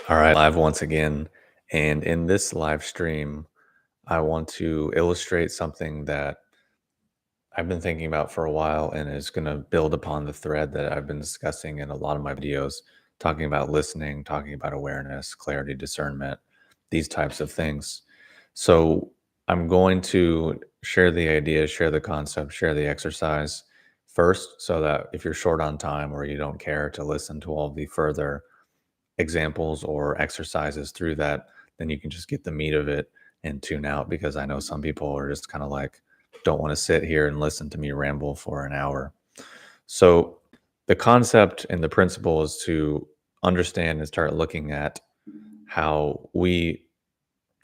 All right, live once again. And in this live stream, I want to illustrate something that I've been thinking about for a while and is going to build upon the thread that I've been discussing in a lot of my videos, talking about listening, talking about awareness, clarity, discernment, these types of things. So I'm going to share the idea, share the concept, share the exercise first, so that if you're short on time or you don't care to listen to all the further examples or exercises through that, then you can just get the meat of it and tune out, because I know some people are just kind of like, don't want to sit here and listen to me ramble for an hour. So the concept and the principle is to understand and start looking at how we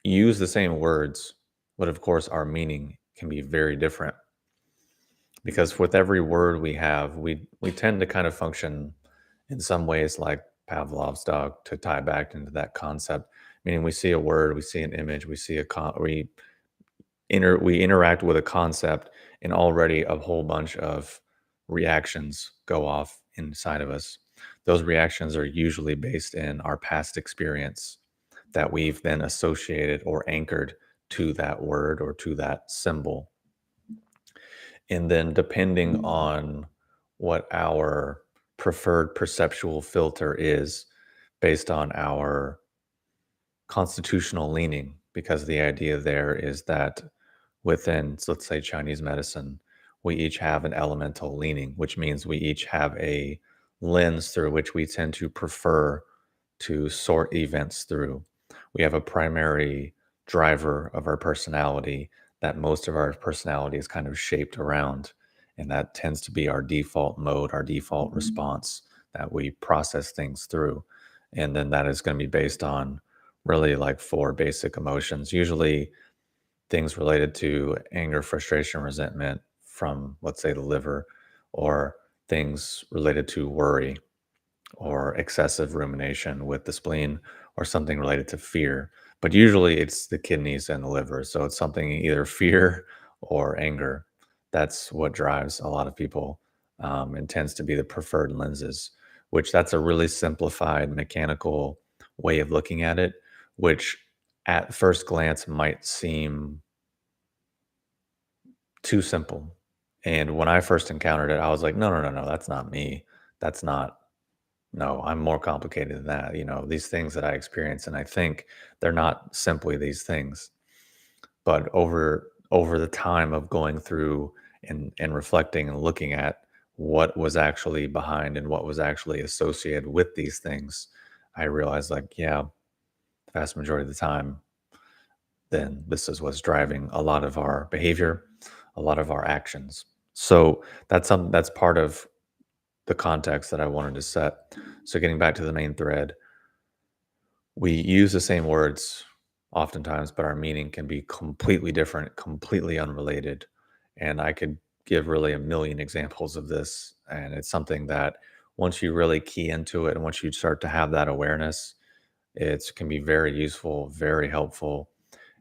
use the same words, but of course our meaning can be very different, because with every word we have, we tend to kind of function in some ways like Pavlov's dog, to tie back into that concept. Meaning, we see a word, we see an image, we see we interact with a concept, and already a whole bunch of reactions go off inside of us. Those reactions are usually based in our past experience that we've then associated or anchored to that word or to that symbol. And then, depending on what our preferred perceptual filter is, based on our constitutional leaning, because the idea there is that within, so let's say, Chinese medicine, we each have an elemental leaning, which means we each have a lens through which we tend to prefer to sort events through. We have a primary driver of our personality that most of our personality is kind of shaped around. And that tends to be our default mode, our default response that we process things through. And then that is going to be based on really like four basic emotions, usually things related to anger, frustration, resentment from, let's say, the liver, or things related to worry or excessive rumination with the spleen, or something related to fear. But usually it's the kidneys and the liver. So it's something either fear or anger. That's what drives a lot of people, and tends to be the preferred lenses, which that's a really simplified mechanical way of looking at it, which at first glance might seem too simple. And when I first encountered it, I was like, no, no, no, no, that's not me. That's not, no, I'm more complicated than that. These things that I experience and I think, they're not simply these things. But over the time of going through and reflecting and looking at what was actually behind and what was actually associated with these things, I realized, like, yeah, the vast majority of the time, then this is what's driving a lot of our behavior, a lot of our actions. So that's something that's part of the context that I wanted to set. So getting back to the main thread, we use the same words oftentimes, but our meaning can be completely different, completely unrelated. And I could give really a million examples of this. And it's something that, once you really key into it and once you start to have that awareness, it can be very useful, very helpful,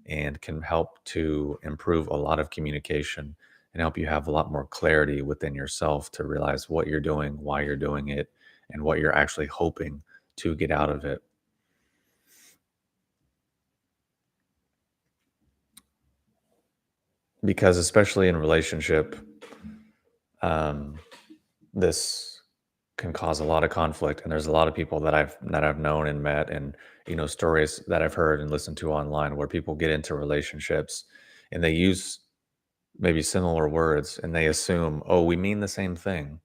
and can help to improve a lot of communication and help you have a lot more clarity within yourself to realize what you're doing, why you're doing it, and what you're actually hoping to get out of it. Because especially in relationship, um, this can cause a lot of conflict. And there's a lot of people that I've known and met, and stories that I've heard and listened to online, where people get into relationships and they use maybe similar words and they assume, oh, we mean the same thing.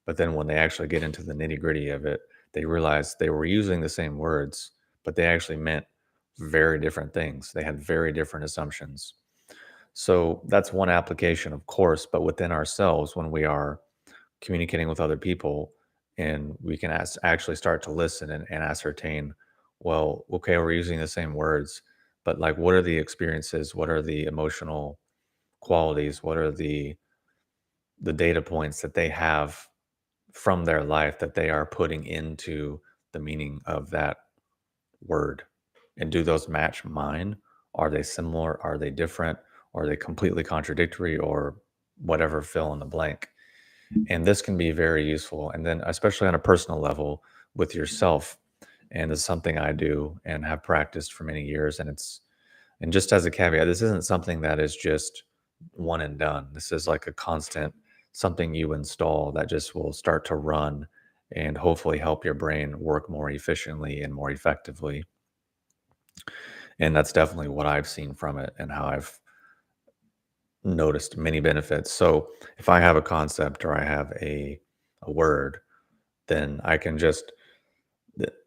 But then when they actually get into the nitty gritty of it, they realize they were using the same words, but they actually meant very different things. They had very different assumptions. So that's one application, of course, but within ourselves, when we are communicating with other people, and we can actually start to listen and ascertain, well, okay, we're using the same words, but like, what are the experiences? What are the emotional qualities? What are the data points that they have from their life that they are putting into the meaning of that word? And do those match mine? Are they similar? Are they different? Are they completely contradictory, or whatever, fill in the blank? And this can be very useful. And then, especially on a personal level with yourself, And it's something I do and have practiced for many years. And just as a caveat, this isn't something that is just one and done. This is like a constant something you install that just will start to run and hopefully help your brain work more efficiently and more effectively. And that's definitely what I've seen from it and how I've noticed many benefits. So if I have a concept or I have a word, then I can just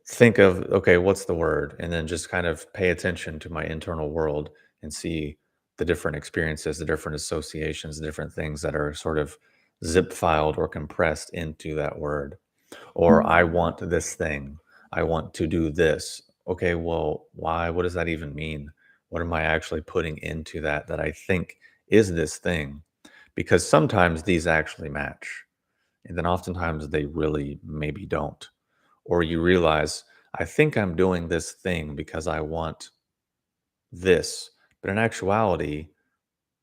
think of, okay, what's the word? And then just kind of pay attention to my internal world and see the different experiences, the different associations, the different things that are sort of zip filed or compressed into that word. Or I want this thing. I want to do this. Okay, well, why? What does that even mean? What am I actually putting into that I think is this thing? Because sometimes these actually match. And then oftentimes they really maybe don't. Or you realize, I think I'm doing this thing because I want this. But in actuality,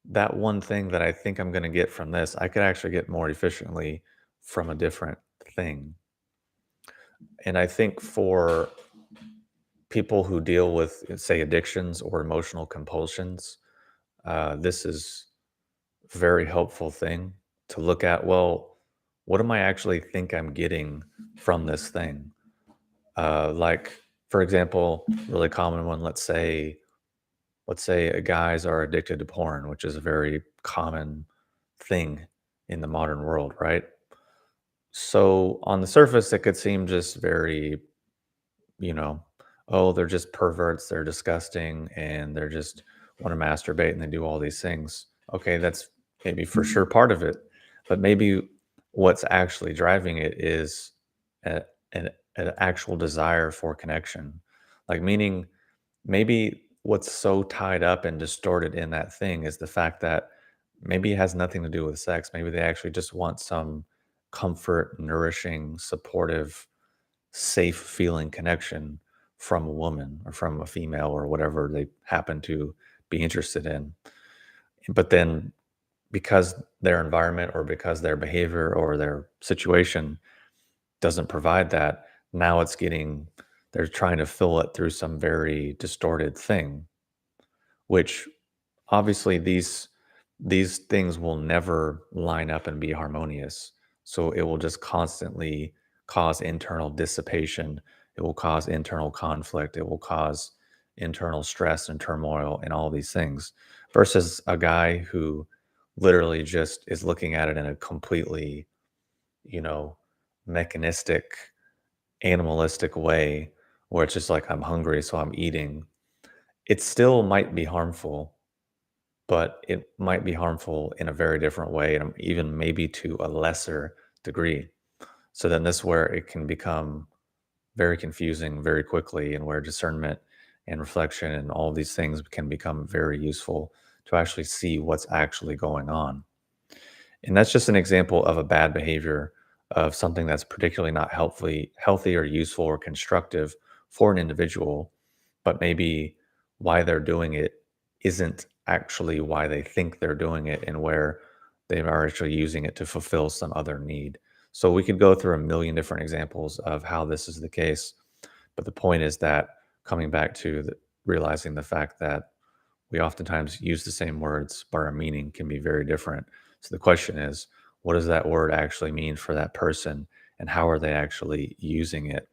that one thing that I think I'm going to get from this, I could actually get more efficiently from a different thing. And I think for people who deal with, say, addictions or emotional compulsions, this is a very helpful thing to look at. Well, what am I actually think I'm getting from this thing? Like, for example, really common one. Let's say guys are addicted to porn, which is a very common thing in the modern world, right? So on the surface, it could seem just very, you know, oh, they're just perverts, they're disgusting, and they're just want to masturbate and they do all these things. Okay, that's maybe for sure part of it, but maybe what's actually driving it is a, an actual desire for connection. Like, meaning maybe what's so tied up and distorted in that thing is the fact that maybe it has nothing to do with sex. Maybe they actually just want some comfort, nourishing, supportive, safe feeling connection from a woman or from a female or whatever they happen to be interested in. But then because their environment or because their behavior or their situation doesn't provide that, now they're trying to fill it through some very distorted thing, which obviously these things will never line up and be harmonious. So it will just constantly cause internal dissipation. It will cause internal conflict. It will cause internal stress and turmoil and all these things versus a guy who literally just is looking at it in a completely, you know, mechanistic, animalistic way where it's just like, I'm hungry, so I'm eating. It still might be harmful, but it might be harmful in a very different way and even maybe to a lesser degree. So then this is where it can become very confusing very quickly and where discernment and reflection and all these things can become very useful to actually see what's actually going on. And that's just an example of a bad behavior of something that's particularly not healthy or useful or constructive for an individual, but maybe why they're doing it isn't actually why they think they're doing it and where they are actually using it to fulfill some other need. So we could go through a million different examples of how this is the case. But the point is that coming back to realizing the fact that we oftentimes use the same words, but our meaning can be very different. So the question is, what does that word actually mean for that person, and how are they actually using it?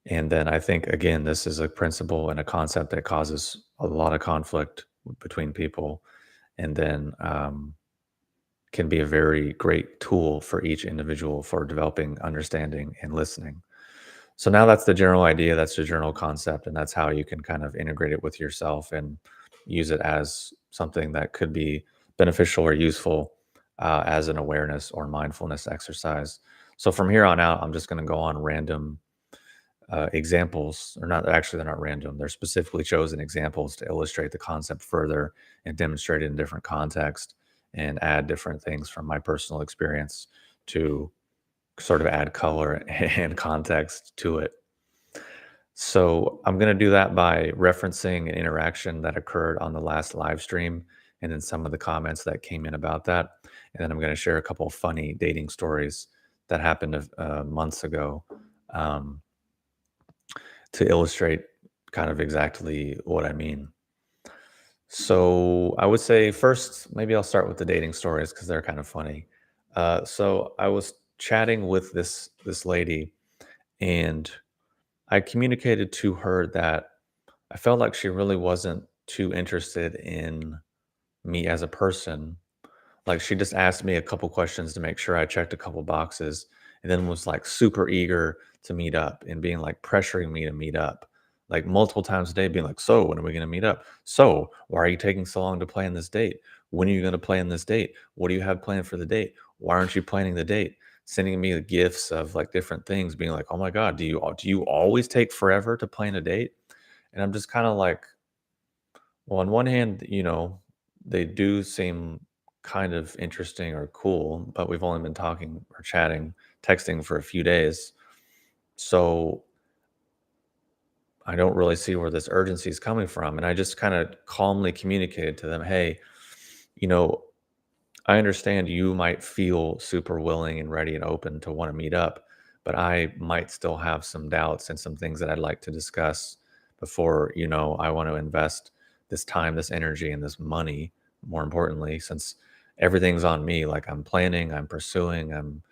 And then I think, again, this is a principle and a concept that causes a lot of conflict between people, and then can be a very great tool for each individual for developing understanding and listening. So now that's the general idea, that's the general concept, and that's how you can kind of integrate it with yourself and use it as something that could be beneficial or useful as an awareness or mindfulness exercise. So from here on out, I'm just going to go on random examples, or not actually, they're not random. They're specifically chosen examples to illustrate the concept further and demonstrate it in different context and add different things from my personal experience to sort of add color and context to it. So I'm going to do that by referencing an interaction that occurred on the last live stream and then some of the comments that came in about that. And then I'm going to share a couple of funny dating stories that happened months ago. Um, to illustrate kind of exactly what I mean. So I would say first, maybe I'll start with the dating stories because they're kind of funny. So I was chatting with this lady, and I communicated to her that I felt like she really wasn't too interested in me as a person. Like, she just asked me a couple questions to make sure I checked a couple boxes, and then was, like, super eager to meet up and being, like, pressuring me to meet up, like, multiple times a day being like, "So, when are we gonna meet up? So, why are you taking so long to plan this date? When are you gonna plan this date? What do you have planned for the date? Why aren't you planning the date?" Sending me the gifts of, like, different things, being like, "Oh my god, do you always take forever to plan a date?" And I'm just kinda like, well, on one hand, they do seem kind of interesting or cool, but we've only been talking or chatting, texting for a few days. So I don't really see where this urgency is coming from. And I just kind of calmly communicated to them, hey, you know, I understand you might feel super willing and ready and open to want to meet up, but I might still have some doubts and some things that I'd like to discuss before, I want to invest this time, this energy, and this money, more importantly, since everything's on me. Like, I'm planning, I'm pursuing, I'm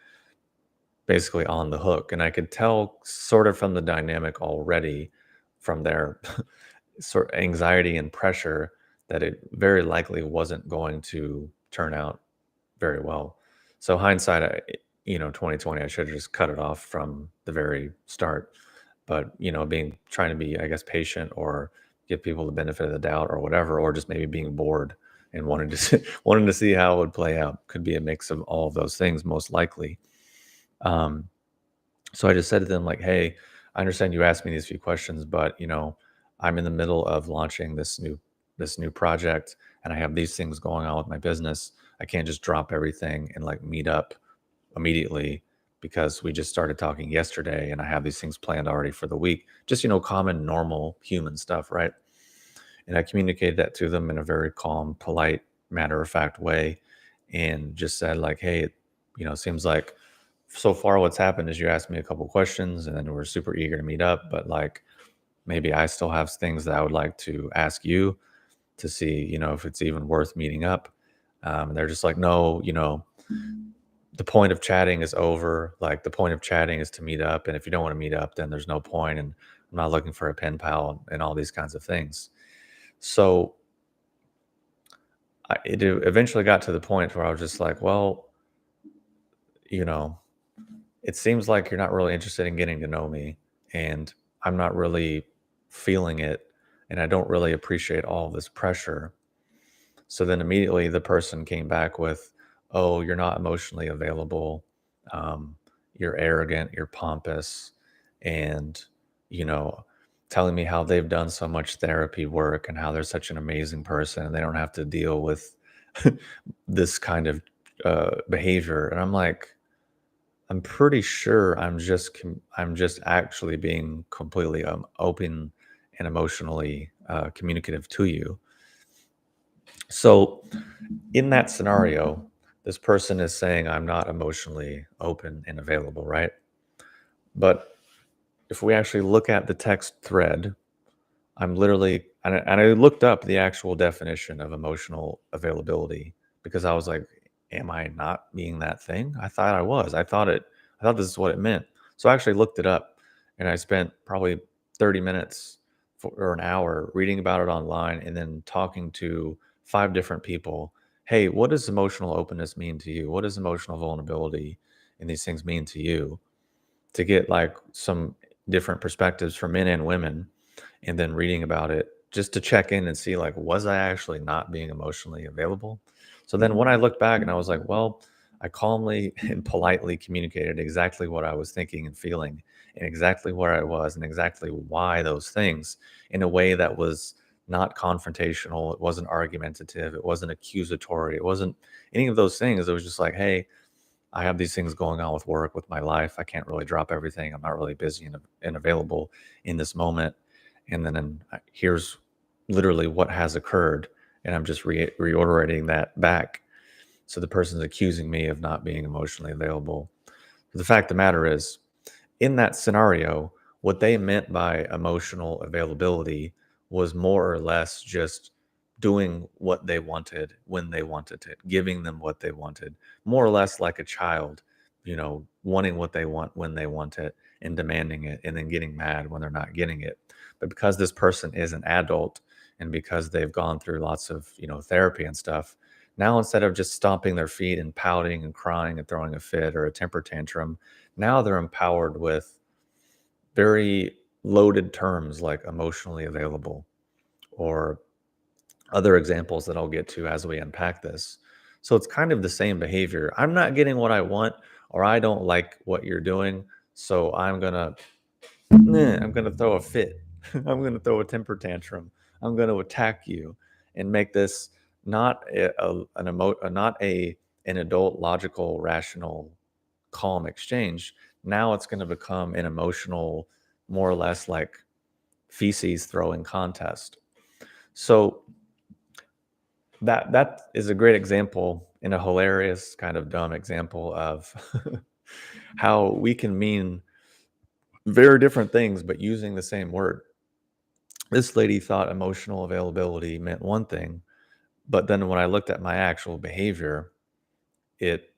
basically on the hook. And I could tell sort of from the dynamic already from their sort of anxiety and pressure that it very likely wasn't going to turn out very well. So hindsight, 2020, I should have just cut it off from the very start. But being trying to be, I guess, patient or give people the benefit of the doubt or whatever, or just maybe being bored and wanting to wanting to see how it would play out could be a mix of all of those things, most likely. Um, so I just said to them like, "Hey, I understand you asked me these few questions, but I'm in the middle of launching this new project, and I have these things going on with my business. I can't just drop everything and like meet up immediately because we just started talking yesterday, and I have these things planned already for the week. Just common, normal human stuff, right?" And I communicated that to them in a very calm, polite, matter of fact way, and just said like, "Hey, seems like so far what's happened is you asked me a couple questions and then we're super eager to meet up, but like maybe I still have things that I would like to ask you to see, if it's even worth meeting up." And they're just like, "No, the point of chatting is over. Like, the point of chatting is to meet up. And if you don't want to meet up, then there's no point. And I'm not looking for a pen pal and all these kinds of things." So it eventually got to the point where I was just like, well, you know, it seems like you're not really interested in getting to know me, and I'm not really feeling it, and I don't really appreciate all this pressure. So then immediately the person came back with, "Oh, you're not emotionally available. Um, you're arrogant, you're pompous," and, you know, telling me how they've done so much therapy work and how they're such an amazing person and they don't have to deal with this kind of behavior. And I'm like, I'm pretty sure I'm just actually being completely open and emotionally communicative to you. So in that scenario, this person is saying I'm not emotionally open and available, right? But if we actually look at the text thread, I'm literally, and I looked up the actual definition of emotional availability because I was like, am I not being that thing? I thought I was. I thought this is what it meant. So I actually looked it up, and I spent probably 30 minutes or an hour reading about it online and then talking to five different people. Hey, what does emotional openness mean to you? What does emotional vulnerability and these things mean to you? To get like some different perspectives from men and women, and then reading about it just to check in and see like, was I actually not being emotionally available? So then when I looked back and I was like, well, I calmly and politely communicated exactly what I was thinking and feeling and exactly where I was and exactly why those things, in a way that was not confrontational, it wasn't argumentative, it wasn't accusatory, it wasn't any of those things. It was just like, hey, I have these things going on with work, with my life. I can't really drop everything. I'm not really busy and available in this moment. And then here's literally what has occurred. And I'm just reiterating that back. So the person's accusing me of not being emotionally available. The fact of the matter is, in that scenario, What they meant by emotional availability was more or less just doing what they wanted when they wanted it, giving them what they wanted, more or less like a child, wanting what they want when they want it and demanding it and then getting mad when they're not getting it. But because this person is an adult and because they've gone through lots of, therapy and stuff, now instead of just stomping their feet and pouting and crying and throwing a fit or a temper tantrum, now they're empowered with very loaded terms like emotionally available or other examples that I'll get to as we unpack this. So it's kind of the same behavior. I'm not getting what I want, or I don't like what you're doing. So I'm gonna throw a fit. I'm gonna throw a temper tantrum. I'm gonna attack you and make this not not an adult, logical, rational, calm exchange. Now it's going to become an emotional, more or less like feces throwing contest. So that is a great example and a hilarious kind of dumb example of how we can mean very different things but using the same word. This lady thought emotional availability meant one thing, but then when I looked at my actual behavior, it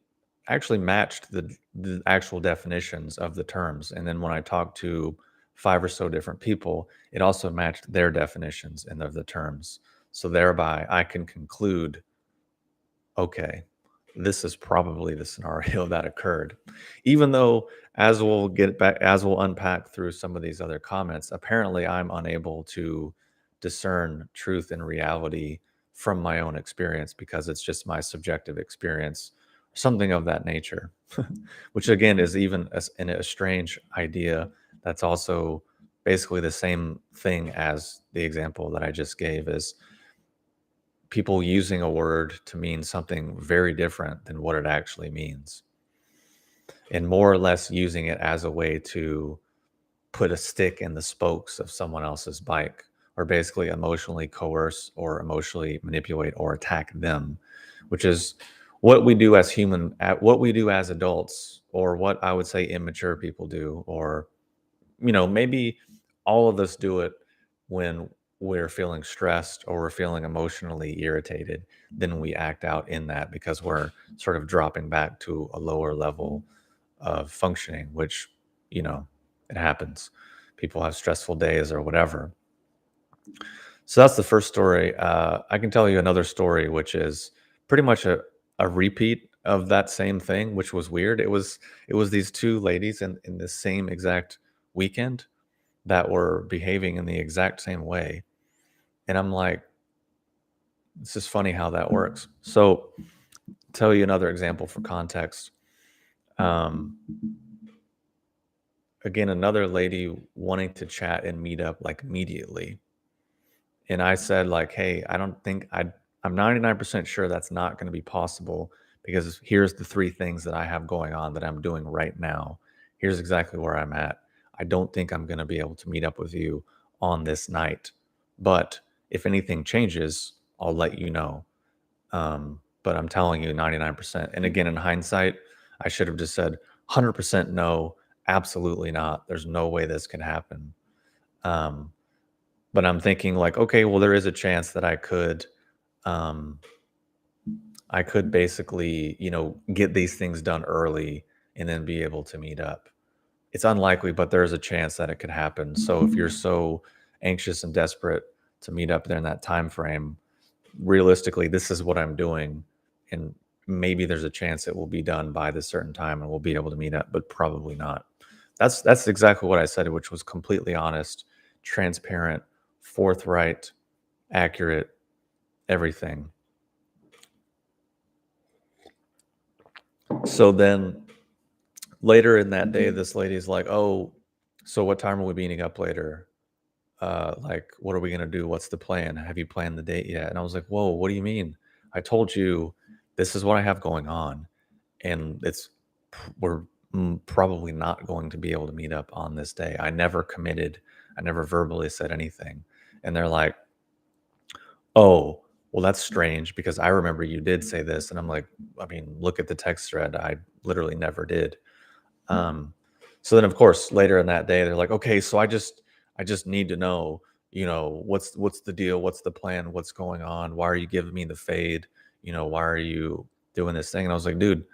actually matched the actual definitions of the terms. And then when I talked to 5 or so different people, it also matched their definitions and of the terms. So thereby I can conclude, okay, this is probably the scenario that occurred. Even though, as we'll unpack through some of these other comments, apparently I'm unable to discern truth and reality from my own experience because it's just my subjective experience, something of that nature, which again is even a strange idea. That's also basically the same thing as the example that I just gave is people using a word to mean something very different than what it actually means, and more or less using it as a way to put a stick in the spokes of someone else's bike, or basically emotionally coerce or emotionally manipulate or attack them, which is what we do as what we do as adults, or what I would say immature people do, or maybe all of us do it when we're feeling stressed or we're feeling emotionally irritated. Then we act out in that because we're sort of dropping back to a lower level of functioning, which, you know, it happens. People have stressful days or whatever. So that's the first story. I can tell you another story, which is pretty much a repeat of that same thing, which was weird. It was these two ladies in the same exact weekend that were behaving in the exact same way. And I'm like, it's just funny how that works. So, tell you another example for context. Um, Again, another lady wanting to chat and meet up like immediately. And I said, like, hey, I don't think I'm 99% sure that's not going to be possible because here's the three things that I have going on that I'm doing right now. Here's exactly where I'm at. I don't think I'm going to be able to meet up with you on this night. But if anything changes, I'll let you know. But I'm telling you 99%. And again, in hindsight, I should have just said 100% no, absolutely not. There's no way this can happen. Um, but I'm thinking like, okay, well, there is a chance that um, I could basically, get these things done early and then be able to meet up. It's unlikely, but there's a chance that it could happen. So if you're so anxious and desperate to meet up there in that time frame, realistically, this is what I'm doing, and maybe there's a chance it will be done by this certain time and we'll be able to meet up, but probably not. That's exactly what I said, which was completely honest, transparent, forthright, accurate, everything. So then later in that day, this lady's like, "Oh, so what time are we meeting up later? Like, what are we gonna do? What's the plan? Have you planned the date yet?" And I was like, "Whoa, what do you mean? I told you this is what I have going on, and we're probably not going to be able to meet up on this day. I never committed. I never verbally said anything." And they're like, "Oh, well, that's strange because I remember you did say this." And I'm like, "I mean, look at the text thread. I literally never did." Um, So then, of course, later in that day, they're like, "Okay, so I just need to know, what's the deal? What's the plan? What's going on? Why are you giving me the fade? Why are you doing this thing?" And I was like, "Dude,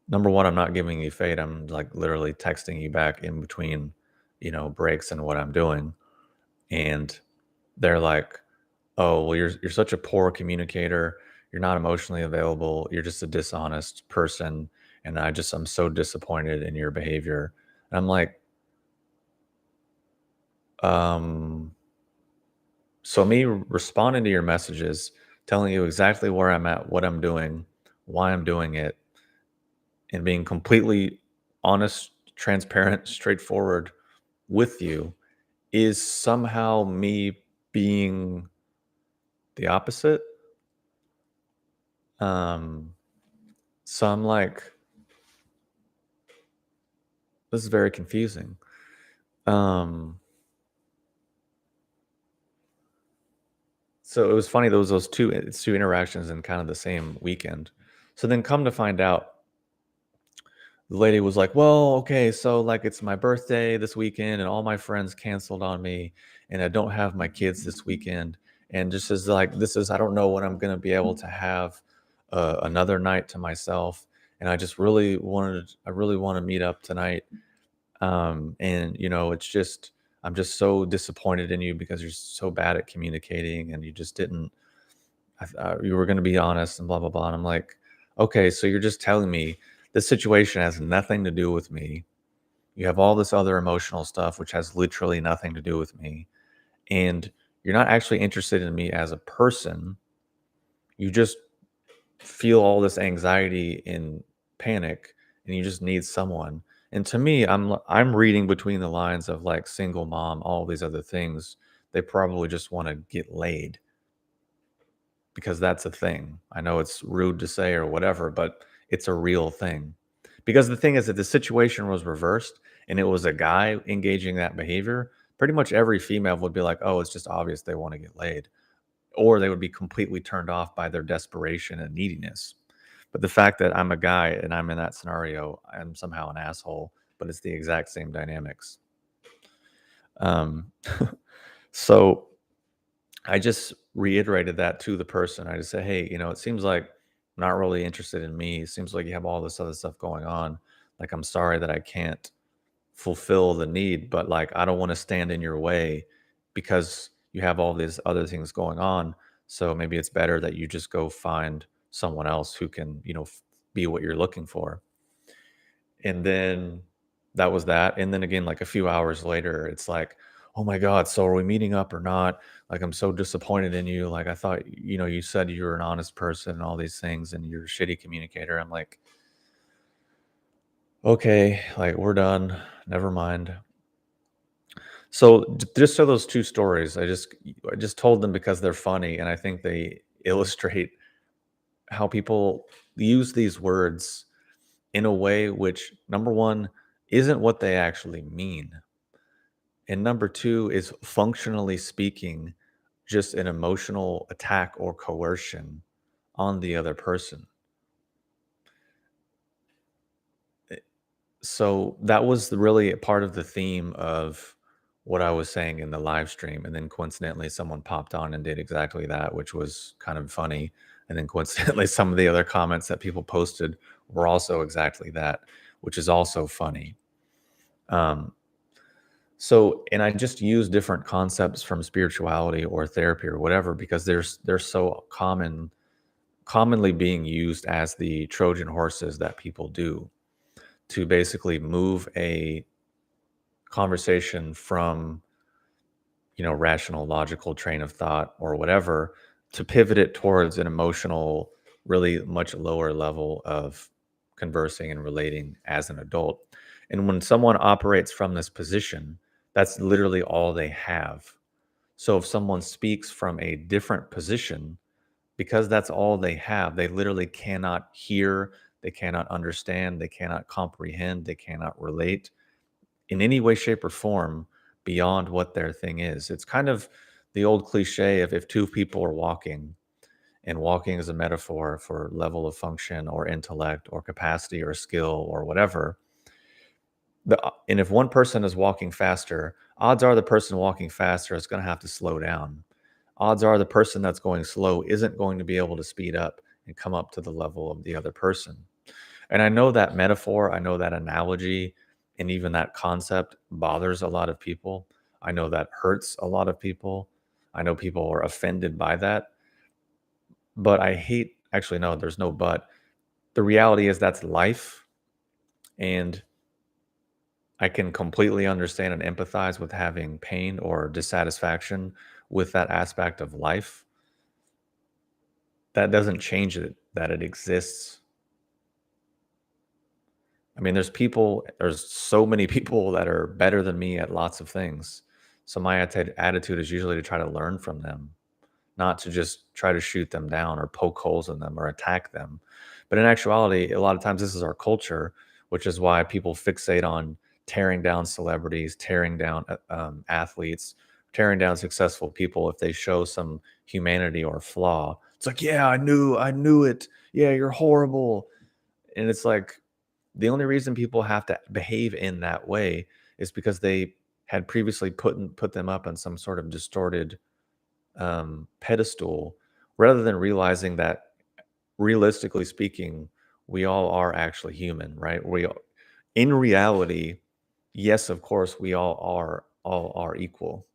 number one, I'm not giving you fade. I'm like literally texting you back in between, breaks and what I'm doing." And they're like, "Oh, well, you're such a poor communicator. You're not emotionally available. You're just a dishonest person, and I'm so disappointed in your behavior." And I'm like, um, so me responding to your messages, telling you exactly where I'm at, what I'm doing, why I'm doing it, and being completely honest, transparent, straightforward with you is somehow me being the opposite. Um, so I'm like, this is very confusing. Um, so it was funny, those two interactions in kind of the same weekend. So then come to find out, the lady was like, "Well, okay, so like it's my birthday this weekend and all my friends canceled on me and I don't have my kids this weekend. And just as like this is I don't know when I'm going to be able to have another night to myself and I really want to meet up tonight. And it's just I'm just so disappointed in you because you're so bad at communicating and you just didn't you were going to be honest and blah blah blah." And I'm like, "Okay, so you're just telling me this situation has nothing to do with me. You have all this other emotional stuff which has literally nothing to do with me, and you're not actually interested in me as a person. You just feel all this anxiety and panic, and you just need someone." And to me, I'm reading between the lines of like single mom, all these other things. They probably just want to get laid because that's a thing. I know it's rude to say or whatever, but it's a real thing. Because the thing is that the situation was reversed and it was a guy engaging that behavior, pretty much every female would be like, "Oh, it's just obvious they want to get laid." Or they would be completely turned off by their desperation and neediness. But the fact that I'm a guy and I'm in that scenario, I'm somehow an asshole, but it's the exact same dynamics. Um, so I just reiterated that to the person. I just said, "Hey, it seems like not really interested in me. It seems like you have all this other stuff going on. Like, I'm sorry that I can't fulfill the need, but like, I don't want to stand in your way because you have all these other things going on. So maybe it's better that you just go find someone else who can, be what you're looking for." And then that was that. And then again, like a few hours later, it's like, "Oh my God, so are we meeting up or not? Like, I'm so disappointed in you. Like, I thought, you said you were an honest person and all these things, and you're a shitty communicator." I'm like, "Okay, like, we're done. Never mind." So just so those two stories, I just told them because they're funny, and I think they illustrate how people use these words in a way which, number one, isn't what they actually mean. And number two is functionally speaking, just an emotional attack or coercion on the other person. Eh, So that was really a part of the theme of what I was saying in the live stream. And then coincidentally, someone popped on and did exactly that, which was kind of funny. And then coincidentally, some of the other comments that people posted were also exactly that, which is also funny. Um, and I just use different concepts from spirituality or therapy or whatever because they're so commonly being used as the Trojan horses that people do to basically move a conversation from, rational, logical train of thought or whatever to pivot it towards an emotional, really much lower level of conversing and relating as an adult. And when someone operates from this position, that's literally all they have. So if someone speaks from a different position, because that's all they have, they literally cannot hear, they cannot understand, they cannot comprehend, they cannot relate in any way, shape, or form beyond what their thing is. It's kind of the old cliche of if two people are walking, and walking is a metaphor for level of function or intellect or capacity or skill or whatever. And if one person is walking faster, odds are the person walking faster is going to have to slow down. Odds are the person that's going slow isn't going to be able to speed up and come up to the level of the other person. And I know that metaphor, I know that analogy, and even that concept bothers a lot of people. I know that hurts a lot of people. I know people are offended by that. But I hate, actually, no, there's no but. The reality is that's life. And I can completely understand and empathize with having pain or dissatisfaction with that aspect of life. That doesn't change it, that it exists. I mean, there's so many people that are better than me at lots of things. So my attitude is usually to try to learn from them, not to just try to shoot them down or poke holes in them or attack them. But in actuality, a lot of times this is our culture, which is why people fixate on tearing down celebrities, tearing down athletes, tearing down successful people if they show some humanity or flaw. It's like, yeah, I knew it. Yeah, you're horrible. And it's like, the only reason people have to behave in that way is because they had previously put them up on some sort of distorted pedestal, rather than realizing that realistically speaking, we all are actually human, right? In reality, yes, of course, we all are equal.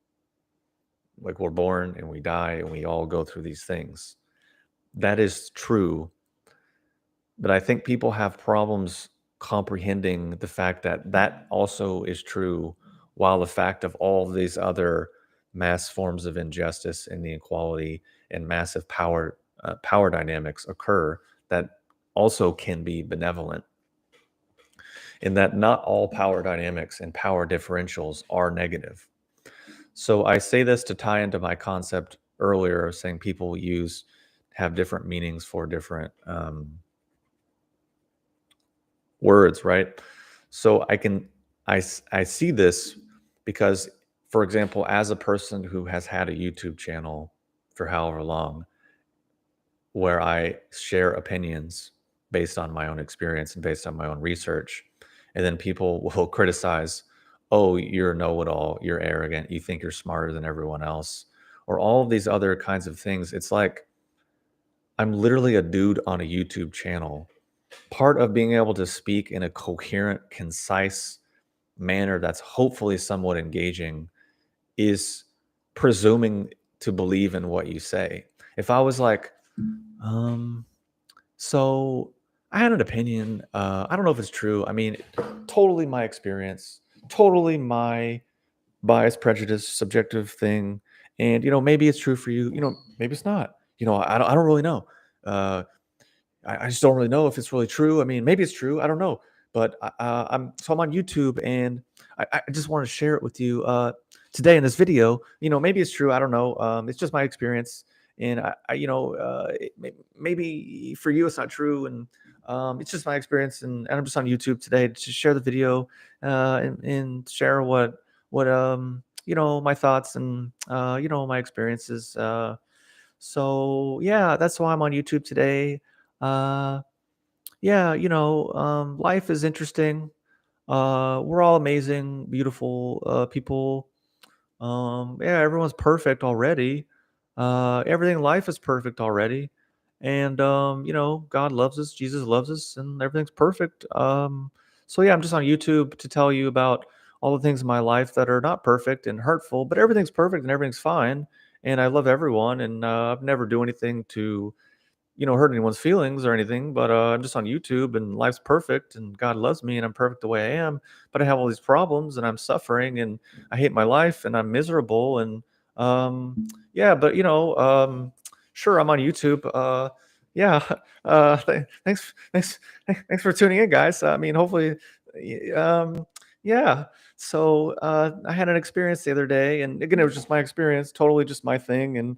Like we're born and we die and we all go through these things. That is true. But I think people have problems comprehending the fact that that also is true, while the fact of all these other mass forms of injustice and inequality and massive power dynamics occur that also can be benevolent, in that not all power dynamics and power differentials are negative. So I say this to tie into my concept earlier of saying people have different meanings for different words, right? So I see this because, for example, as a person who has had a YouTube channel for however long, where I share opinions based on my own experience and based on my own research, and then people will criticize, oh, you're a know-it-all, you're arrogant, you think you're smarter than everyone else, or all of these other kinds of things. It's like I'm literally a dude on a YouTube channel. Part of being able to speak in a coherent, concise manner that's hopefully somewhat engaging is presuming to believe in what you say. If I was like, um, so I had an opinion, I don't know if it's true. I mean, totally my experience, totally my bias, prejudice, subjective thing. And, maybe it's true for you, maybe it's not. I don't really know. Uh, I just don't really know if it's really true. I mean, maybe it's true. I don't know. But I'm on YouTube, and I just want to share it with you today in this video. Maybe it's true. I don't know. It's just my experience, and maybe for you it's not true, and it's just my experience, and I'm just on YouTube today to share the video and share what my thoughts and my experiences. So yeah, that's why I'm on YouTube today. Uh, yeah, life is interesting. We're all amazing, beautiful people. Yeah, everyone's perfect already. Everything in life is perfect already. And God loves us, Jesus loves us, and everything's perfect. So yeah, I'm just on YouTube to tell you about all the things in my life that are not perfect and hurtful, but everything's perfect and everything's fine. And I love everyone, and I've never do anything to hurt anyone's feelings or anything, but I'm just on YouTube and life's perfect and God loves me and I'm perfect the way I am. But I have all these problems and I'm suffering and I hate my life and I'm miserable. And yeah, but sure, I'm on YouTube. Yeah, thanks for tuning in, guys. I mean, hopefully, yeah. So I had an experience the other day, and again, it was just my experience, totally just my thing, and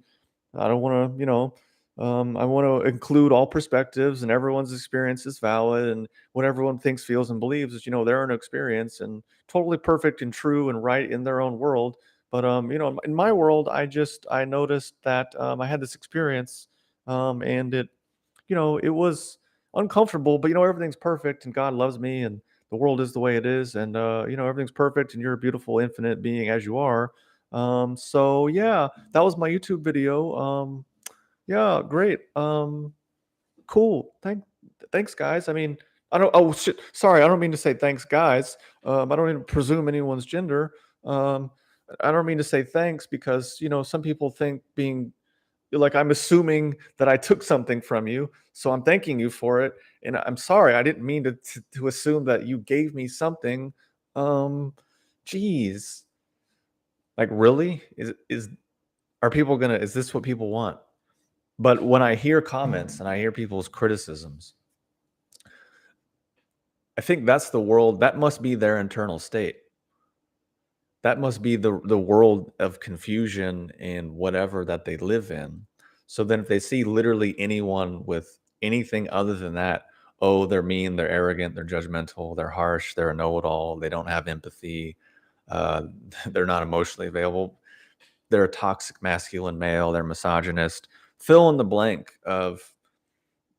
I don't want to, I want to include all perspectives and everyone's experience is valid and what everyone thinks, feels, and believes is, their own experience and totally perfect and true and right in their own world. But in my world, I noticed that I had this experience, and it was uncomfortable. But everything's perfect and God loves me and the world is the way it is, and everything's perfect, and you're a beautiful, infinite being as you are. So yeah, that was my YouTube video. Yeah, great. Cool. Thanks, guys. I mean, I don't. Oh shit. Sorry, I don't mean to say thanks, guys. I don't even presume anyone's gender. Um, I don't mean to say thanks because some people think being like I'm assuming that I took something from you, so I'm thanking you for it. And I'm sorry, I didn't mean to assume that you gave me something. Um, geez, like really, is are people gonna? Is this what people want? But when I hear comments and I hear people's criticisms, I think that's the world. That must be their internal state. That must be the world of confusion and whatever that they live in. So then if they see literally anyone with anything other than that, oh, they're mean, they're arrogant, they're judgmental, they're harsh, they're a know-it-all, they don't have empathy, uh, they're not emotionally available, they're a toxic masculine male, they're misogynist. Fill in the blank of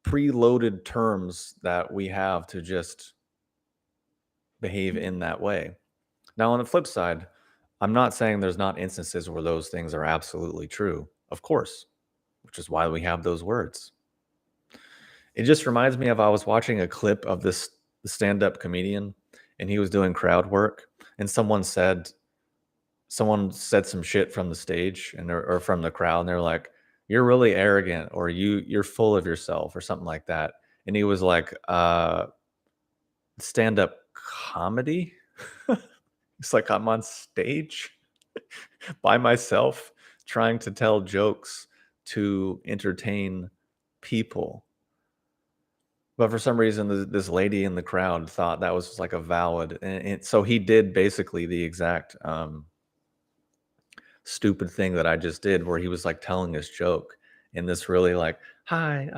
preloaded terms that we have to just behave in that way. Now, on the flip side, I'm not saying there's not instances where those things are absolutely true. Of course, which is why we have those words. It just reminds me of I was watching a clip of this stand-up comedian and he was doing crowd work and someone said some shit from the stage and or from the crowd and they're like, "You're really arrogant," or you're full of yourself or something like that. And he was like, stand-up comedy? It's like I'm on stage by myself trying to tell jokes to entertain people. But for some reason, this lady in the crowd thought that was like a valid, and so he did basically the exact stupid thing that I just did, where he was like telling his joke in this really like, "Hi,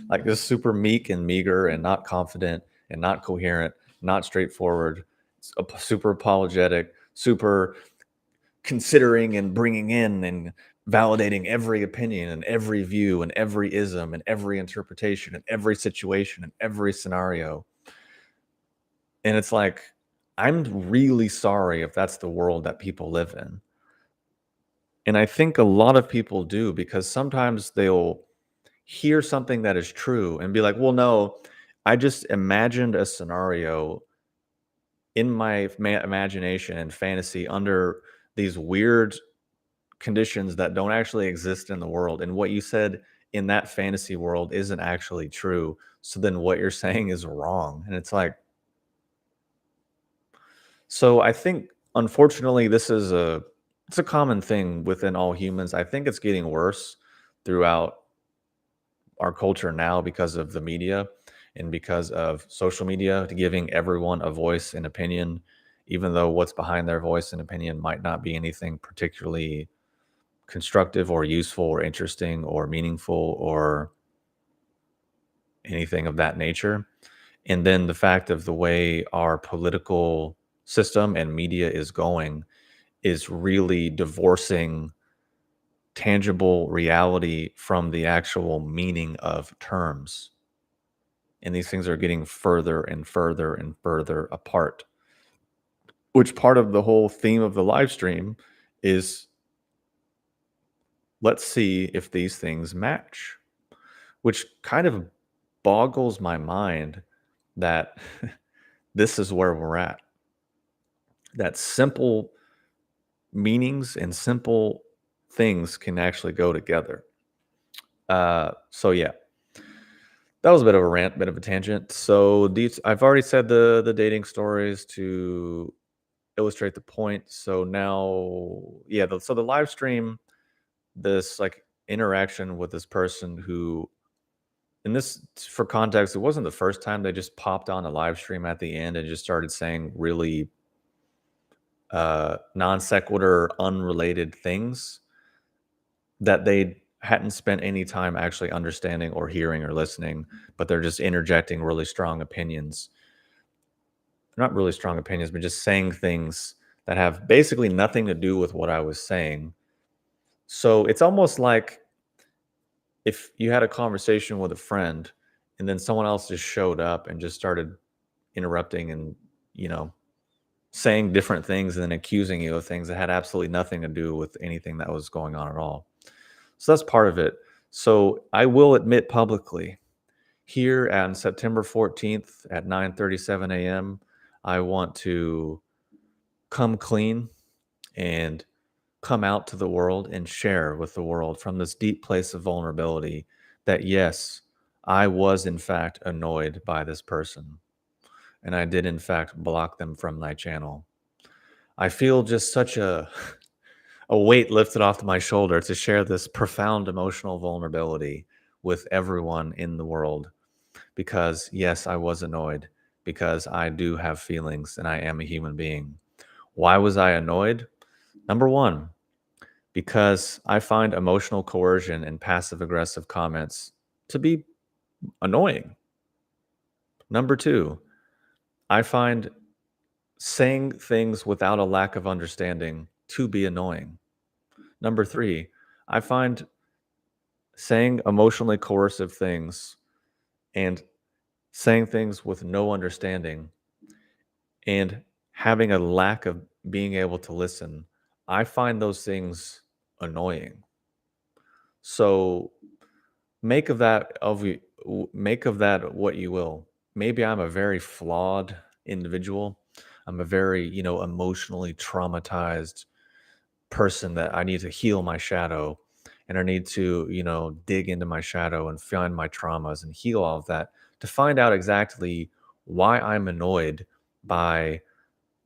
like this super meek and meager and not confident and not coherent, not straightforward, super apologetic, super considering and bringing in and validating every opinion and every view and every ism and every interpretation and every situation and every scenario." And it's like, I'm really sorry if that's the world that people live in. And I think a lot of people do because sometimes they'll hear something that is true and be like, well, no, I just imagined a scenario in my imagination and fantasy under these weird conditions that don't actually exist in the world. And what you said in that fantasy world isn't actually true. So then what you're saying is wrong. And it's like, so I think unfortunately it's a common thing within all humans. I think it's getting worse throughout our culture now because of the media and because of social media giving everyone a voice and opinion, even though what's behind their voice and opinion might not be anything particularly constructive or useful or interesting or meaningful or anything of that nature. And then the fact of the way our political system and media is going is really divorcing tangible reality from the actual meaning of terms. And these things are getting further and further and further apart, which part of the whole theme of the live stream is let's see if these things match, which kind of boggles my mind that this is where we're at. That simple meanings and simple things can actually go together. So yeah, that was a bit of a rant, bit of a tangent. So these, I've already said the dating stories to illustrate the point. So now, yeah, so the live stream, this like interaction with this person who, and this for context, it wasn't the first time they just popped on a live stream at the end and just started saying really non sequitur, unrelated things that they hadn't spent any time actually understanding or hearing or listening, but they're just interjecting really strong opinions. Not really strong opinions, but just saying things that have basically nothing to do with what I was saying. So it's almost like if you had a conversation with a friend and then someone else just showed up and just started interrupting and, you know, saying different things and then accusing you of things that had absolutely nothing to do with anything that was going on at all. So that's part of it. So I will admit publicly here on September 14th at 9:37 a.m., I want to come clean and come out to the world and share with the world from this deep place of vulnerability that yes, I was in fact annoyed by this person and I did in fact block them from my channel. I feel just such a weight lifted off my shoulder to share this profound emotional vulnerability with everyone in the world because yes, I was annoyed because I do have feelings and I am a human being. Why was I annoyed? Number one, because I find emotional coercion and passive aggressive comments to be annoying. Number two, I find saying things without a lack of understanding to be annoying. Number three, I find saying emotionally coercive things and saying things with no understanding and having a lack of being able to listen, I find those things annoying. So make of that what you will. Maybe I'm a very flawed individual. I'm a very, emotionally traumatized person that I need to heal my shadow and I need to, dig into my shadow and find my traumas and heal all of that to find out exactly why I'm annoyed by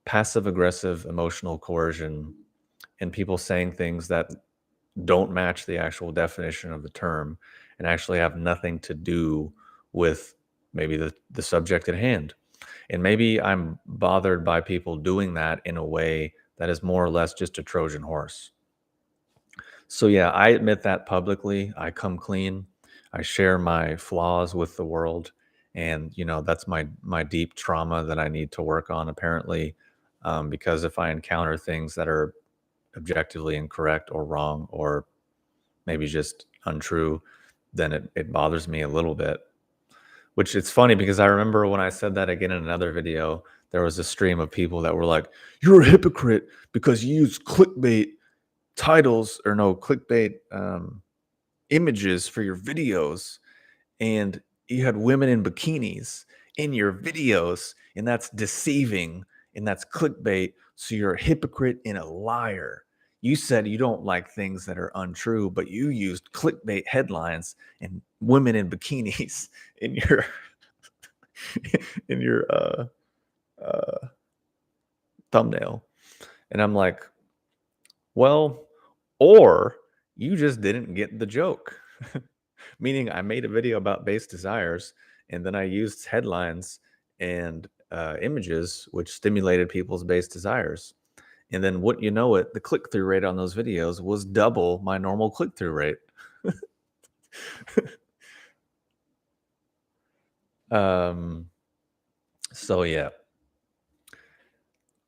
passive aggressive emotional coercion and people saying things that don't match the actual definition of the term and actually have nothing to do with maybe the subject at hand. And maybe I'm bothered by people doing that in a way that is more or less just a Trojan horse. So yeah, I admit that publicly. I come clean. I share my flaws with the world, and that's my deep trauma that I need to work on. Apparently, because if I encounter things that are objectively incorrect or wrong, or maybe just untrue, then it bothers me a little bit. Which it's funny because I remember when I said that again in another video, there was a stream of people that were like, "You're a hypocrite because you use clickbait titles or no clickbait images for your videos, and you had women in bikinis in your videos, and that's deceiving and that's clickbait. So you're a hypocrite and a liar. You said you don't like things that are untrue, but you used clickbait headlines and women in bikinis in your in your uh, thumbnail." And I'm like, well, or you just didn't get the joke. Meaning I made a video about base desires and then I used headlines and images which stimulated people's base desires. And then wouldn't you know it, the click through rate on those videos was double my normal click through rate. um, so yeah.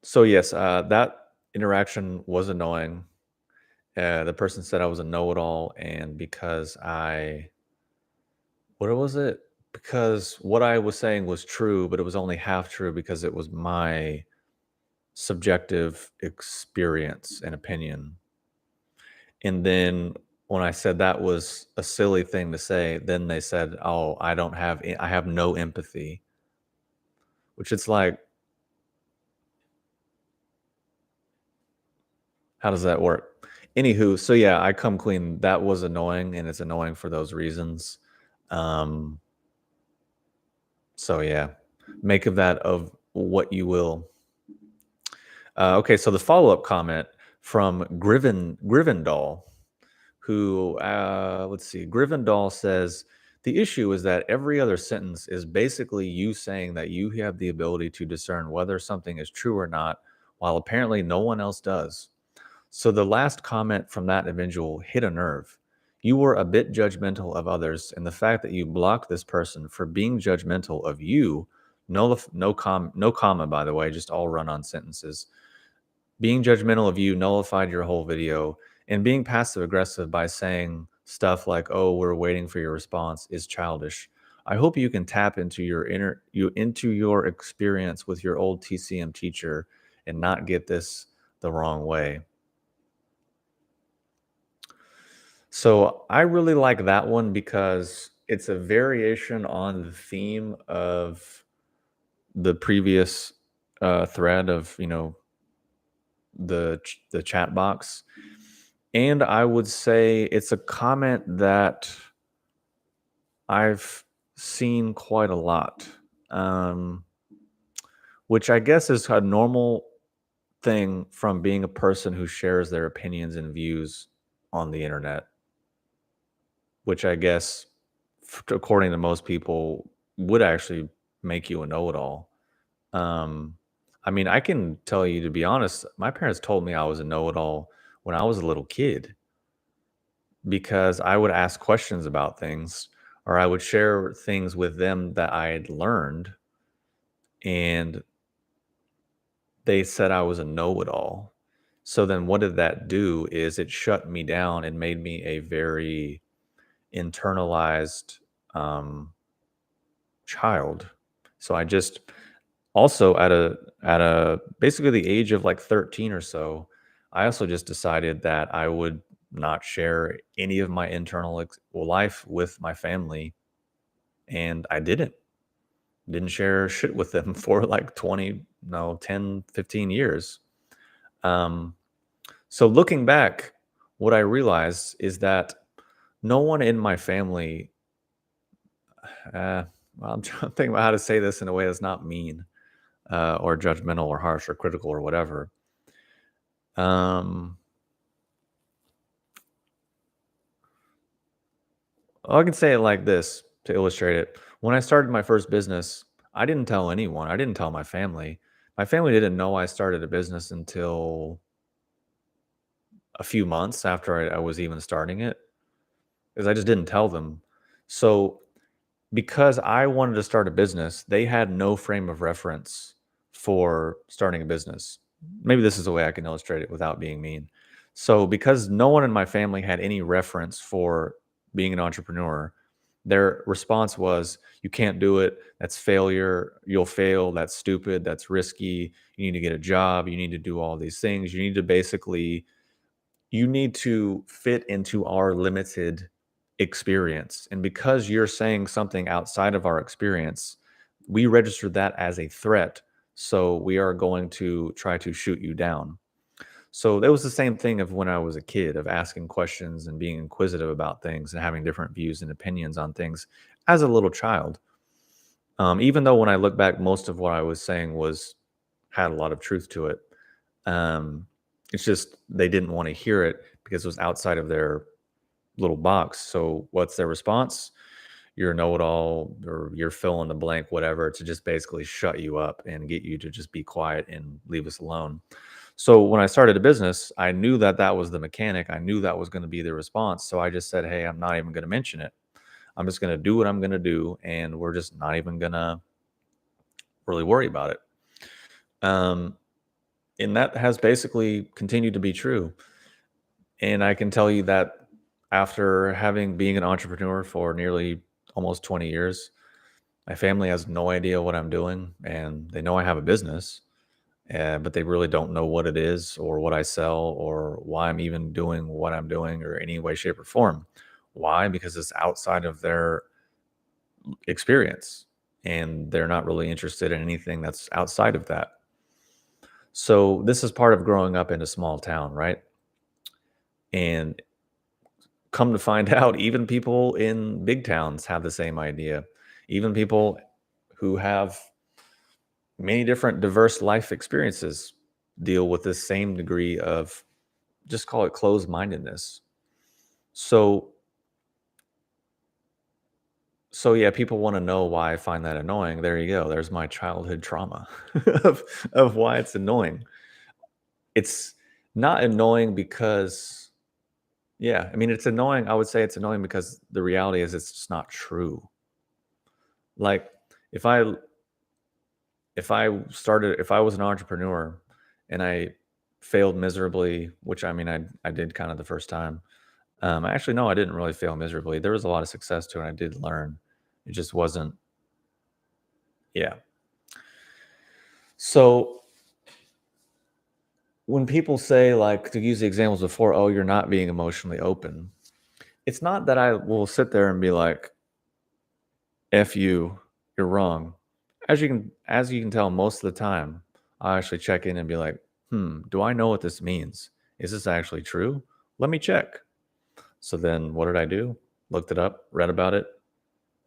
So yes, that interaction was annoying. The person said I was a know-it-all, and because what was it? Because what I was saying was true, but it was only half true because it was my subjective experience and opinion. And then when I said that was a silly thing to say, then they said, "Oh, I have no empathy," which it's like, how does that work? Anywho, so yeah, I come clean. That was annoying, and it's annoying for those reasons. Um, so yeah, make of that of what you will. Okay, so the follow-up comment from Grivendall, who let's see, Grivendall says the issue is that every other sentence is basically you saying that you have the ability to discern whether something is true or not, while apparently no one else does. So the last comment from that individual hit a nerve. You were a bit judgmental of others, and the fact that you blocked this person for being judgmental of you, no comma, by the way, just all run-on sentences. Being judgmental of you nullified your whole video, and being passive aggressive by saying stuff like, "Oh, we're waiting for your response," is childish. I hope you can tap into into your experience with your old TCM teacher and not get this the wrong way. So I really like that one because it's a variation on the theme of the previous thread of the chat box, and I would say it's a comment that I've seen quite a lot, um, which I guess is a normal thing from being a person who shares their opinions and views on the internet, which I guess, according to most people, would actually make you a know-it-all. Um, I mean, I can tell you, to be honest, my parents told me I was a know-it-all when I was a little kid because I would ask questions about things or I would share things with them that I had learned, and they said I was a know-it-all. So then what did that do is it shut me down and made me a very internalized child. So I just also at a basically the age of like 13 or so, I also just decided that I would not share any of my internal life with my family, and I didn't share shit with them for like 20, no, 10, 15 years. Um so looking back, what I realized is that no one in my family well, I'm trying to think about how to say this in a way that's not mean, or judgmental or harsh or critical or whatever. Um, I can say it like this to illustrate it. When I started my first business, I didn't tell anyone. I didn't tell my family. My family didn't know I started a business until a few months after I was even starting it, because I just didn't tell them. So because I wanted to start a business, they had no frame of reference for starting a business. Maybe this is a way I can illustrate it without being mean. So, because no one in my family had any reference for being an entrepreneur, their response was, "You can't do it. That's failure. You'll fail. That's stupid. That's risky. You need to get a job. You need to do all these things. You need to fit into our limited experience. And because you're saying something outside of our experience, we registered that as a threat. So we are going to try to shoot you down." So that was the same thing of when I was a kid, of asking questions and being inquisitive about things and having different views and opinions on things as a little child. Even though when I look back, most of what I was saying was had a lot of truth to it. Um, it's just they didn't want to hear it because it was outside of their little box. So what's their response? You're a know-it-all, or you're fill in the blank, whatever, to just basically shut you up and get you to just be quiet and leave us alone. So when I started a business, I knew that that was the mechanic. I knew that was going to be the response. So I just said, "Hey, I'm not even going to mention it. I'm just going to do what I'm going to do, and we're just not even going to really worry about it." Um, and that has basically continued to be true. And I can tell you that after having being an entrepreneur for nearly almost 20 years, my family has no idea what I'm doing, and they know I have a business, but they really don't know what it is or what I sell or why I'm even doing what I'm doing or any way, shape, or form. Why? Because it's outside of their experience, and they're not really interested in anything that's outside of that. So this is part of growing up in a small town, right? And come to find out, even people in big towns have the same idea. Even people who have many different diverse life experiences deal with this same degree of, just call it, closed mindedness. So, so yeah, people want to know why I find that annoying. There you go. There's my childhood trauma of, of why it's annoying. It's not annoying because, yeah, I mean, it's annoying. I would say it's annoying because the reality is it's just not true. Like, if I if I was an entrepreneur and I failed miserably, which, I mean, I did kind of the first time. Actually, no, I didn't really fail miserably. There was a lot of success to it. I did learn, It just wasn't. Yeah. So when people say, like, to use the examples before, oh, you're not being emotionally open, it's not that I will sit there and be like, F you, you're wrong. As you can tell, most of the time, I actually check in and be like, do I know what this means? Is this actually true? Let me check. So then what did I do? Looked it up, read about it.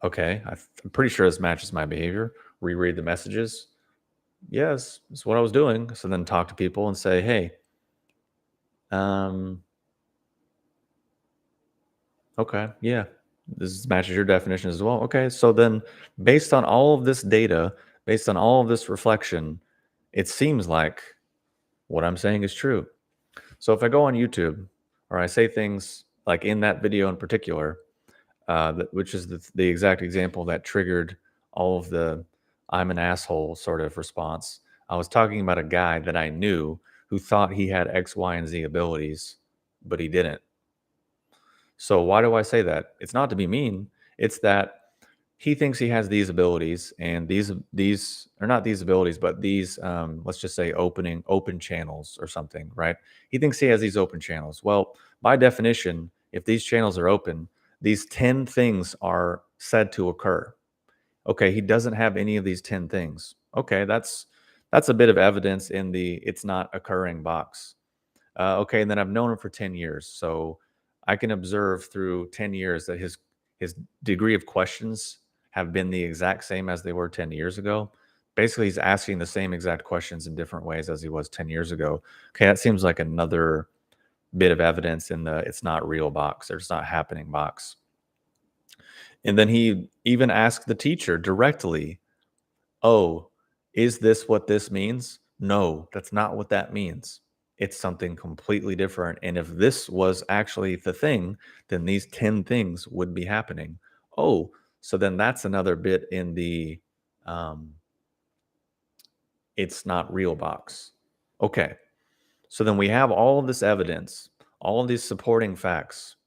Okay, I'm pretty sure this matches my behavior. Reread the messages. Yes, it's what I was doing. So then talk to people and say, hey, um, okay, yeah, this matches your definition as well. Okay, so then based on all of this data, based on all of this reflection, it seems like what I'm saying is true. So if I go on YouTube or I say things like in that video in particular, which is the exact example that triggered all of the I'm an asshole sort of response. I was talking about a guy that I knew who thought he had X, Y, and Z abilities, but he didn't. So why do I say that? It's not to be mean. It's that he thinks he has these abilities, and these are not these abilities, but these let's just say open channels or something, right? He thinks he has these open channels. Well, by definition, if these channels are open, these 10 things are said to occur. Okay, he doesn't have any of these 10 things. Okay, that's a bit of evidence in the it's not occurring box. Okay, and then I've known him for 10 years. So I can observe through 10 years that his degree of questions have been the exact same as they were 10 years ago. Basically, he's asking the same exact questions in different ways as he was 10 years ago. Okay, that seems like another bit of evidence in the it's not real box or it's not happening box. And then he even asked the teacher directly, "Oh, is this what this means?" No, that's not what that means. It's something completely different. And if this was actually the thing, then these 10 things would be happening. Oh, so then that's another bit in the um, it's not real box. Okay. So then we have all of this evidence, all of these supporting facts,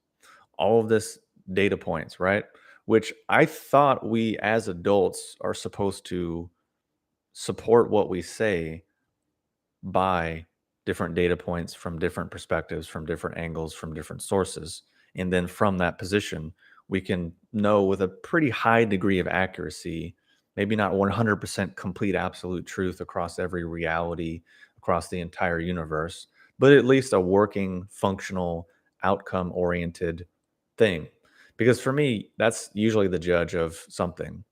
all of this data points, right? Which I thought we as adults are supposed to support what we say by different data points from different perspectives, from different angles, from different sources. And then from that position, we can know with a pretty high degree of accuracy, maybe not 100% complete absolute truth across every reality, across the entire universe, but at least a working, functional, outcome oriented thing. Because for me, that's usually the judge of something.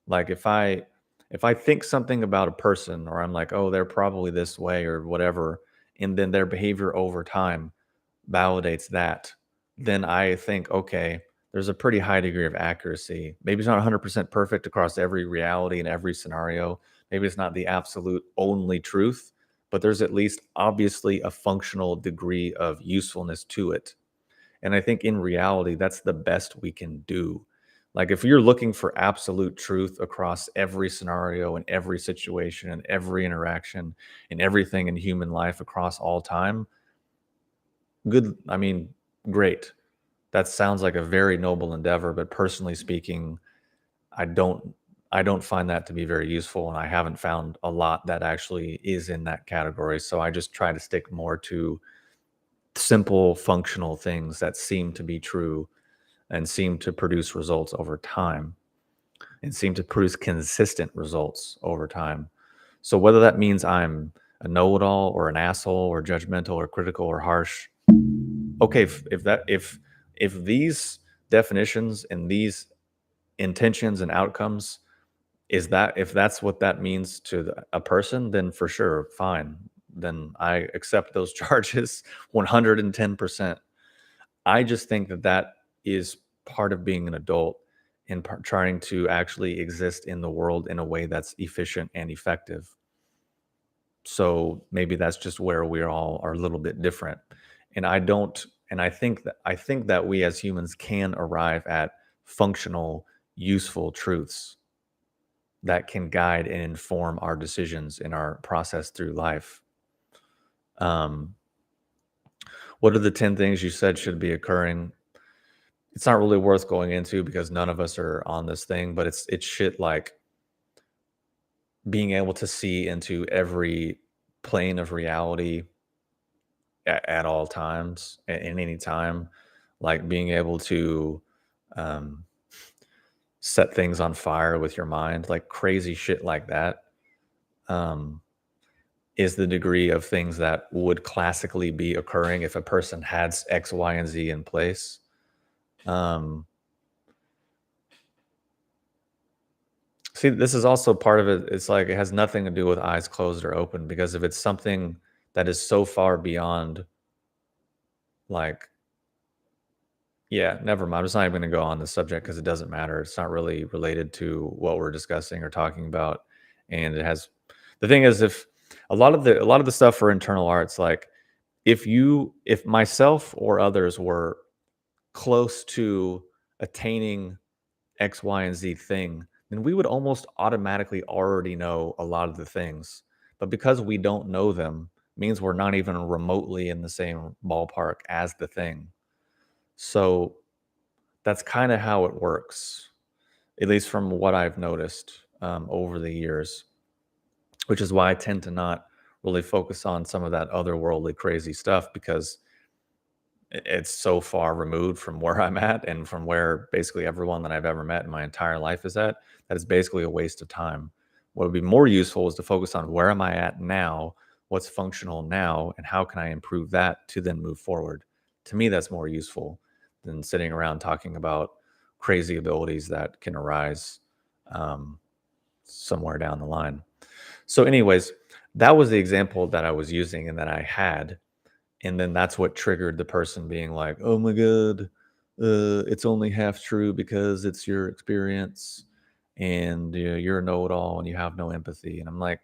Like if I think something about a person or I'm like, "Oh, they're probably this way," or whatever, and then their behavior over time validates that, then I think, "Okay, there's a pretty high degree of accuracy." Maybe it's not 100% perfect across every reality and every scenario. Maybe it's not the absolute only truth, but there's at least obviously a functional degree of usefulness to it. And I think in reality, that's the best we can do. Like if you're looking for absolute truth across every scenario and every situation and every interaction and everything in human life across all time, good. I mean, great. That sounds like a very noble endeavor, but personally speaking, I don't I don't find that to be very useful and I haven't found a lot that actually is in that category. So I just try to stick more to simple functional things that seem to be true and seem to produce results over time and seem to produce consistent results over time. So whether that means I'm a know-it-all or an asshole or judgmental or critical or harsh, okay, if these definitions and these intentions and outcomes is that if that's what that means to a person, then for sure, fine. Then I accept those charges 110%. I just think that that is part of being an adult and trying to actually exist in the world in a way that's efficient and effective. So maybe that's just where we all are a little bit different. And I don't, and I think that we as humans can arrive at functional, useful truths that can guide and inform our decisions in our process through life. Um, what are the 10 things you said should be occurring? it's not really worth going into because none of us are on this thing, but it's shit like being able to see into every plane of reality at all times, in any time, like being able to um, set things on fire with your mind, like crazy shit like that, um, is the degree of things that would classically be occurring if a person had X, Y, and Z in place. Um, See, this is also part of it. It's like it has nothing to do with eyes closed or open because if it's something that is so far beyond, like, yeah, never mind. I'm just not even going to go on the subject because it doesn't matter. It's not really related to what we're discussing or talking about. And it has, the thing is, if a lot of the stuff for internal arts, like if myself or others were close to attaining X, Y, and Z thing, then we would almost automatically already know a lot of the things. But because we don't know them, means we're not even remotely in the same ballpark as the thing. So that's kind of how it works, at least from what I've noticed over the years, which is why I tend to not really focus on some of that otherworldly crazy stuff because it's so far removed from where I'm at and from where basically everyone that I've ever met in my entire life is at, that is basically a waste of time. What would be more useful is to focus on where am I at now, what's functional now, and how can I improve that to then move forward. To me, that's more useful than sitting around talking about crazy abilities that can arise um, somewhere down the line. So, anyways, that was the example that I was using and that I had, and then that's what triggered the person being like, "Oh my god, it's only half true because it's your experience, and you're a know-it-all and you have no empathy." And I'm like,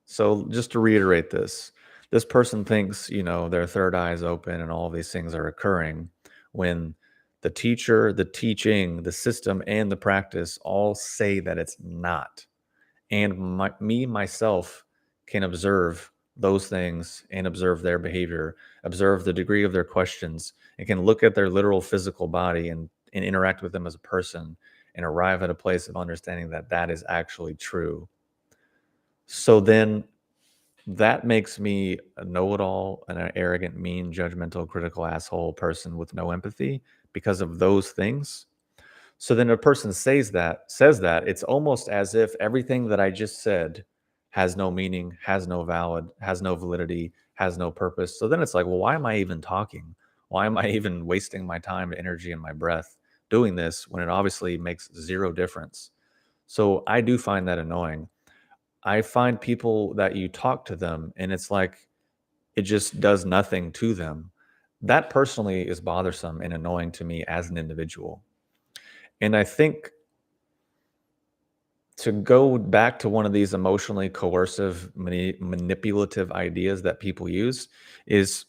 so just to reiterate this person thinks their third eye is open and all these things are occurring when the teacher, the teaching, the system, and the practice all say that it's not. And myself can observe those things and observe their behavior, observe the degree of their questions, and can look at their literal physical body and interact with them as a person and arrive at a place of understanding that that is actually true. So then that makes me a know-it-all and an arrogant, mean, judgmental, critical asshole person with no empathy because of those things. So then a person says that, it's almost as if everything that I just said has no meaning, has no validity, has no purpose. So then it's like, well, why am I even talking? Why am I even wasting my time, energy, and my breath doing this when it obviously makes zero difference? So I do find that annoying. I find people that you talk to them and it's like it just does nothing to them. That personally is bothersome and annoying to me as an individual. And I think to go back to one of these emotionally coercive, manipulative ideas that people use is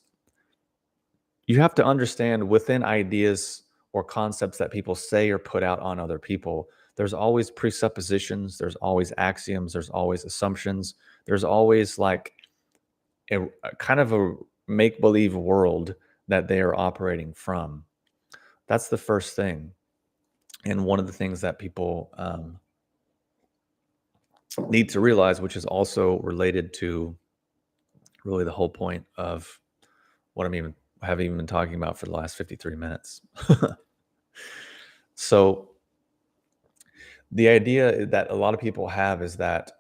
you have to understand within ideas or concepts that people say or put out on other people, there's always presuppositions, there's always axioms, there's always assumptions, there's always like a kind of a make believe world that they are operating from. That's the first thing. And one of the things that people need to realize, which is also related to really the whole point of what I'm even have even been talking about for the last 53 minutes. So the idea that a lot of people have is that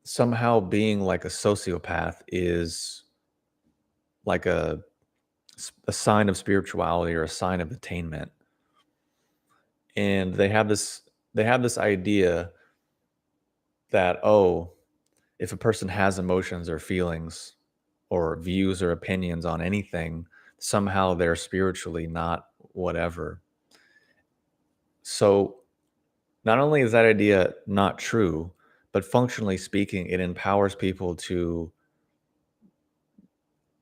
somehow being like a sociopath is like a sign of spirituality or a sign of attainment. And they have this idea that, oh, if a person has emotions or feelings or views or opinions on anything, somehow they're spiritually not whatever. So not only is that idea not true, but functionally speaking, it empowers people to,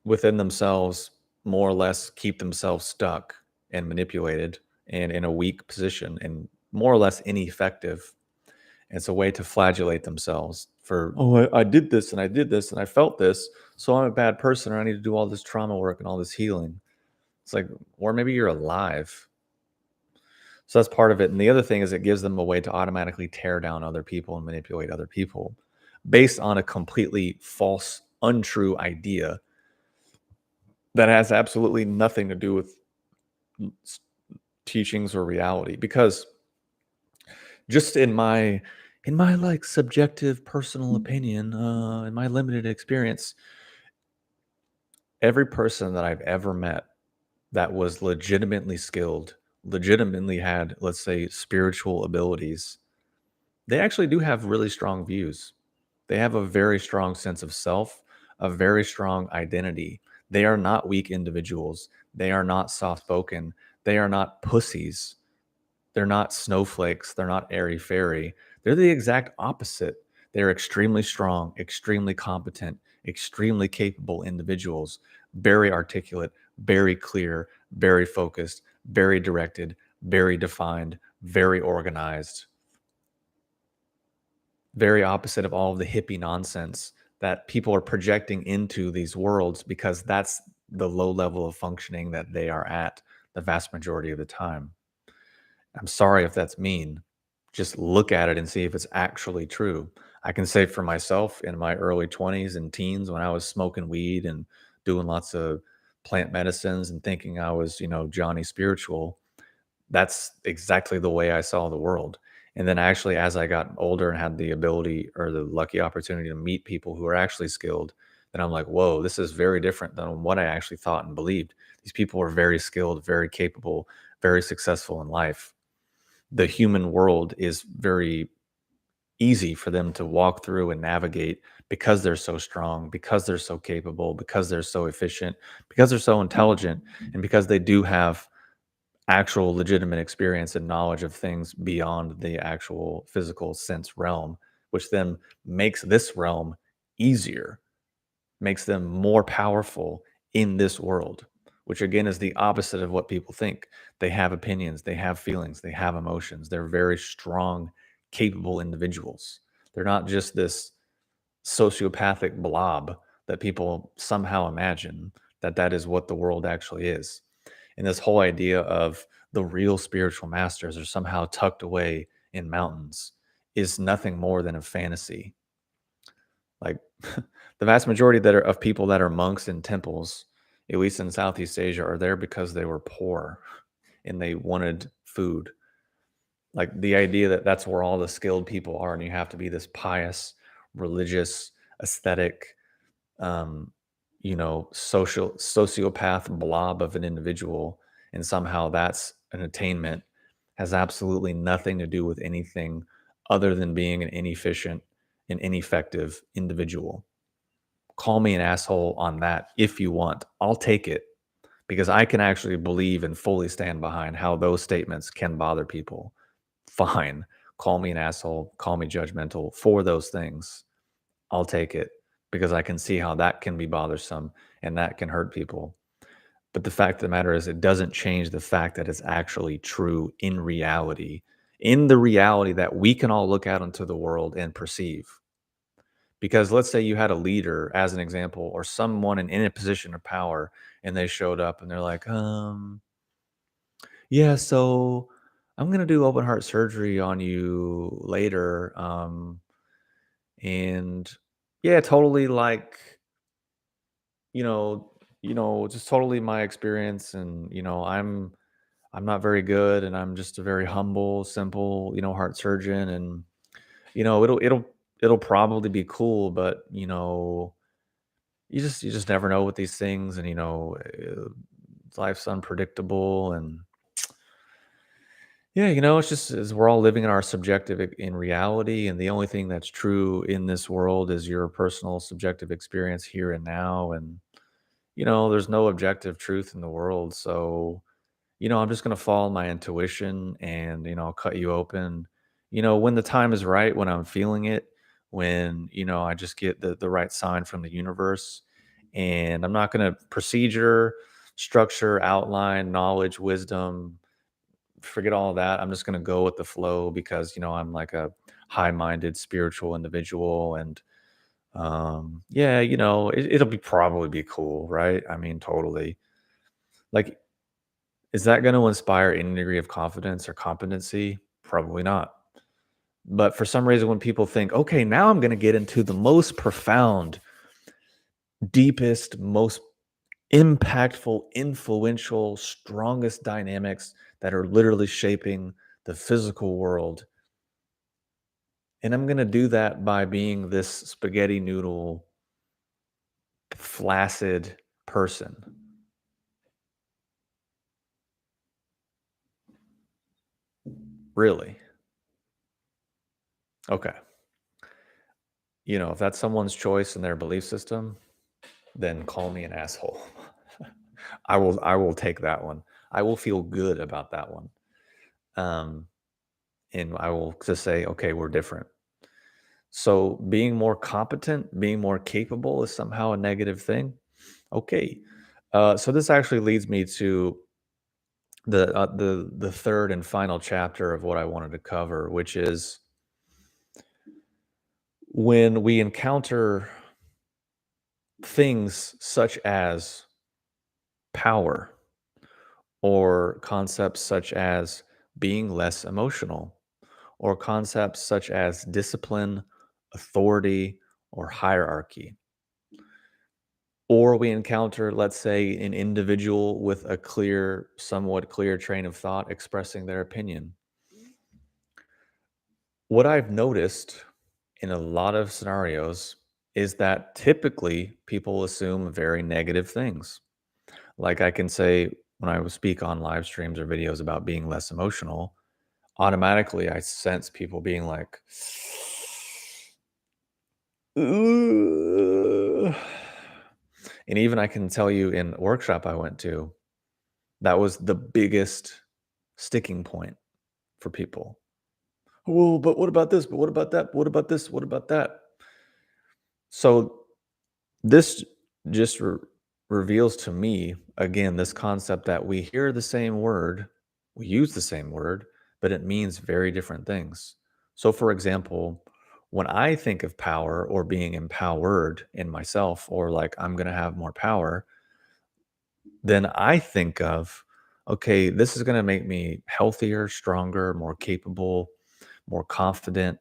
within themselves, more or less keep themselves stuck and manipulated and in a weak position and more or less ineffective. It's a way to flagellate themselves for, oh, I did this and I did this and I felt this. So I'm a bad person or I need to do all this trauma work and all this healing. It's like, or maybe you're alive. So that's part of it. And the other thing is it gives them a way to automatically tear down other people and manipulate other people based on a completely false, untrue idea that has absolutely nothing to do with s- teachings or reality. Because just in my like subjective personal opinion, in my limited experience, every person that I've ever met that was legitimately skilled, legitimately had, let's say, spiritual abilities, they actually do have really strong views. They have a very strong sense of self, a very strong identity. They are not weak individuals. They are not soft spoken. They are not pussies. They're not snowflakes. They're not airy fairy. They're the exact opposite. They're extremely strong, extremely competent, extremely capable individuals, very articulate, very clear, very focused, very directed, very defined, very organized, very opposite of all of the hippie nonsense that people are projecting into these worlds because that's the low level of functioning that they are at the vast majority of the time. I'm sorry if that's mean. Just look at it and see if it's actually true. I can say for myself in my early 20s and teens when I was smoking weed and doing lots of plant medicines and thinking I was, Johnny Spiritual, that's exactly the way I saw the world. And then actually, as I got older and had the ability or the lucky opportunity to meet people who are actually skilled, then I'm like, whoa, this is very different than what I actually thought and believed. These people are very skilled, very capable, very successful in life. The human world is very easy for them to walk through and navigate because they're so strong, because they're so capable, because they're so efficient, because they're so intelligent, and because they do have actual legitimate experience and knowledge of things beyond the actual physical sense realm, which then makes this realm easier, makes them more powerful in this world, which again is the opposite of what people think. They have opinions, they have feelings, they have emotions. They're very strong, capable individuals. They're not just this sociopathic blob that people somehow imagine that is what the world actually is. And this whole idea of the real spiritual masters are somehow tucked away in mountains is nothing more than a fantasy. Like the vast majority of people that are monks in temples, at least in Southeast Asia, are there because they were poor and they wanted food. Like the idea that that's where all the skilled people are, and you have to be this pious, religious, aesthetic, um, sociopath blob of an individual, and somehow that's an attainment, has absolutely nothing to do with anything other than being an inefficient and ineffective individual. Call me an asshole on that if you want. I'll take it because I can actually believe and fully stand behind how those statements can bother people. Fine. Call me an asshole, call me judgmental for those things. I'll take it because I can see how that can be bothersome and that can hurt people. But the fact of the matter is, it doesn't change the fact that it's actually true in reality, in the reality that we can all look out into the world and perceive. Because let's say you had a leader, as an example, or someone in a position of power, and they showed up and they're like, yeah, so I'm going to do open heart surgery on you later. And yeah, totally like you know just totally my experience, and I'm not very good, and I'm just a very humble, simple, heart surgeon, and it'll probably be cool, but you just never know with these things, and life's unpredictable, and yeah, it's just as we're all living in our subjective in reality, and the only thing that's true in this world is your personal subjective experience here and now, and there's no objective truth in the world. So, I'm just going to follow my intuition and, I'll cut you open, when the time is right, when I'm feeling it, when, I just get the right sign from the universe. And I'm not going to procedure, structure, outline, knowledge, wisdom, forget all of that. I'm just going to go with the flow because, I'm like a high minded spiritual individual. And, yeah, it'll be probably be cool, right? I mean, totally. Like Is that going to inspire any degree of confidence or competency? Probably not. But for some reason, when people think, okay, now I'm going to get into the most profound, deepest, most impactful, influential, strongest dynamics that are literally shaping the physical world. And I'm going to do that by being this spaghetti noodle, flaccid person. Really? Okay. If that's someone's choice and their belief system, then call me an asshole. I will take that one. I will feel good about that one. Um, and I will just say, okay, we're different. So being more competent, being more capable is somehow a negative thing. Okay. So this actually leads me to the third and final chapter of what I wanted to cover, which is when we encounter things such as power or concepts such as being less emotional or concepts such as discipline, authority, or hierarchy. Or we encounter, let's say, an individual with a clear, somewhat clear train of thought expressing their opinion. What I've noticed in a lot of scenarios is that typically people assume very negative things. Like I can say, when I would speak on live streams or videos about being less emotional, automatically I sense people being like, "Ugh." And even I can tell you in a workshop I went to, that was the biggest sticking point for people. Well, but what about this? But what about that? What about this? What about that? So this just reveals to me, again, this concept that we hear the same word, we use the same word, but it means very different things. So, for example, when I think of power or being empowered in myself, or like I'm going to have more power, then I think of, okay, this is going to make me healthier, stronger, more capable, more confident,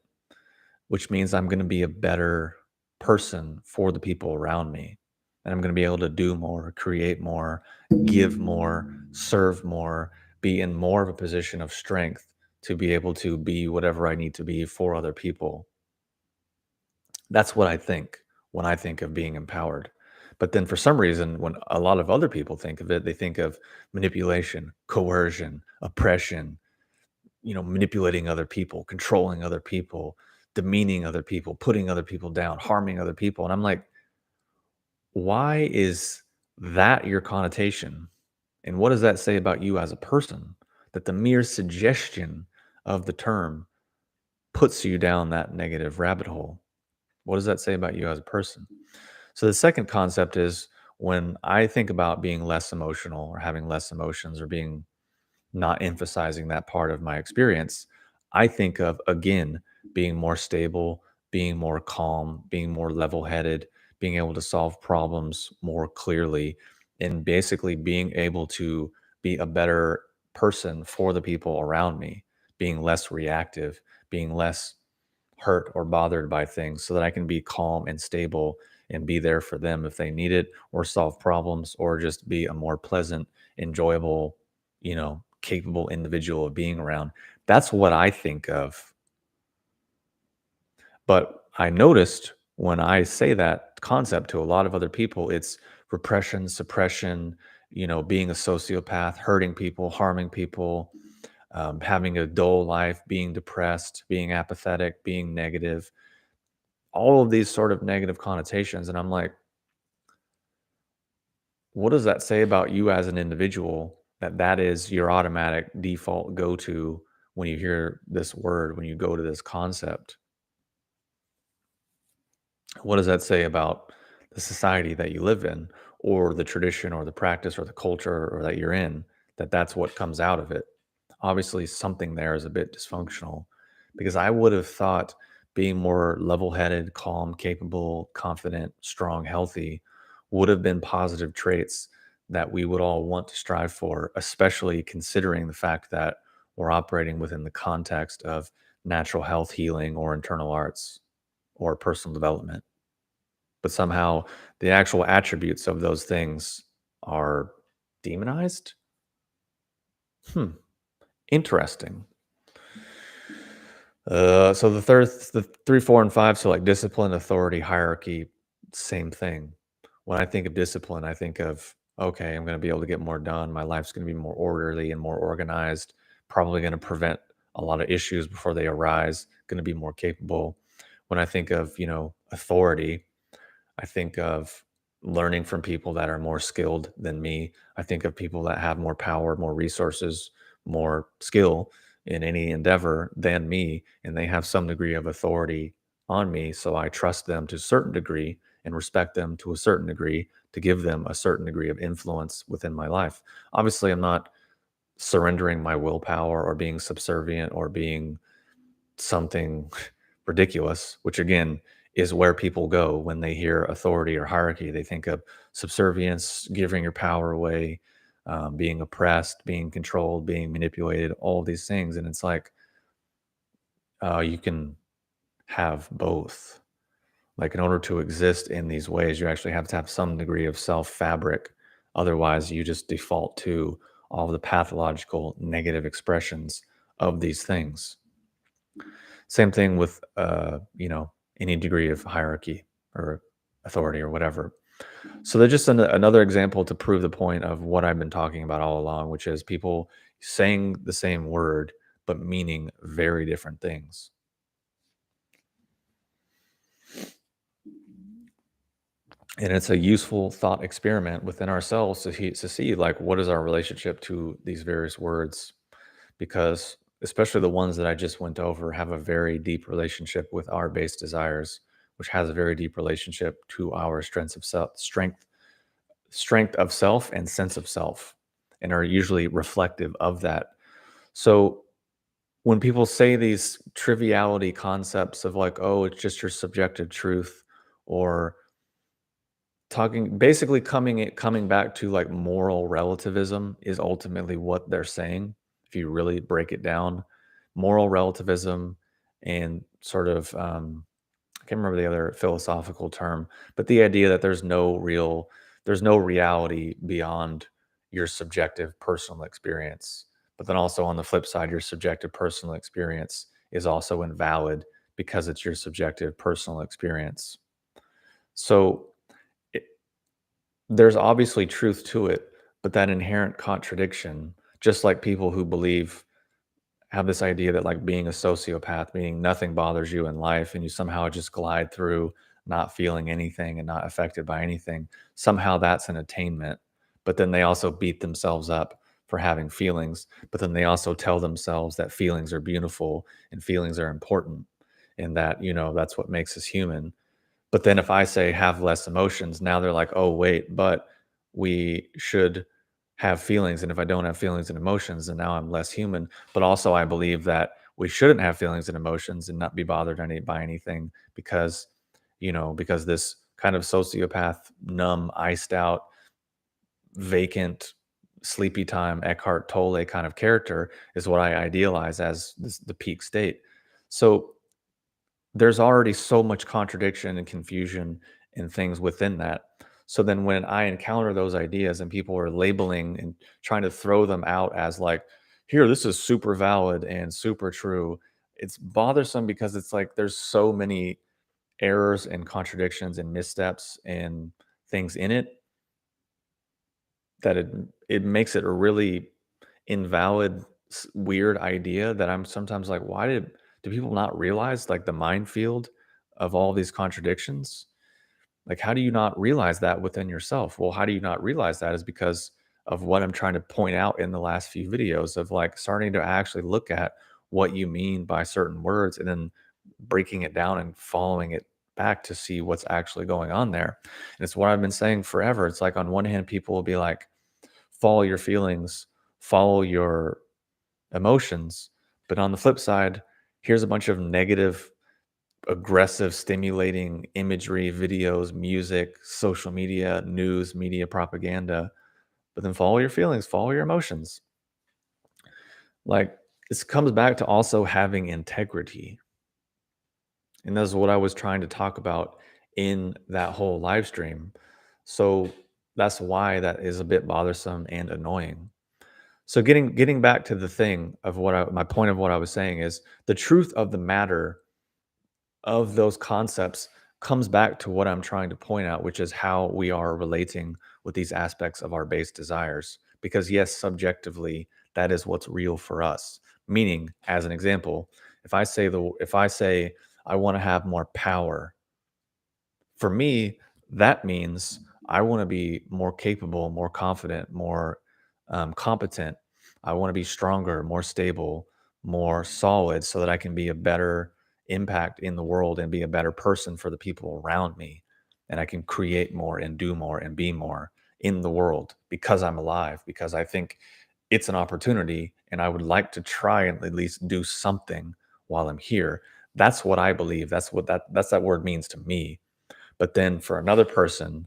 which means I'm going to be a better person for the people around me. And I'm going to be able to do more, create more, give more, serve more, be in more of a position of strength to be able to be whatever I need to be for other people. That's what I think when I think of being empowered. But then for some reason, when a lot of other people think of it, they think of manipulation, coercion, oppression, manipulating other people, controlling other people, demeaning other people, putting other people down, harming other people. And I'm like, why is that your connotation? And what does that say about you as a person? That the mere suggestion of the term puts you down that negative rabbit hole. What does that say about you as a person? So the second concept is when I think about being less emotional or having less emotions or being not emphasizing that part of my experience, I think of, again, being more stable, being more calm, being more level headed, being able to solve problems more clearly, and basically being able to be a better person for the people around me, being less reactive, being less hurt or bothered by things so that I can be calm and stable and be there for them if they need it or solve problems or just be a more pleasant, enjoyable, capable individual of being around. That's what I think of. But I noticed when I say that concept to a lot of other people, it's repression, suppression, being a sociopath, hurting people, harming people, having a dull life, being depressed, being apathetic, being negative, all of these sort of negative connotations. And I'm like, what does that say about you as an individual that that is your automatic default go to when you hear this word, when you go to this concept? What does that say about the society that you live in or the tradition or the practice or the culture or that you're in, that that's what comes out of it? Obviously, something there is a bit dysfunctional because I would have thought being more level headed, calm, capable, confident, strong, healthy would have been positive traits that we would all want to strive for, especially considering the fact that we're operating within the context of natural health, healing, or internal arts or personal development. But somehow the actual attributes of those things are demonized? Hmm, interesting. So the 3, 4, and 5, so, like, discipline, authority, hierarchy, same thing. When I think of discipline, I think of, "Okay, I'm gonna be able to get more done, my life's gonna be more orderly and more organized, probably gonna prevent a lot of issues before they arise, gonna be more capable." When I think of, authority, I think of learning from people that are more skilled than me. I think of people that have more power, more resources, more skill in any endeavor than me, and they have some degree of authority on me. So I trust them to a certain degree and respect them to a certain degree to give them a certain degree of influence within my life. Obviously, I'm not surrendering my willpower or being subservient or being something ridiculous, which again is where people go when they hear authority or hierarchy. They think of subservience, giving your power away, being oppressed, being controlled, being manipulated, all these things. And it's like, you can have both. Like, in order to exist in these ways, you actually have to have some degree of self fabric. Otherwise, you just default to all of the pathological negative expressions of these things. Same thing with, any degree of hierarchy or authority or whatever. So they're just another example to prove the point of what I've been talking about all along, which is people saying the same word but meaning very different things. And it's a useful thought experiment within ourselves to see, like, what is our relationship to these various words, because especially the ones that I just went over have a very deep relationship with our base desires, which has a very deep relationship to our strength of self and sense of self, and are usually reflective of that. So when people say these triviality concepts of, like, oh, it's just your subjective truth, or talking basically coming back to, like, moral relativism is ultimately what they're saying. If you really break it down, moral relativism and sort of, I can't remember the other philosophical term, but the idea that there's no reality beyond your subjective personal experience. But then also on the flip side, your subjective personal experience is also invalid because it's your subjective personal experience. So there's obviously truth to it, but that inherent contradiction, just like people who believe have this idea that, like, being a sociopath, meaning nothing bothers you in life and you somehow just glide through not feeling anything and not affected by anything. Somehow that's an attainment. But then they also beat themselves up for having feelings. But then they also tell themselves that feelings are beautiful and feelings are important and that, that's what makes us human. But then if I say have less emotions, now they're like, "Oh, wait, but we should have feelings, and if I don't have feelings and emotions, then now I'm less human." But also I believe that we shouldn't have feelings and emotions and not be bothered by anything because this kind of sociopath, numb, iced out, vacant, sleepy time, Eckhart Tolle kind of character is what I idealize as the peak state. So there's already so much contradiction and confusion and things within that. So then when I encounter those ideas and people are labeling and trying to throw them out as, like, here, this is super valid and super true, it's bothersome because it's like there's so many errors and contradictions and missteps and things in it that it makes it a really invalid, weird idea that I'm sometimes like, why do people not realize, like, the minefield of all these contradictions? Like, how do you not realize that within yourself? Well, how do you not realize that is because of what I'm trying to point out in the last few videos of, like, starting to actually look at what you mean by certain words and then breaking it down and following it back to see what's actually going on there. And it's what I've been saying forever. It's like, on one hand, people will be like, follow your feelings, follow your emotions. But on the flip side, here's a bunch of negative, aggressive, stimulating imagery, videos, music, social media, news, media propaganda but then follow your feelings, follow your emotions. Like, this comes back to also having integrity. And that's what I was trying to talk about in that whole live stream. So that's why that is a bit bothersome and annoying. So getting back to the thing of my point of what I was saying is the truth of the matter of those concepts comes back to what I'm trying to point out, which is how we are relating with these aspects of our base desires. Because yes, subjectively, that is what's real for us. Meaning, as an example, if I say I want to have more power, for me, that means I want to be more capable, more confident, more competent. I want to be stronger, more stable, more solid so that I can be a better impact in the world and be a better person for the people around me. And I can create more and do more and be more in the world because I'm alive, because I think it's an opportunity and I would like to try and at least do something while I'm here. That's what I believe. That's that word means to me. But then for another person,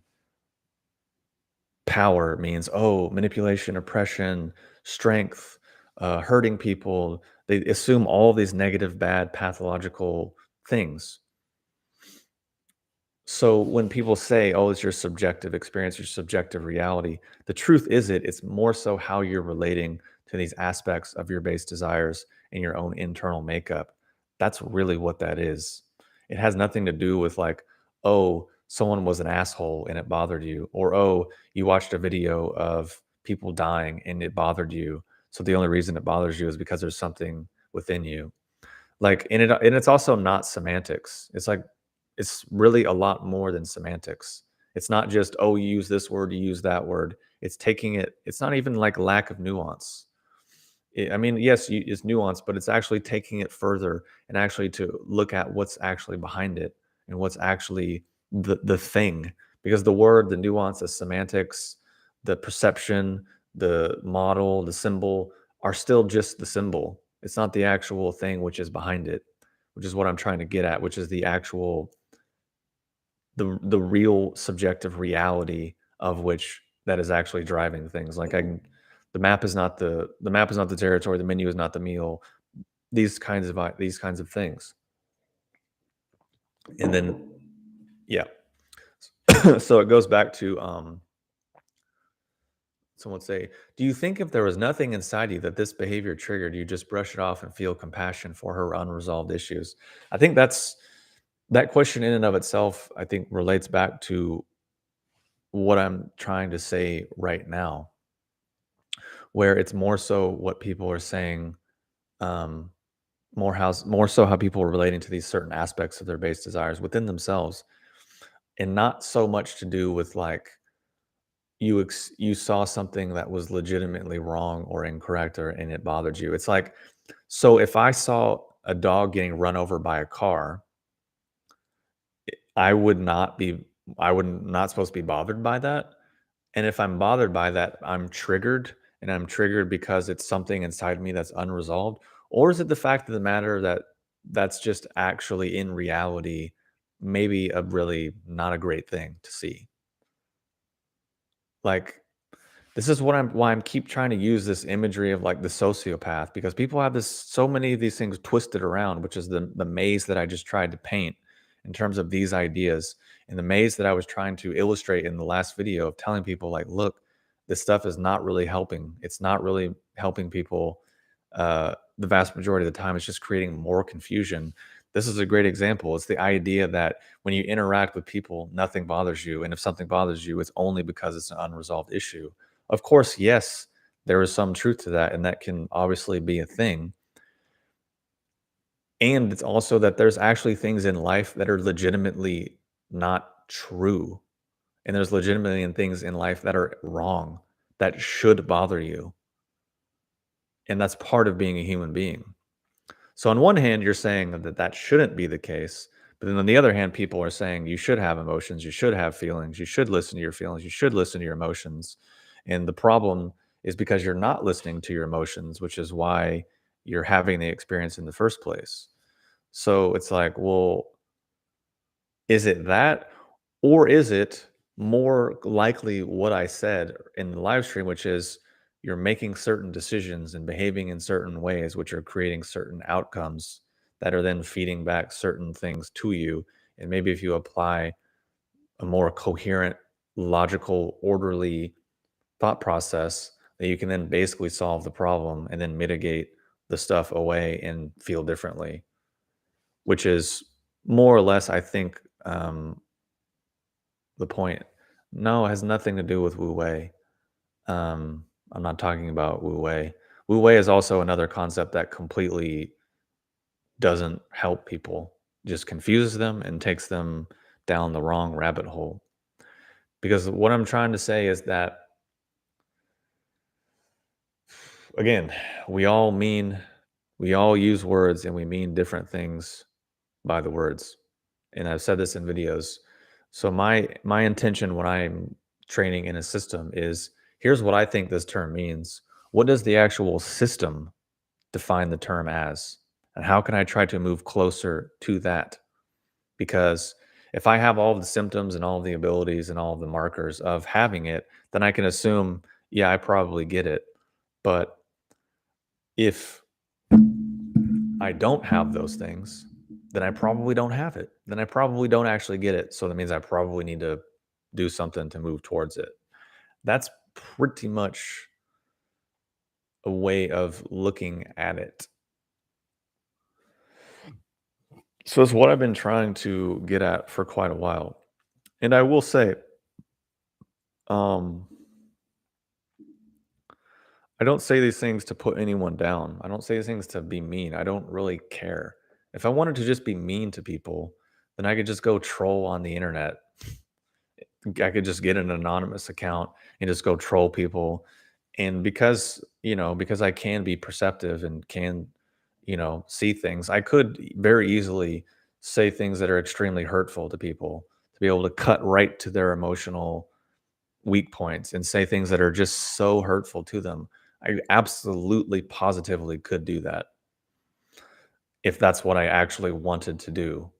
power means, oh, manipulation, oppression, strength, hurting people. They assume all these negative, bad, pathological things. So when people say, "Oh, it's your subjective experience, your subjective reality," the truth is it's more so how you're relating to these aspects of your base desires and your own internal makeup. That's really what that is. It has nothing to do with like, "Oh, someone was an asshole and it bothered you," or "Oh, you watched a video of people dying and it bothered you. So the only reason it bothers you is because there's something within you." Like, and it's also not semantics. It's like it's really a lot more than semantics. It's not just, "Oh, you use this word, you use that word." It's not even like lack of nuance. I mean, yes, it's nuance, but it's actually taking it further and actually to look at what's actually behind it and what's actually the thing. Because the word, the nuance, the semantics, the perception, the model, the symbol are still just the symbol. It's not the actual thing which is behind it, which is what I'm trying to get at, which is the actual the real subjective reality of which that is actually driving things. Like the map is not the territory, the menu is not the meal. These kinds of things. And then yeah. So it goes back to someone say, "Do you think if there was nothing inside you that this behavior triggered, you just brush it off and feel compassion for her unresolved issues?" I think that question in and of itself, I think relates back to what I'm trying to say right now, where it's more so what people are saying, um, more so how people are relating to these certain aspects of their base desires within themselves, and not so much to do with like you saw something that was legitimately wrong or incorrect or and it bothered you. It's like, so if I saw a dog getting run over by a car, I would not be I would not supposed to be bothered by that. And if I'm bothered by that, I'm triggered, and I'm triggered because it's something inside me that's unresolved? Or is it the fact of the matter that that's just actually in reality maybe a really not a great thing to see? Like, this is what I'm why I'm keep trying to use this imagery of like the sociopath, because people have this so many of these things twisted around, which is the maze that I just tried to paint in terms of these ideas, and the maze that I was trying to illustrate in the last video of telling people like, look, this stuff is not really helping. It's not really helping people. The vast majority of the time, it's just creating more confusion. This is a great example. It's the idea that when you interact with people, nothing bothers you, and if something bothers you, it's only because it's an unresolved issue. Of course, yes, there is some truth to that, and that can obviously be a thing. And it's also that there's actually things in life that are legitimately not true. And there's legitimately things in life that are wrong that should bother you. And that's part of being a human being. So on one hand, you're saying that that shouldn't be the case, but then on the other hand, people are saying you should have emotions, you should have feelings, you should listen to your feelings, you should listen to your emotions. And the problem is because you're not listening to your emotions, which is why you're having the experience in the first place. So it's like, well, is it that? Or is it more likely what I said in the live stream, which is you're making certain decisions and behaving in certain ways, which are creating certain outcomes that are then feeding back certain things to you. And maybe if you apply a more coherent, logical, orderly thought process, that you can then basically solve the problem and then mitigate the stuff away and feel differently, which is more or less, I think, the point. No, it has nothing to do with Wu Wei. I'm not talking about Wu Wei. Wu Wei is also another concept that completely doesn't help people, just confuses them and takes them down the wrong rabbit hole. Because what I'm trying to say is that, again, we all mean, we all use words and we mean different things by the words. And I've said this in videos. So my intention when I'm training in a system is, here's what I think this term means. What does the actual system define the term as? And how can I try to move closer to that? Because if I have all of the symptoms and all of the abilities and all of the markers of having it, then I can assume, yeah, I probably get it. But if I don't have those things, then I probably don't have it. Then I probably don't actually get it. So that means I probably need to do something to move towards it. That's pretty much a way of looking at it. So it's what I've been trying to get at for quite a while. And I will say, um, I don't say these things to put anyone down. I don't say these things to be mean. I don't really care. If I wanted to just be mean to people, then I could just go troll on the internet. I could just get an anonymous account and just go troll people. And because, because I can be perceptive and can, see things, I could very easily say things that are extremely hurtful to people to be able to cut right to their emotional weak points and say things that are just so hurtful to them. I absolutely positively could do that if that's what I actually wanted to do.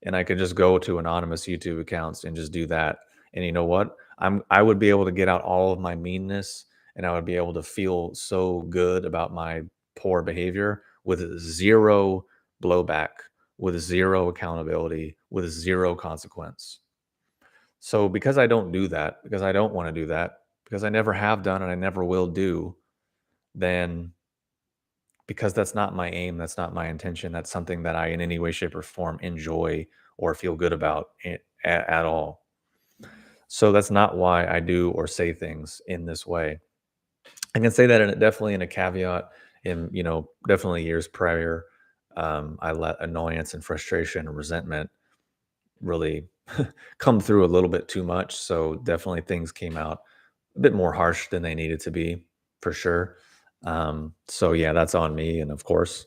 And I could just go to anonymous YouTube accounts and just do that. And you know what? I would be able to get out all of my meanness and I would be able to feel so good about my poor behavior with zero blowback, with zero accountability, with zero consequence. So because I don't do that, because I don't want to do that, because I never have done and I never will do, then because that's not my aim, that's not my intention, that's something that I in any way, shape, or form enjoy or feel good about at all. So that's not why I do or say things in this way. I can say that definitely in a caveat. In definitely years prior, I let annoyance and frustration and resentment really come through a little bit too much. So definitely things came out a bit more harsh than they needed to be, for sure. So yeah, that's on me, and of course,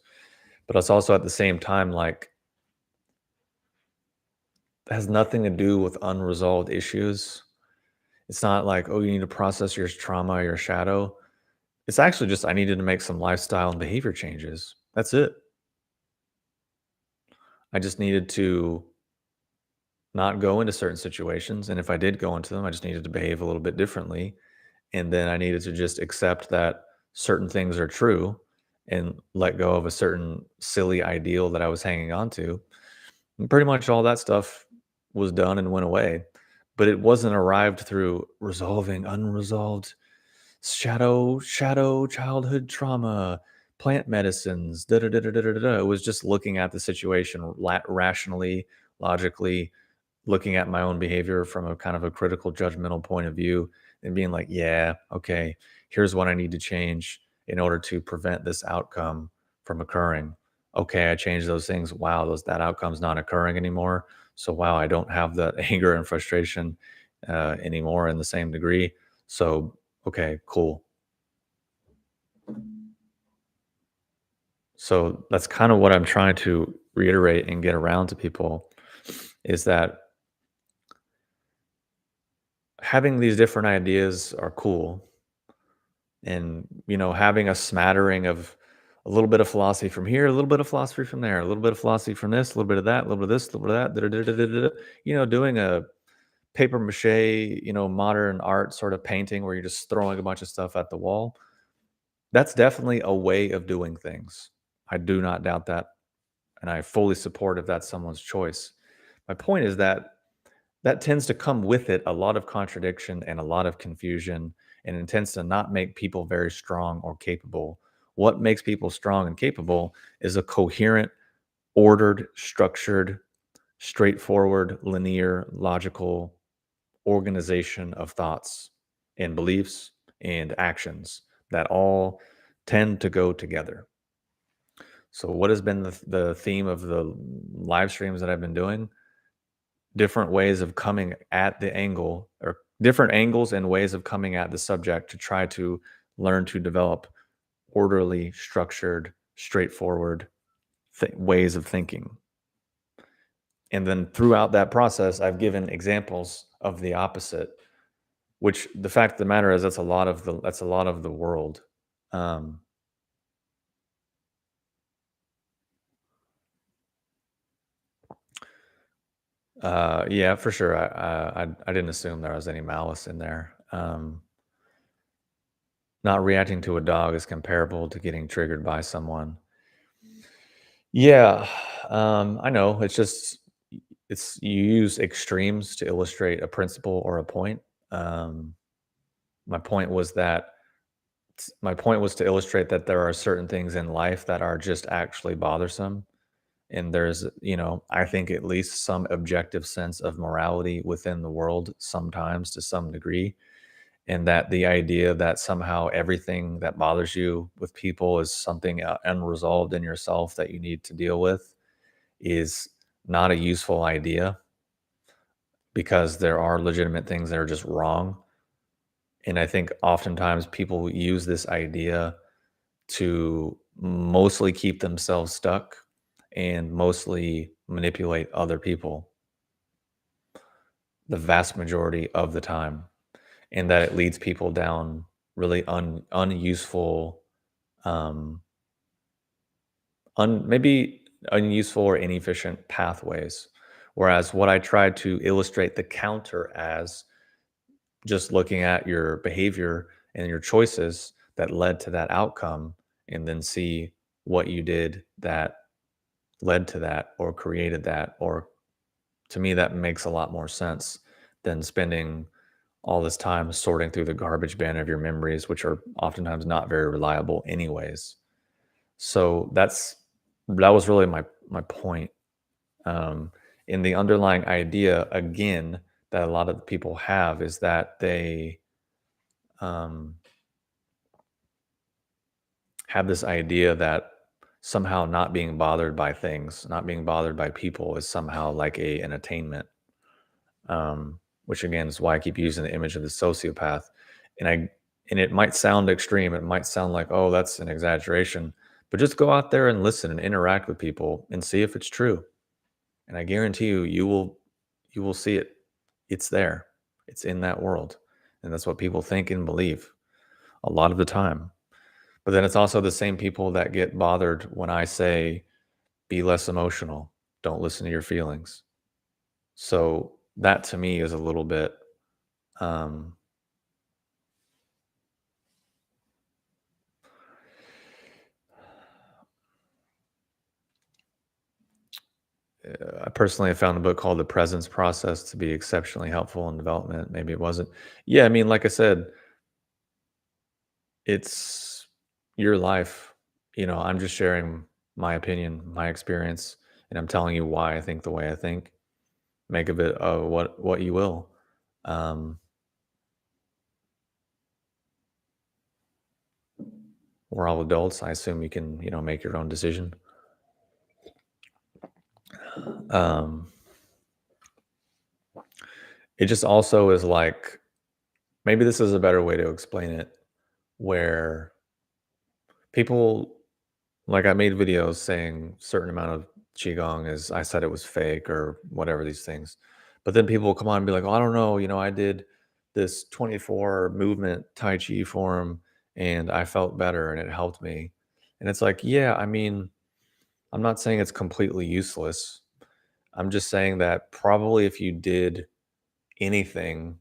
but it's also at the same time like it has nothing to do with unresolved issues. It's not like, oh, you need to process your trauma, your shadow. It's actually just I needed to make some lifestyle and behavior changes. That's it. I just needed to not go into certain situations. And if I did go into them, I just needed to behave a little bit differently. And then I needed to just accept that certain things are true and let go of a certain silly ideal that I was hanging on to. And pretty much all that stuff was done and went away. But it wasn't arrived through resolving unresolved shadow childhood trauma, plant medicines, da da da da da da. Da. It was just looking at the situation rationally, logically, looking at my own behavior from a kind of a critical judgmental point of view and being like, yeah, okay, here's what I need to change in order to prevent this outcome from occurring. Okay, I changed those things. Wow, that outcome's not occurring anymore. So wow, I don't have the anger and frustration anymore in the same degree. So okay, cool. So that's kind of what I'm trying to reiterate and get around to people is that having these different ideas are cool, and having a smattering of a little bit of philosophy from here, a little bit of philosophy from there, a little bit of philosophy from this, a little bit of that, a little bit of this, a little bit of that, da, da, da, da, da, da, doing a paper mache, modern art sort of painting where you're just throwing a bunch of stuff at the wall. That's definitely a way of doing things. I do not doubt that, and I fully support if that's someone's choice. My point is that that tends to come with it a lot of contradiction and a lot of confusion, and it tends to not make people very strong or capable. What makes people strong and capable is a coherent, ordered, structured, straightforward, linear, logical organization of thoughts and beliefs and actions that all tend to go together. So, what has been the theme of the live streams that I've been doing? Different ways of coming at the angle, or different angles and ways of coming at the subject to try to learn to develop orderly, structured, straightforward ways of thinking. And then throughout that process, I've given examples of the opposite, which the fact of the matter is that's a lot of the world. Um, yeah, for sure. I didn't assume there was any malice in there. Not reacting to a dog is comparable to getting triggered by someone. Yeah, I know. It's you use extremes to illustrate a principle or a point. Um, my point was that my point was to illustrate that there are certain things in life that are just actually bothersome, and there's, I think at least some objective sense of morality within the world sometimes to some degree, and that the idea that somehow everything that bothers you with people is something unresolved in yourself that you need to deal with is not a useful idea, because there are legitimate things that are just wrong. And I think oftentimes people use this idea to mostly keep themselves stuck and mostly manipulate other people the vast majority of the time. And that it leads people down really unuseful, um, maybe unuseful or inefficient pathways. Whereas what I tried to illustrate the counter as, just looking at your behavior and your choices that led to that outcome, and then see what you did that led to that or created that, or to me that makes a lot more sense than spending all this time sorting through the garbage bin of your memories, which are oftentimes not very reliable anyways. So that was really my point. um, in the underlying idea again that a lot of people have is that they um, have this idea that somehow not being bothered by things, not being bothered by people is somehow like an attainment. Which again is why I keep using the image of the sociopath. And it might sound extreme. It might sound like, oh, that's an exaggeration, but just go out there and listen and interact with people and see if it's true. And I guarantee you, you will see it. It's there. It's in that world, and that's what people think and believe a lot of the time. But then it's also the same people that get bothered when I say, be less emotional, don't listen to your feelings. So that to me is a little bit, um, I personally have found a book called The Presence Process to be exceptionally helpful in development. Maybe it wasn't. Yeah, I mean, like I said, it's your life. I'm just sharing my opinion, my experience, and I'm telling you why I think the way I think. Make of it what you will. Um, we're all adults. I assume you can, make your own decision. Um, it just also is like, maybe this is a better way to explain it, where people, like, I made videos saying certain amount of qigong is, I said it was fake or whatever these things, but then people will come on and be like, oh, I don't know, I did this 24 movement tai chi form and I felt better and it helped me. And it's like, yeah, I mean, I'm not saying it's completely useless. I'm just saying that probably if you did anything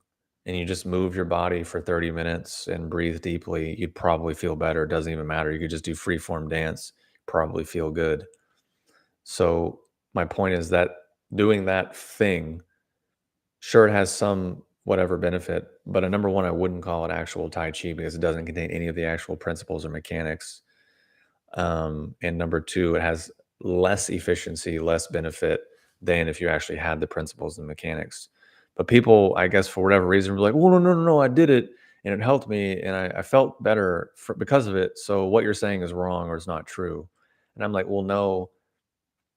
and you just move your body for 30 minutes and breathe deeply, you'd probably feel better. It doesn't even matter. You could just do free form dance, probably feel good. So my point is that doing that thing, sure, it has some whatever benefit, but number one, I wouldn't call it actual Tai Chi because it doesn't contain any of the actual principles or mechanics. And number two, it has less efficiency, less benefit than if you actually had the principles and mechanics. But people, I guess, for whatever reason, were like, "Well, no, no, no, no, I did it, and it helped me, and I felt better because of it. So what you're saying is wrong or it's not true." And I'm like, "Well, no,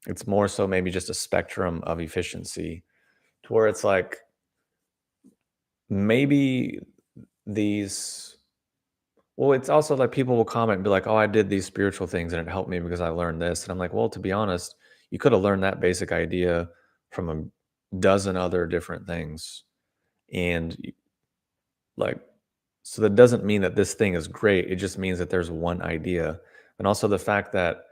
it's more so maybe just a spectrum of efficiency to where it's like maybe these." Well, it's also like people will comment and be like, "Oh, I did these spiritual things and it helped me because I learned this." And I'm like, "Well, to be honest, you could have learned that basic idea from a dozen other different things." And like, so that doesn't mean that this thing is great. It just means that there's one idea. And also the fact that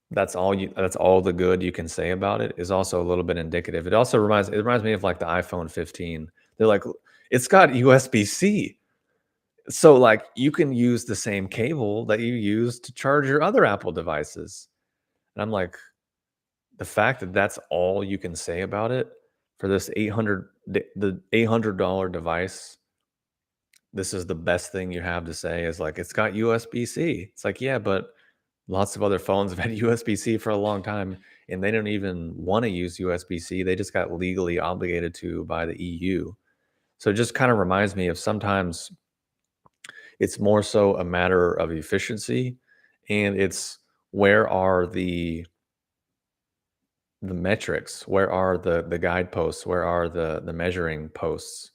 that's all the good you can say about it is also a little bit indicative. It reminds me of like the iPhone 15. They're like, "It's got USB-C." So, like, you can use the same cable that you use to charge your other Apple devices. And I'm like, the fact that that's all you can say about it for this 800 the $800 device, this is the best thing you have to say is like, "It's got USB-C." It's like, "Yeah, but lots of other phones have had USB-C for a long time, and they don't even wanna use USB-C. They just got legally obligated to by the EU." So it just kinda reminds me of sometimes it's more so a matter of efficiency, and it's where are the metrics? Where are the guideposts? Where are the measuring posts?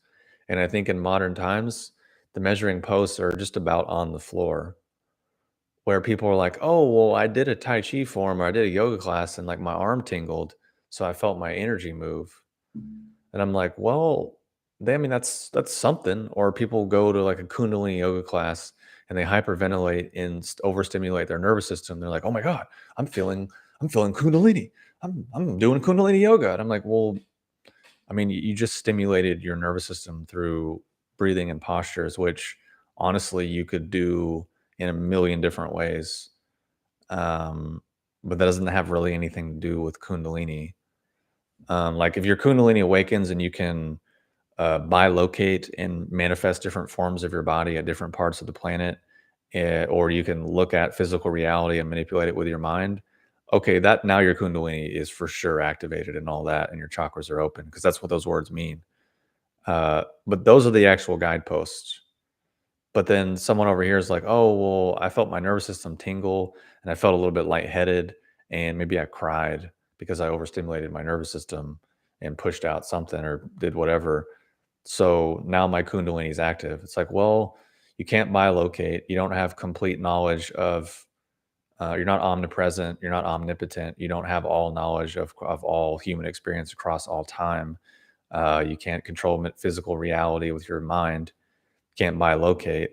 And I think in modern times, the measuring posts are just about on the floor, where people are like, "Oh, well, I did a Tai Chi form or I did a yoga class and like my arm tingled, so I felt my energy move." And I'm like, "Well, I mean, that's something." Or people go to like a Kundalini yoga class and they hyperventilate and overstimulate their nervous system. They're like, "Oh my god, I'm feeling I'm feeling Kundalini. I'm doing Kundalini yoga." And I'm like, "Well, I mean, you just stimulated your nervous system through breathing and postures, which honestly you could do in a million different ways." Um, but that doesn't have really anything to do with Kundalini. Like if your Kundalini awakens and you can bilocate and manifest different forms of your body at different parts of the planet, or you can look at physical reality and manipulate it with your mind. Okay, that now your Kundalini is for sure activated and all that, and your chakras are open because that's what those words mean. But those are the actual guideposts. But then someone over here is like, "Oh, well, I felt my nervous system tingle and I felt a little bit lightheaded and maybe I cried because I overstimulated my nervous system and pushed out something or did whatever. So now my Kundalini is active." It's like, well, you can't bilocate. You don't have complete knowledge of, you're not omnipresent. You're not omnipotent. You don't have all knowledge of all human experience across all time. You can't control physical reality with your mind. Can't bilocate.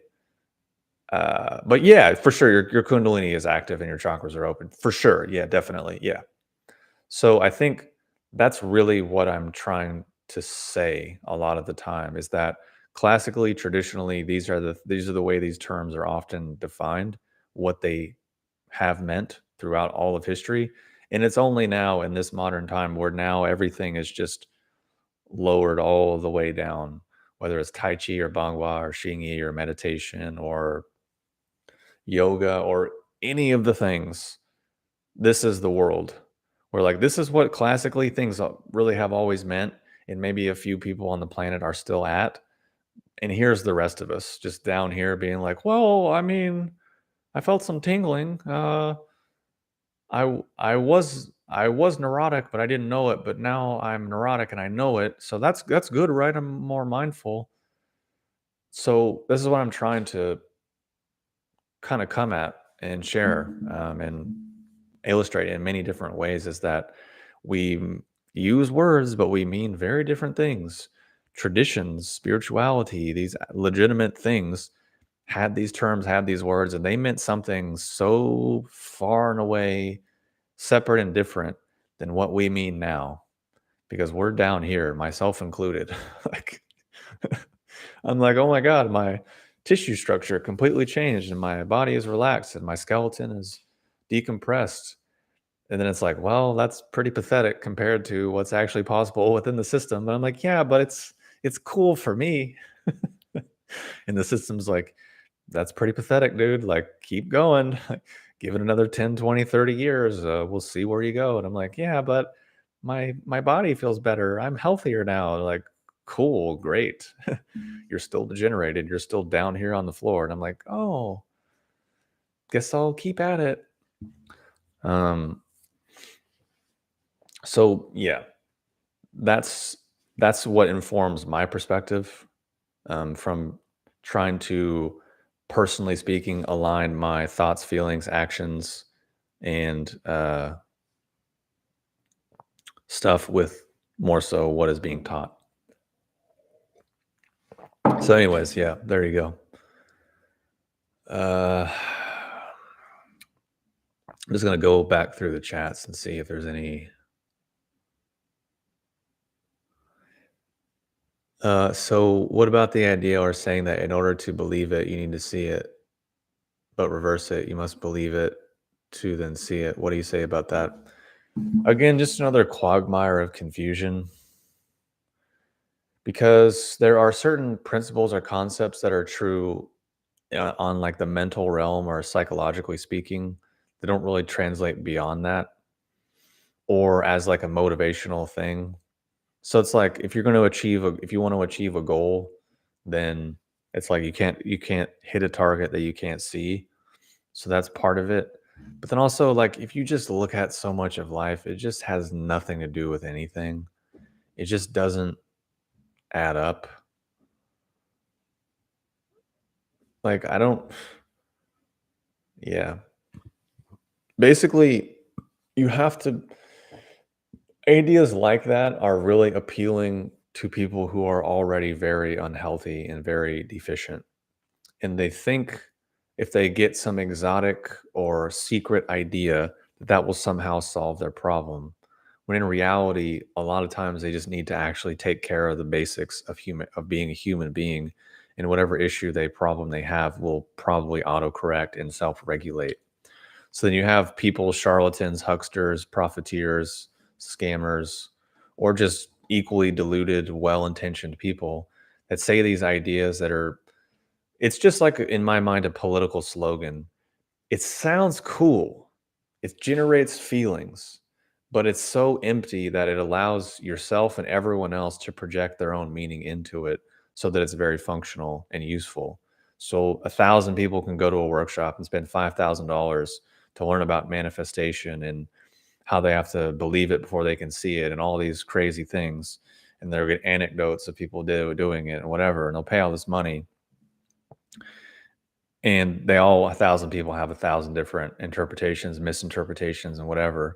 But yeah, for sure, your Kundalini is active and your chakras are open. For sure. Yeah, definitely. Yeah. So I think that's really what I'm trying to say a lot of the time is that classically, traditionally, these are the way these terms are often defined, what they have meant throughout all of history. And it's only now in this modern time where now everything is just lowered all the way down, whether it's Tai Chi or Bangwa or Xingyi or meditation or yoga or any of the things. This is the world. Where like this is what classically things really have always meant, and maybe a few people on the planet are still at. And here's the rest of us just down here being like, "Well, I mean, I felt some tingling. I was neurotic, but I didn't know it. But now I'm neurotic and I know it. So that's good, right? I'm more mindful." So this is what I'm trying to kind of come at and share, and illustrate in many different ways is that we use words, but we mean very different things. Traditions, spirituality, these legitimate things had these terms, had these words, and they meant something so far and away separate and different than what we mean now. because we're down here, myself included. Like, I'm like, oh my God, my tissue structure completely changed and my body is relaxed and my skeleton is decompressed. And then it's like, well, that's pretty pathetic compared to what's actually possible within the system. But I'm like, yeah, but it's cool for me. And the system's like, that's pretty pathetic, dude. Like, keep going. Give it another 10, 20, 30 years. We'll see where you go. And I'm like, yeah, but my body feels better. I'm healthier now. Like, cool, great. You're still degenerated. You're still down here on the floor. And I'm like, oh, guess I'll keep at it. Um, so yeah, that's that's what informs my perspective, from trying to, personally speaking, align my thoughts, feelings, actions, and stuff with more so what is being taught. So, anyways, yeah, there you go. I'm just gonna go back through the chats and see if there's any. So, what about the idea or saying that in order to believe it, you need to see it, but reverse it, you must believe it to then see it? What do you say about that? Again, just another quagmire of confusion, because there are certain principles or concepts that are true, on like the mental realm or psychologically speaking. They don't really translate beyond that or as like a motivational thing. So it's like if you're going to if you want to achieve a goal, then it's like you can't hit a target that you can't see. So that's part of it. But then also, like, if you just look at so much of life, it just has nothing to do with anything. It just doesn't add up. Like, I don't, yeah. Basically, you have to, ideas like that are really appealing to people who are already very unhealthy and very deficient. And they think if they get some exotic or secret idea, that will somehow solve their problem. When in reality, a lot of times they just need to actually take care of the basics of being a human being, and whatever issue problem they have will probably autocorrect and self-regulate. So then you have people, charlatans, hucksters, profiteers, scammers, or just equally deluded, well-intentioned people that say these ideas that are, it's just like, in my mind, a political slogan. It sounds cool. It generates feelings, but it's so empty that it allows yourself and everyone else to project their own meaning into it so that it's very functional and useful. So 1,000 people can go to a workshop and spend $5,000 to learn about manifestation and how they have to believe it before they can see it and all these crazy things. And they'll get anecdotes of people doing it and whatever, and they'll pay all this money, and 1,000 people have 1,000 different interpretations, misinterpretations, and whatever.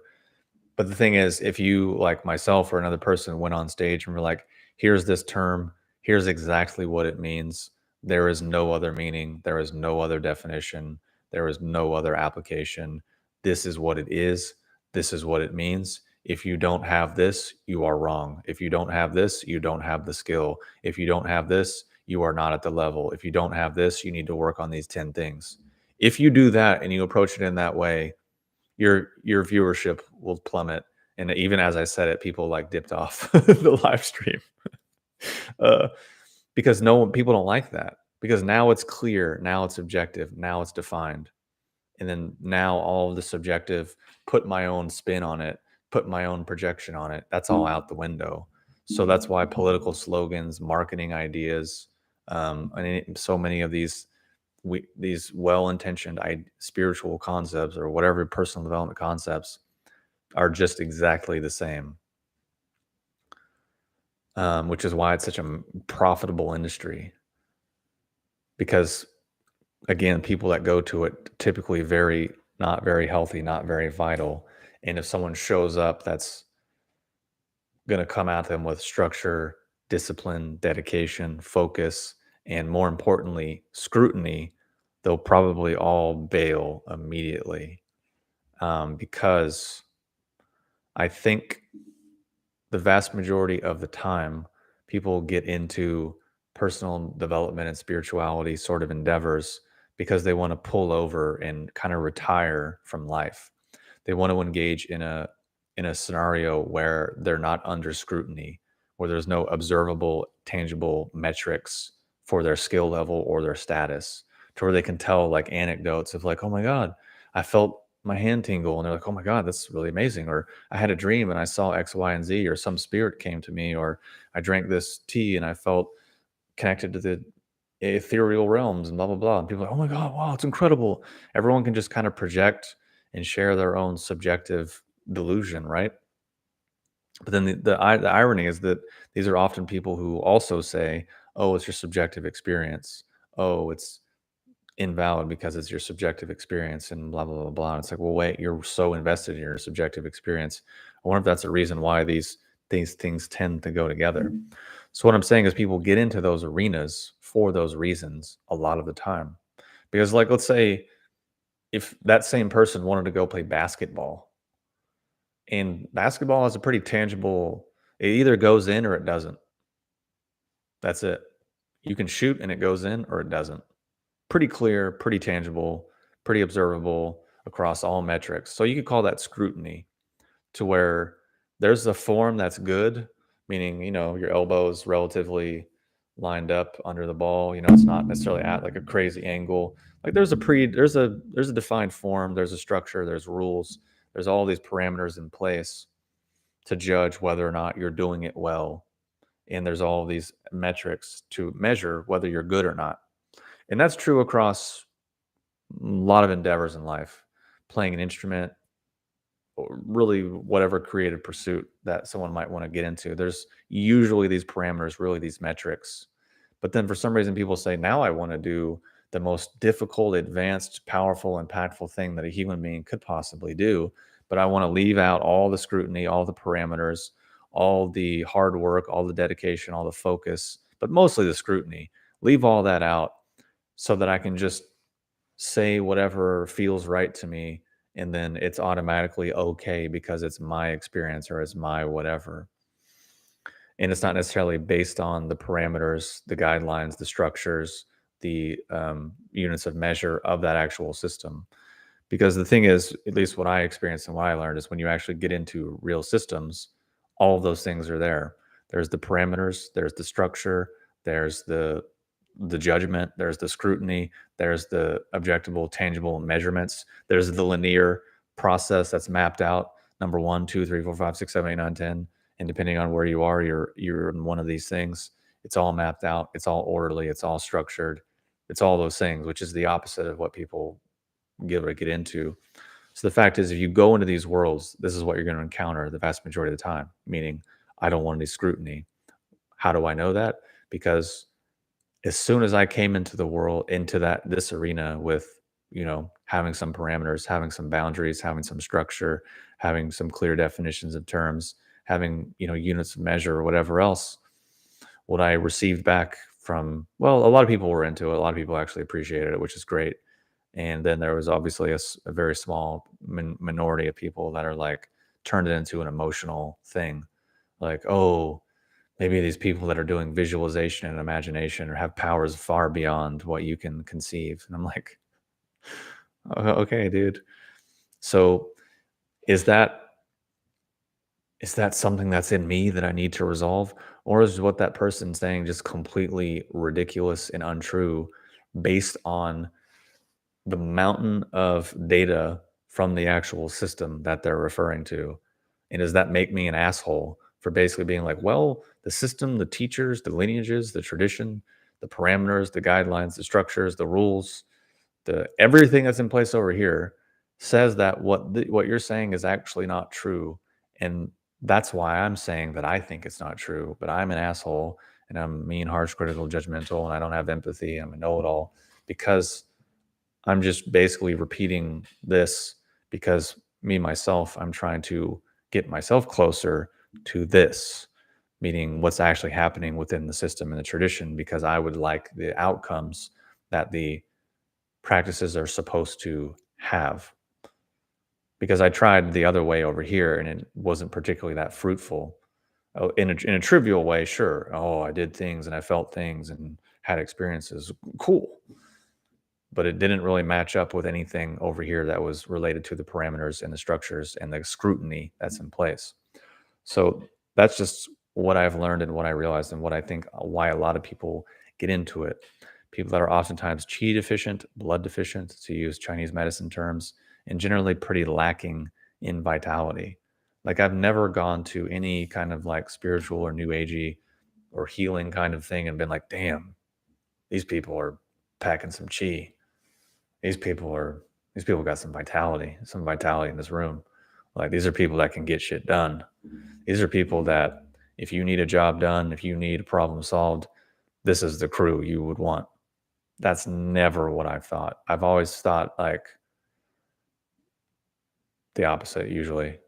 But the thing is, if you, like myself or another person, went on stage and were like, here's this term, here's exactly what it means. There is no other meaning. There is no other definition. There is no other application. This is what it is. This is what it means. If you don't have this, you are wrong. If you don't have this, you don't have the skill. If you don't have this, you are not at the level. If you don't have this, you need to work on these 10 things. If you do that and you approach it in that way, your viewership will plummet. And even as I said it, people like dipped off the live stream, uh, because people don't like that, because now it's clear, now it's objective, now it's defined, and then now all of the subjective, put my own spin on it, put my own projection on it. That's all out the window. So that's why political slogans, marketing ideas, so many of these well-intentioned spiritual concepts or whatever personal development concepts are just exactly the same, which is why it's such a profitable industry. Because again, people that go to it typically not very healthy, not very vital. And if someone shows up that's going to come at them with structure, discipline, dedication, focus, and more importantly, scrutiny, they'll probably all bail immediately, because I think the vast majority of the time, people get into personal development and spirituality sort of endeavors because they want to pull over and kind of retire from life. They want to engage in a scenario where they're not under scrutiny, where there's no observable, tangible metrics for their skill level or their status, to where they can tell like anecdotes of like, oh my God, I felt my hand tingle. And they're like, oh my God, that's really amazing. Or I had a dream and I saw X, Y, and Z, or some spirit came to me, or I drank this tea and I felt connected to the ethereal realms and blah blah blah. And people are like, oh my God, wow, it's incredible. Everyone can just kind of project and share their own subjective delusion, right? But then the irony is that these are often people who also say, oh, it's your subjective experience. Oh, it's invalid because it's your subjective experience and blah blah blah blah. It's like, well, wait, you're so invested in your subjective experience. I wonder if that's a reason why these things tend to go together. So what I'm saying is people get into those arenas for those reasons a lot of the time. Because like let's say if that same person wanted to go play basketball, and basketball is a pretty tangible, it either goes in or it doesn't. That's it. You can shoot and it goes in or it doesn't. Pretty clear, pretty tangible, pretty observable across all metrics. So you could call that scrutiny, to where there's a form that's good, meaning, your elbows relatively lined up under the ball, it's not necessarily at like a crazy angle. Like there's a defined form, there's a structure, there's rules, there's all these parameters in place to judge whether or not you're doing it well. And there's all these metrics to measure whether you're good or not. And that's true across a lot of endeavors in life. Playing an instrument, or really whatever creative pursuit that someone might want to get into. There's usually these parameters, really these metrics. But then for some reason, people say, now I want to do the most difficult, advanced, powerful, impactful thing that a human being could possibly do. But I want to leave out all the scrutiny, all the parameters, all the hard work, all the dedication, all the focus, but mostly the scrutiny. Leave all that out so that I can just say whatever feels right to me, and then it's automatically okay because it's my experience or it's my whatever. And it's not necessarily based on the parameters, the guidelines, the structures, the units of measure of that actual system. Because the thing is, at least what I experienced and what I learned is when you actually get into real systems, all of those things are there. There's the parameters, there's the structure, there's the judgment, there's the scrutiny, there's the objectable, tangible measurements, there's the linear process that's mapped out. Number one, two, three, four, five, six, seven, eight, nine, 10. And depending on where you are, you're in one of these things. It's all mapped out, it's all orderly, it's all structured, it's all those things, which is the opposite of what people get into. So the fact is, if you go into these worlds, this is what you're going to encounter the vast majority of the time. Meaning, I don't want any scrutiny. How do I know that? Because as soon as I came into the world, into this arena with, having some parameters, having some boundaries, having some structure, having some clear definitions of terms, having, units of measure or whatever else, what I received back from, well, a lot of people were into it. A lot of people actually appreciated it, which is great. And then there was obviously a very small minority of people that are like turned it into an emotional thing. Like, oh, maybe these people that are doing visualization and imagination or have powers far beyond what you can conceive. And I'm like, okay, dude. So is that is that something that's in me that I need to resolve? Or is what that person's saying just completely ridiculous and untrue based on the mountain of data from the actual system that they're referring to? And does that make me an asshole for basically being like, well, the system, the teachers, the lineages, the tradition, the parameters, the guidelines, the structures, the rules, the everything that's in place over here says that what you're saying is actually not true. And that's why I'm saying that I think it's not true, but I'm an asshole and I'm mean, harsh, critical, judgmental, and I don't have empathy. I'm a know-it-all because I'm just basically repeating this because me myself, I'm trying to get myself closer to this, meaning what's actually happening within the system and the tradition, because I would like the outcomes that the practices are supposed to have. Because I tried the other way over here and it wasn't particularly that fruitful. Oh, in a trivial way, sure. Oh, I did things and I felt things and had experiences. Cool. But it didn't really match up with anything over here that was related to the parameters and the structures and the scrutiny that's in place. So that's just what I've learned and what I realized and what I think why a lot of people get into it. People that are oftentimes chi deficient, blood deficient, to use Chinese medicine terms, and generally pretty lacking in vitality. Like I've never gone to any kind of like spiritual or new agey or healing kind of thing and been like, damn, these people are packing some chi. These people are these people got some vitality in this room. Like these are people that can get shit done. These are people that if you need a job done, if you need a problem solved, this is the crew you would want. That's never what I've thought. I've always thought like the opposite usually.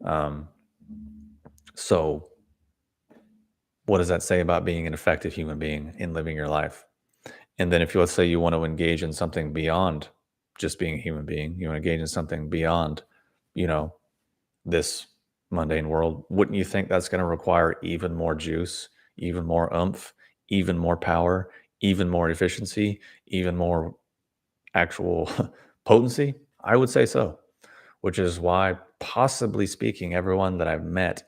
So what does that say about being an effective human being in living your life? And then if you let's say you want to engage in something beyond just being a human being, you want to engage in something beyond, you know, this mundane world, wouldn't you think that's going to require even more juice, even more oomph, even more power, even more efficiency, even more actual potency? I would say so, which is why, possibly speaking, everyone that I've met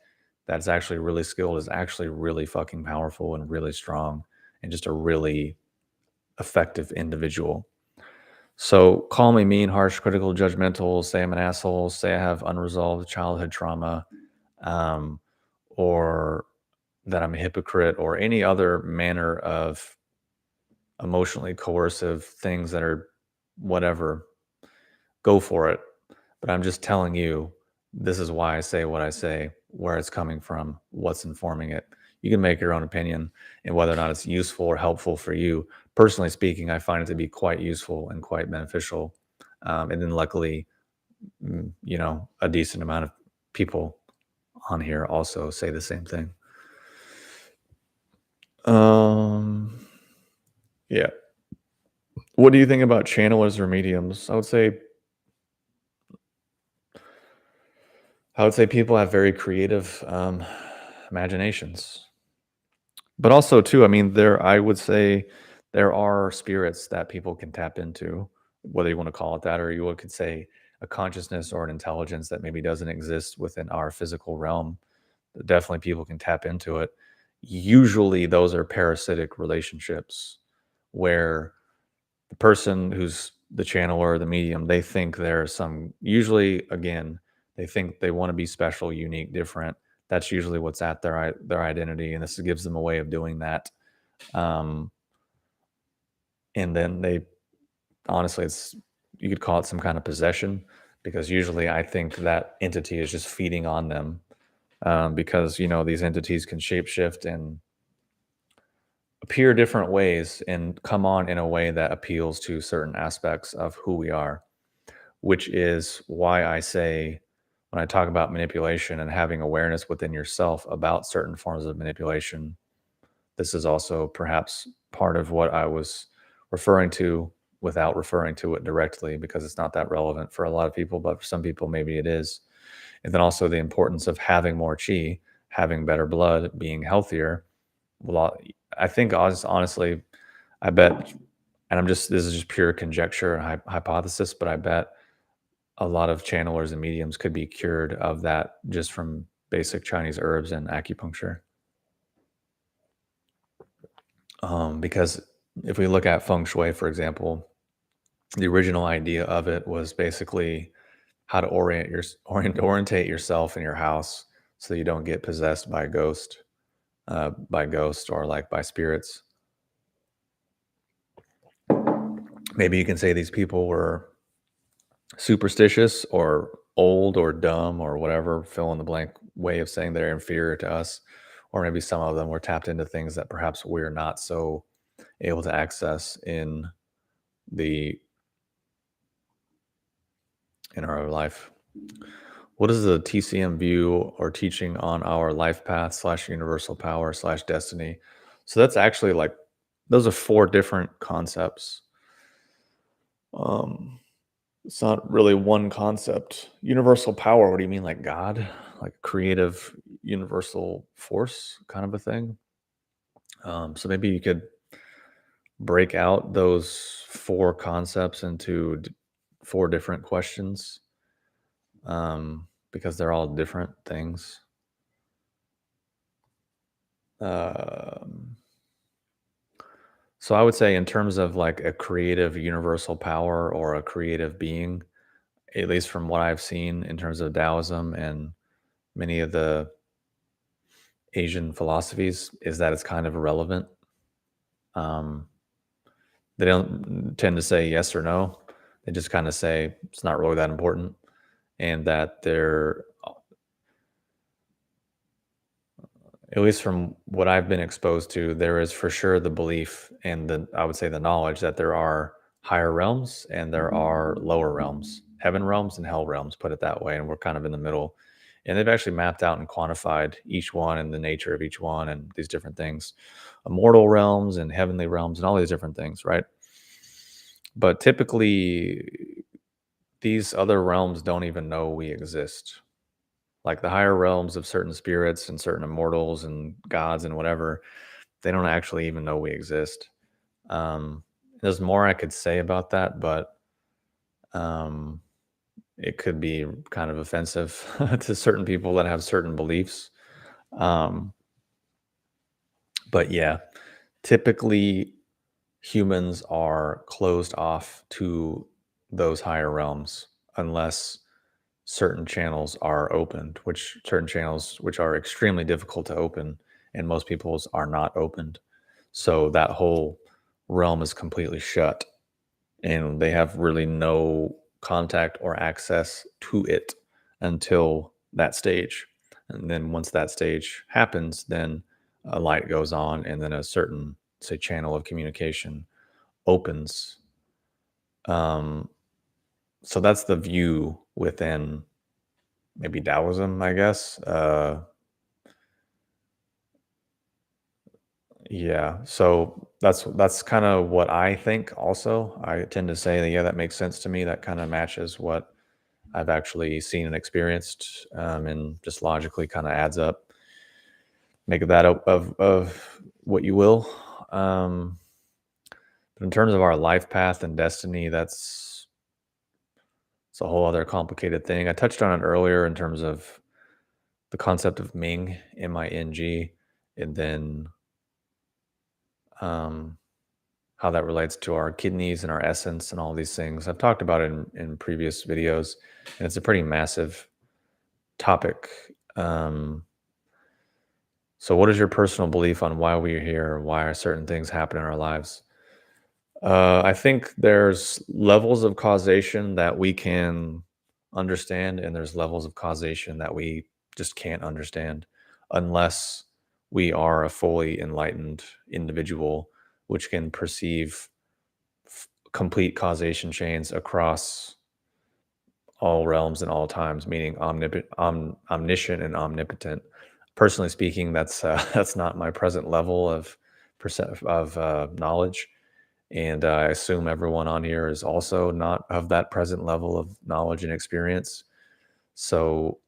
that's actually really skilled is actually really fucking powerful and really strong and just a really effective individual. So call me mean, harsh, critical, judgmental, say I'm an asshole, say I have unresolved childhood trauma, um, or that I'm a hypocrite, or any other manner of emotionally coercive things that are whatever, go for it. But I'm just telling you, this is why I say what I say, where it's coming from, what's informing it. You can make your own opinion and whether or not it's useful or helpful for you. Personally speaking, I find it to be quite useful and quite beneficial. And then luckily, a decent amount of people on here also say the same thing. Um, yeah. What do you think about channelers or mediums? I would say people have very creative imaginations. But also too, I mean, I would say there are spirits that people can tap into, whether you want to call it that, or could say a consciousness or an intelligence that maybe doesn't exist within our physical realm. Definitely people can tap into it. Usually those are parasitic relationships where the person who's the channel or the medium, they think they're usually again, they think they want to be special, unique, different. That's usually what's at their identity, and this gives them a way of doing that. Um, and then they honestly, it's you could call it some kind of possession because usually I think that entity is just feeding on them because these entities can shapeshift and appear different ways and come on in a way that appeals to certain aspects of who we are, which is why I say when I talk about manipulation and having awareness within yourself about certain forms of manipulation, this is also perhaps part of what I was referring to without referring to it directly because it's not that relevant for a lot of people, but for some people, maybe it is. And then also the importance of having more chi, having better blood, being healthier. Well, I think honestly, I bet, and this is just pure conjecture and hypothesis, but I bet a lot of channelers and mediums could be cured of that just from basic Chinese herbs and acupuncture. Because if we look at feng shui, for example, the original idea of it was basically how to orientate yourself in your house so you don't get possessed by ghosts or like by spirits. Maybe you can say these people were superstitious or old or dumb or whatever fill in the blank way of saying they're inferior to us, or maybe some of them were tapped into things that perhaps we're not so able to access the in our life. What is the TCM view or teaching on our life path slash universal power slash destiny? So that's actually like those are four different concepts. Um, it's not really one concept. Universal power. What do you mean, like God, like creative? universal force kind of a thing. So maybe you could break out those four concepts into four different questions, because they're all different things. Um, so I would say, in terms of like a creative universal power or a creative being, at least from what I've seen in terms of Taoism and many of the Asian philosophies, is that it's kind of irrelevant. Um, they don't tend to say yes or no. They just kind of say it's not really that important, and that they're, at least from what I've been exposed to, there is for sure the belief and the, I would say, the knowledge that there are higher realms and there are lower realms, heaven realms and hell realms, put it that way. And we're kind of in the middle. And they've actually mapped out and quantified each one and the nature of each one and these different things, immortal realms and heavenly realms and all these different things, right? But typically, these other realms don't even know we exist. Like the higher realms of certain spirits and certain immortals and gods and whatever, they don't actually even know we exist. Um, there's more I could say about that, but um, it could be kind of offensive to certain people that have certain beliefs. Um, but yeah, typically humans are closed off to those higher realms unless certain channels are opened, which certain channels which are extremely difficult to open, and most people's are not opened. So that whole realm is completely shut, and they have really no contact or access to it until that stage. And then once that stage happens, then a light goes on, and then a certain, say, channel of communication opens. Um, so that's the view within maybe Taoism, I guess. Yeah. So that's kind of what I think. Also, I tend to say that, yeah, that makes sense to me. That kind of matches what I've actually seen and experienced, and just logically kind of adds up. Make of that of what you will. Um, but in terms of our life path and destiny, that's it's a whole other complicated thing. I touched on it earlier in terms of the concept of Ming, Ming, and then um, how that relates to our kidneys and our essence and all these things. I've talked about it in previous videos, and it's a pretty massive topic. Um, so, what is your personal belief on why we're here? Why are certain things happen in our lives? I think there's levels of causation that we can understand, and there's levels of causation that we just can't understand unless we are a fully enlightened individual, which can perceive complete causation chains across all realms and all times, meaning omniscient and omnipotent. Personally speaking, that's that's not my present level of knowledge, and I assume everyone on here is also not of that present level of knowledge and experience. So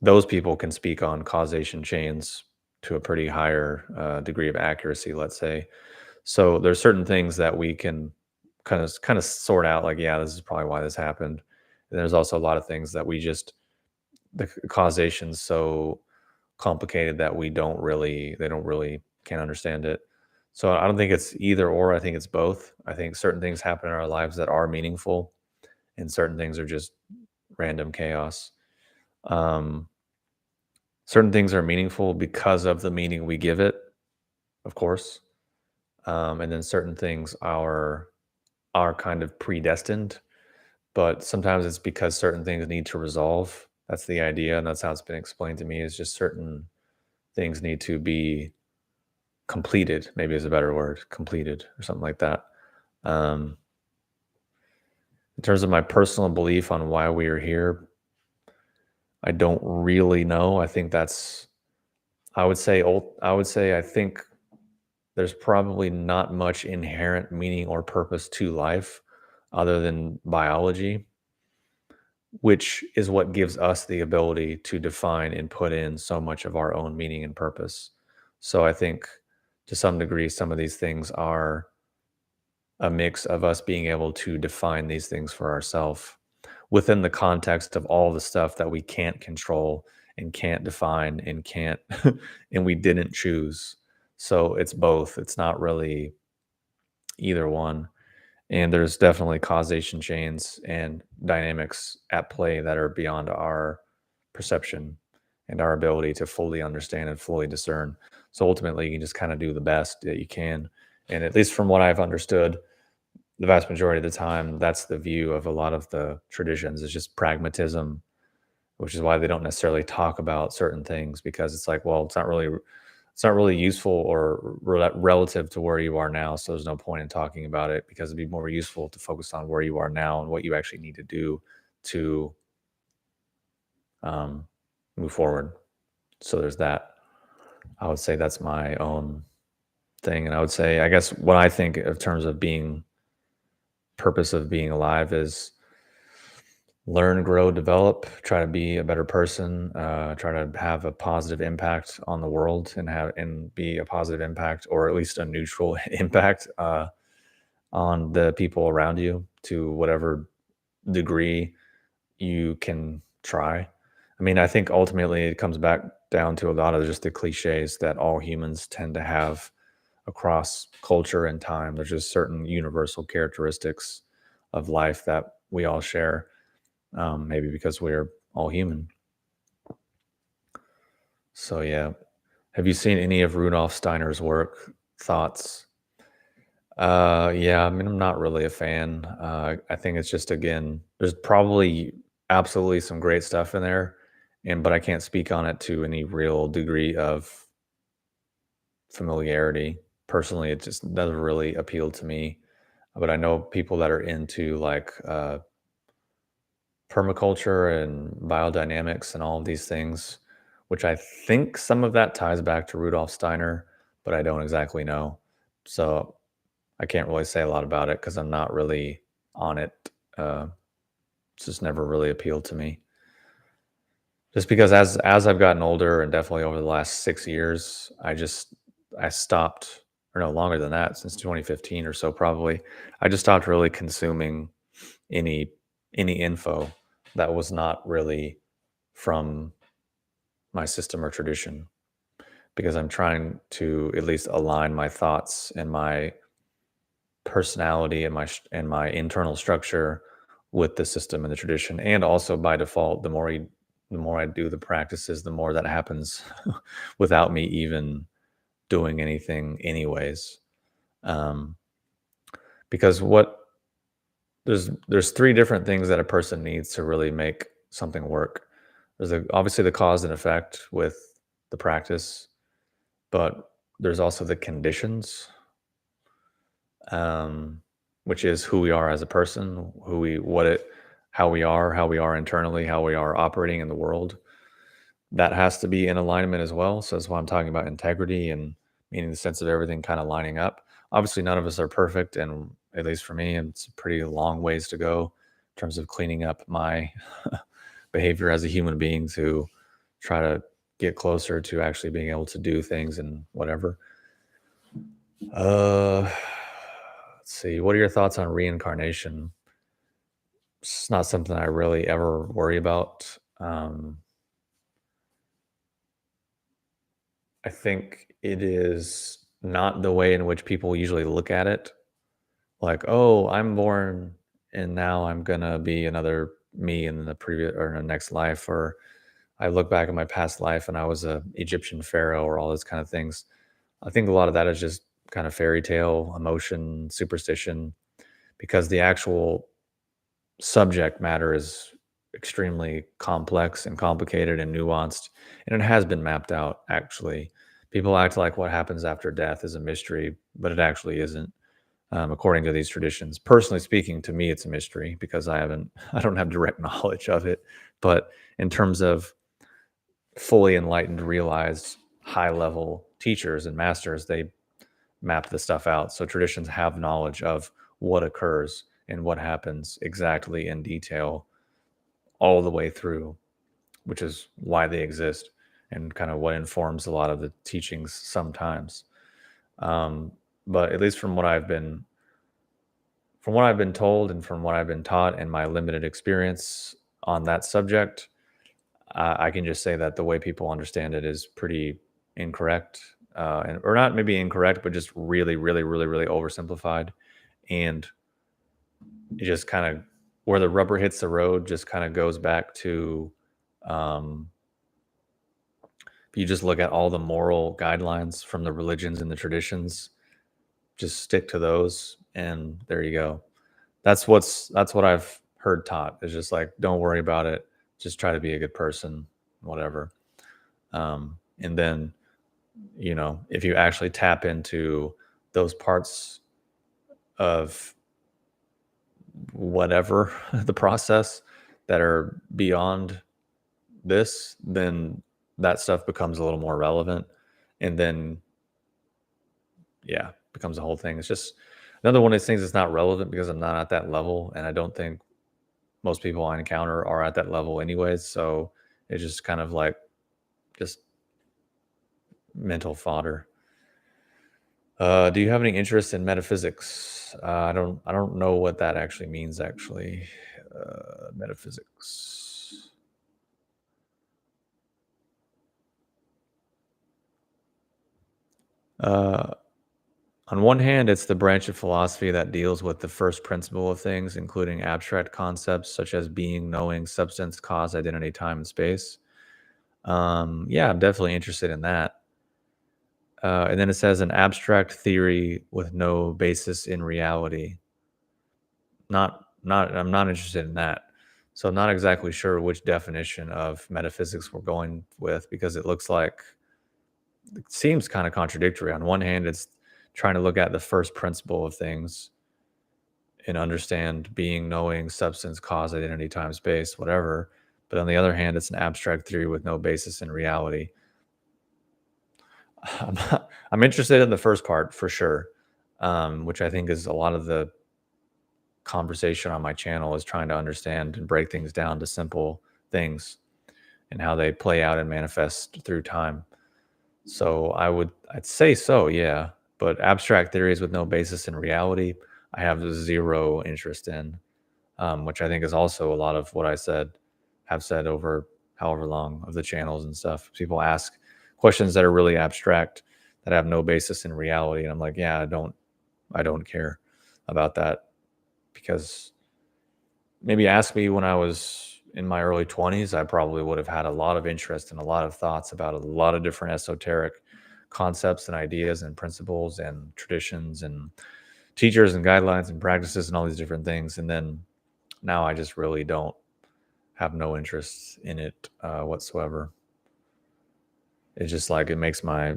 those people can speak on causation chains to a pretty higher degree of accuracy, let's say. So there's certain things that we can kind of sort out, like, yeah, this is probably why this happened. And there's also a lot of things that we just, the causation's so complicated that they don't really can't understand it. So I don't think it's either or. I think it's both. I think certain things happen in our lives that are meaningful, and certain things are just random chaos. Um, certain things are meaningful because of the meaning we give it, of course. And then certain things are kind of predestined, but sometimes it's because certain things need to resolve. That's the idea, and that's how it's been explained to me, is just certain things need to be completed, maybe is a better word, completed or something like that. Um, in terms of my personal belief on why we are here, I don't really know. I think that's I would say I think there's probably not much inherent meaning or purpose to life other than biology. which is what gives us the ability to define and put in so much of our own meaning and purpose. So I think to some degree, some of these things are a mix of us being able to define these things for ourselves within the context of all the stuff that we can't control and can't define and can't and we didn't choose. So it's both. It's not really either one. And there's definitely causation chains and dynamics at play that are beyond our perception and our ability to fully understand and fully discern. So ultimately, you can just kind of do the best that you can. And at least from what I've understood, the vast majority of the time, that's the view of a lot of the traditions is just pragmatism, which is why they don't necessarily talk about certain things because it's like, well, it's not really useful or relative to where you are now. So there's no point in talking about it because it'd be more useful to focus on where you are now and what you actually need to do to um, move forward. So there's that. I would say that's my own thing. And I would say, I guess what I think in terms of being purpose of being alive is learn, grow, develop, try to be a better person, try to have a positive impact on the world and be a positive impact or at least a neutral impact on the people around you to whatever degree you can try. I mean, I think ultimately it comes back down to a lot of just the cliches that all humans tend to have across culture and time. There's just certain universal characteristics of life that we all share, maybe because we're all human. So, yeah. Have you seen any of Rudolf Steiner's work? Thoughts? Yeah, I mean, I'm not really a fan. I think it's just again, there's probably absolutely some great stuff in there, and but I can't speak on it to any real degree of familiarity. Personally, it just doesn't really appeal to me. But I know people that are into like permaculture and biodynamics and all of these things, which I think some of that ties back to Rudolf Steiner, but I don't exactly know. So I can't really say a lot about it because I'm not really on it. Uh, it's just never really appealed to me. Just because as I've gotten older and definitely over the last 6 years, I stopped, or no longer than that, since 2015 or so probably. I just stopped really consuming any any info that was not really from my system or tradition because I'm trying to at least align my thoughts and my personality and my internal structure with the system and the tradition. And also by default, the more I do the practices, the more that happens without me even doing anything anyways. Um, because what there's three different things that a person needs to really make something work. Obviously the cause and effect with the practice, but there's also the conditions, um, which is who we are as a person, how we are internally, how we are operating in the world. That has to be in alignment as well. So that's why I'm talking about integrity and meaning the sense of everything kind of lining up. Obviously, none of us are perfect, and at least for me, it's a pretty long ways to go in terms of cleaning up my behavior as a human being to try to get closer to actually being able to do things and whatever. Let's see. What are your thoughts on reincarnation? It's not something I really ever worry about. I think it is not the way in which people usually look at it. Like, oh, I'm born and now I'm gonna be another me in the previous or in the next life, or I look back at my past life and I was a Egyptian pharaoh or all those kind of things. I think a lot of that is just kind of fairy tale, emotion, superstition, because the actual subject matter is extremely complex and complicated and nuanced, and it has been mapped out actually. People act like what happens after death is a mystery, but it actually isn't. According to these traditions, personally speaking, to me, it's a mystery because I don't have direct knowledge of it. But in terms of fully enlightened, realized, high level teachers and masters, they map the stuff out. So traditions have knowledge of what occurs and what happens exactly in detail all the way through, which is why they exist and kind of what informs a lot of the teachings sometimes. Um, but at least from what I've been told and from what I've been taught and my limited experience on that subject, I can just say that the way people understand it is pretty incorrect, and or not maybe incorrect, but just really, really, really, really oversimplified. And it just kind of where the rubber hits the road just kind of goes back to um, if you just look at all the moral guidelines from the religions and the traditions, just stick to those, and there you go. That's what I've heard taught. Is just like, don't worry about it. Just try to be a good person, whatever. And then, if you actually tap into those parts of whatever the process that are beyond this, then that stuff becomes a little more relevant. And then, yeah, becomes a whole thing. It's just another one of these things that's not relevant because I'm not at that level. And I don't think most people I encounter are at that level anyways. So it's just kind of like just mental fodder. Do you have any interest in metaphysics? I don't know what that actually means. Actually, metaphysics. Uh, on one hand, it's the branch of philosophy that deals with the first principle of things, including abstract concepts such as being, knowing, substance, cause, identity, time, and space. Yeah, I'm definitely interested in that. And then it says an abstract theory with no basis in reality. I'm not interested in that. So I'm not exactly sure which definition of metaphysics we're going with because it looks like it seems kind of contradictory. On one hand, it's trying to look at the first principle of things and understand being, knowing, substance, cause, identity, time, space, whatever. But on the other hand, it's an abstract theory with no basis in reality. I'm interested in the first part for sure, which I think is a lot of the conversation on my channel is trying to understand and break things down to simple things and how they play out and manifest through time. So I'd say so, yeah. But abstract theories with no basis in reality, I have zero interest in, which I think is also a lot of what have said over however long of the channels and stuff. People ask questions that are really abstract that have no basis in reality, and I'm like, yeah, I don't care about that because maybe ask me when I was in my early 20s, I probably would have had a lot of interest and a lot of thoughts about a lot of different esoteric concepts and ideas and principles and traditions and teachers and guidelines and practices and all these different things. And then now I just really don't have no interest in it whatsoever. It's just like it makes my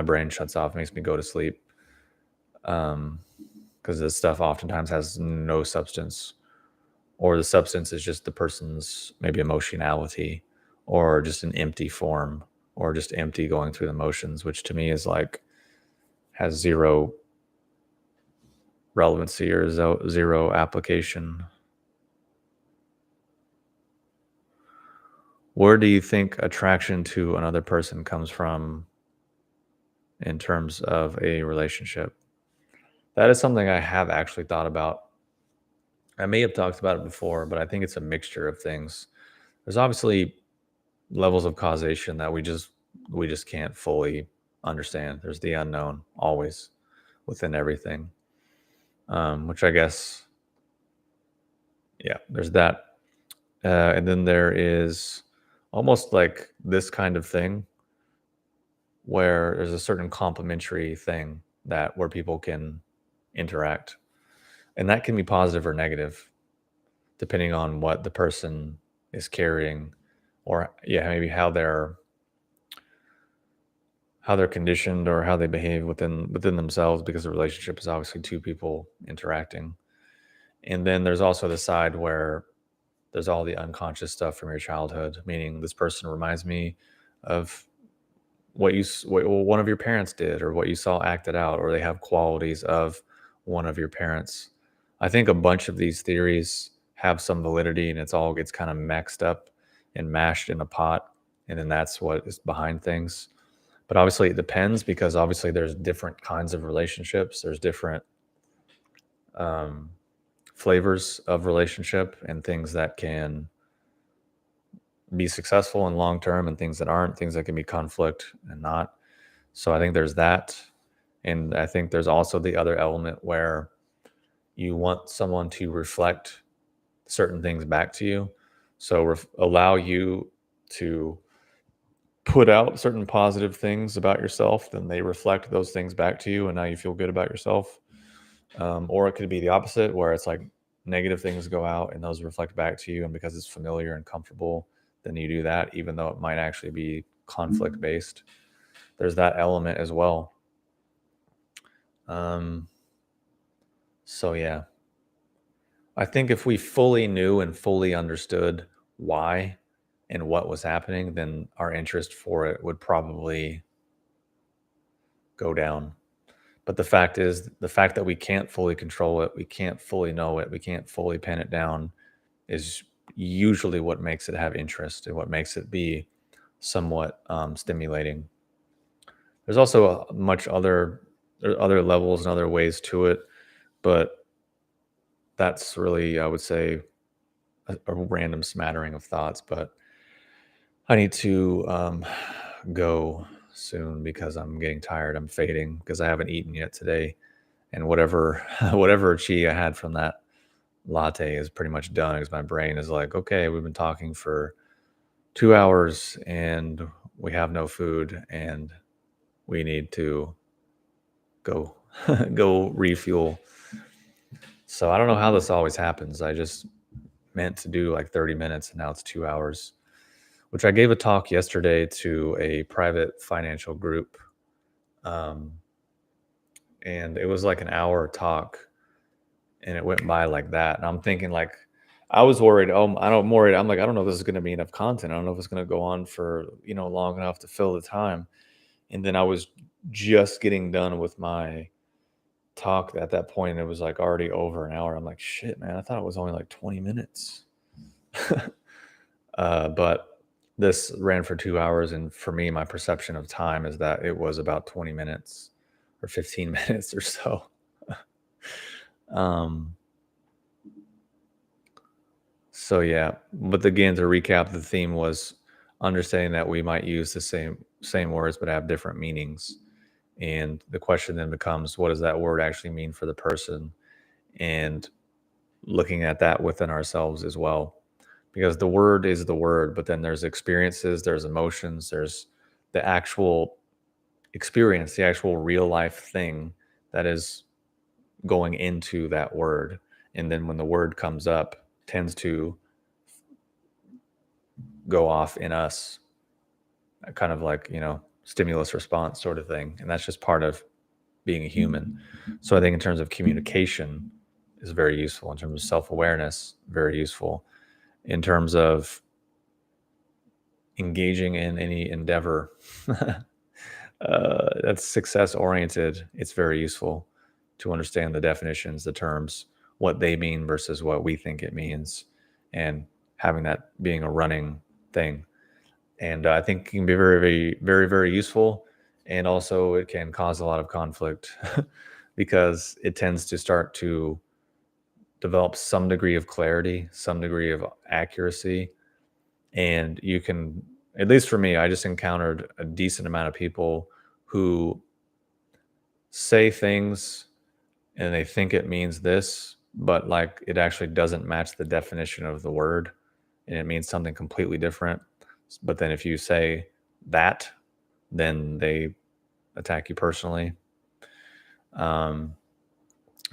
brain shuts off, makes me go to sleep. Because this stuff oftentimes has no substance, or the substance is just the person's maybe emotionality, or just an empty form, or just empty going through the motions, which to me is like has zero relevancy or zero application. Where do you think attraction to another person comes from in terms of a relationship? That is something I have actually thought about. I may have talked about it before, but I think it's a mixture of things. There's obviously levels of causation that we just can't fully understand. There's the unknown always within everything, which I guess, yeah, there's that. And then there is almost like this kind of thing where there's a certain complementary thing that where people can interact, and that can be positive or negative depending on what the person is carrying, or yeah, maybe how they're conditioned or how they behave within themselves, because the relationship is obviously two people interacting. And then there's also the side where there's all the unconscious stuff from your childhood, meaning this person reminds me of what one of your parents did, or what you saw acted out, or they have qualities of one of your parents. I think a bunch of these theories have some validity, and it's all gets kind of mixed up and mashed in a pot, and then that's what is behind things. But obviously it depends, because obviously there's different kinds of relationships. There's different um, flavors of relationship, and things that can be successful and long term, and things that aren't, things that can be conflict and not. So I think there's that. And I think there's also the other element where you want someone to reflect certain things back to you. So allow you to put out certain positive things about yourself, then they reflect those things back to you, and now you feel good about yourself. Or it could be the opposite, where it's like negative things go out and those reflect back to you, and because it's familiar and comfortable, then you do that, even though it might actually be conflict based. There's that element as well. Um, so yeah, I think if we fully knew and fully understood why and what was happening, then our interest for it would probably go down. But the fact is, the fact that we can't fully control it, we can't fully know it, we can't fully pin it down, is usually what makes it have interest and what makes it be somewhat stimulating. There's also much other there are other levels and other ways to it, but that's really, I would say, a random smattering of thoughts. But I need to go soon because I'm getting tired. I'm fading because I haven't eaten yet today, and whatever whatever chi I had from that latte is pretty much done, because my brain is like, okay, we've been talking for 2 hours and we have no food, and we need to go go refuel. So I don't know how this always happens. I just meant to do like 30 minutes, and now it's 2 hours, which I gave a talk yesterday to a private financial group. Um, and it was like an hour talk, and it went by like that. And I'm thinking, like, I was worried. Oh, I'm worried. I'm like, I don't know if this is going to be enough content. I don't know if it's going to go on for, long enough to fill the time. And then I was just getting done with my talk at that point, and it was like already over an hour. I'm like, shit, man, I thought it was only like 20 minutes. But this ran for 2 hours. And for me, my perception of time is that it was about 20 minutes or 15 minutes or so. Um, so yeah, but again, to recap, the theme was understanding that we might use the same words but have different meanings. And the question then becomes, what does that word actually mean for the person? And looking at that within ourselves as well. Because the word is the word, but then there's experiences, there's emotions, there's the actual experience, the actual real life thing that is going into that word. And then when the word comes up, tends to go off in us, kind of like, stimulus response sort of thing. And that's just part of being a human. So I think in terms of communication is very useful, in terms of self-awareness, very useful, in terms of engaging in any endeavor that's success oriented. It's very useful to understand the definitions, the terms, what they mean versus what we think it means, and having that being a running thing. And I think it can be very, very, very, very useful. And also, it can cause a lot of conflict because it tends to start to develop some degree of clarity, some degree of accuracy. And you can, at least for me, I just encountered a decent amount of people who say things and they think it means this, but like it actually doesn't match the definition of the word, and it means something completely different. But then if you say that, then they attack you personally. Um,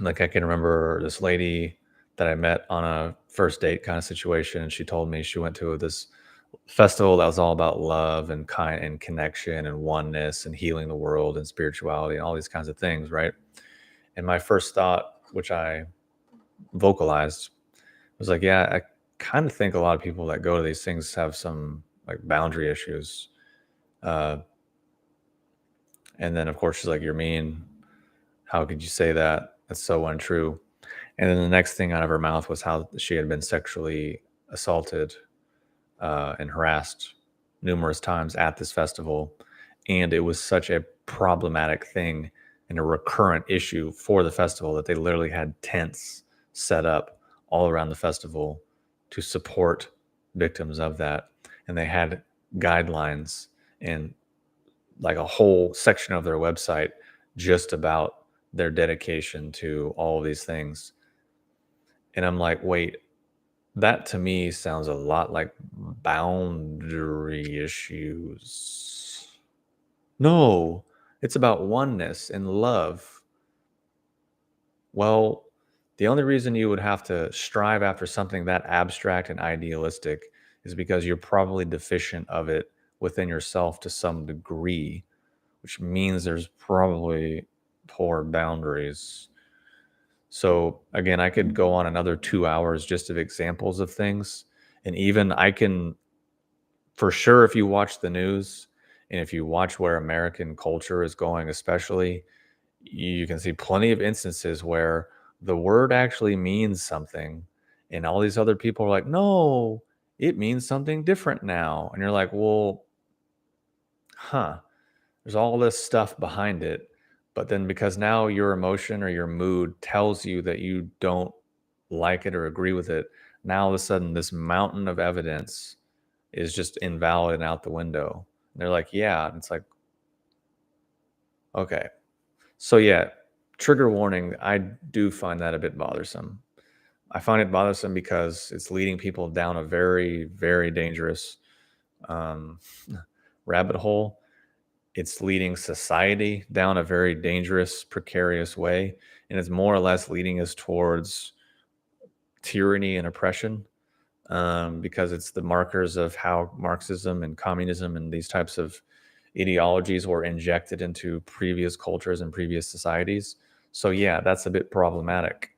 like I can remember this lady that I met on a first date kind of situation, and she told me she went to this festival that was all about love and kind and connection and oneness and healing the world and spirituality and all these kinds of things, right? And my first thought, which I vocalized, was like, yeah, I kind of think a lot of people that go to these things have some like boundary issues. Uh, and then of course she's like, you're mean. How could you say that? That's so untrue. And then the next thing out of her mouth was how she had been sexually assaulted and harassed numerous times at this festival. And it was such a problematic thing and a recurrent issue for the festival that they literally had tents set up all around the festival to support victims of that. And they had guidelines and like a whole section of their website just about their dedication to all of these things. And I'm like, wait, that to me sounds a lot like boundary issues. No, it's about oneness and love. Well, the only reason you would have to strive after something that abstract and idealistic is because you're probably deficient of it within yourself to some degree, which means there's probably poor boundaries. So again, I could go on another 2 hours just of examples of things. And even I can, for sure, if you watch the news and if you watch where American culture is going, especially, you can see plenty of instances where the word actually means something. And all these other people are like, no, it means something different now. And you're like, well, huh. There's all this stuff behind it. But then because now your emotion or your mood tells you that you don't like it or agree with it, now all of a sudden this mountain of evidence is just invalid and out the window. And they're like, yeah. And it's like, okay. So yeah, trigger warning, I do find that a bit bothersome. I find it bothersome because it's leading people down a very, very dangerous um, rabbit hole. It's leading society down a very dangerous, precarious way. And it's more or less leading us towards tyranny and oppression because it's the markers of how Marxism and communism and these types of ideologies were injected into previous cultures and previous societies. So, yeah, that's a bit problematic.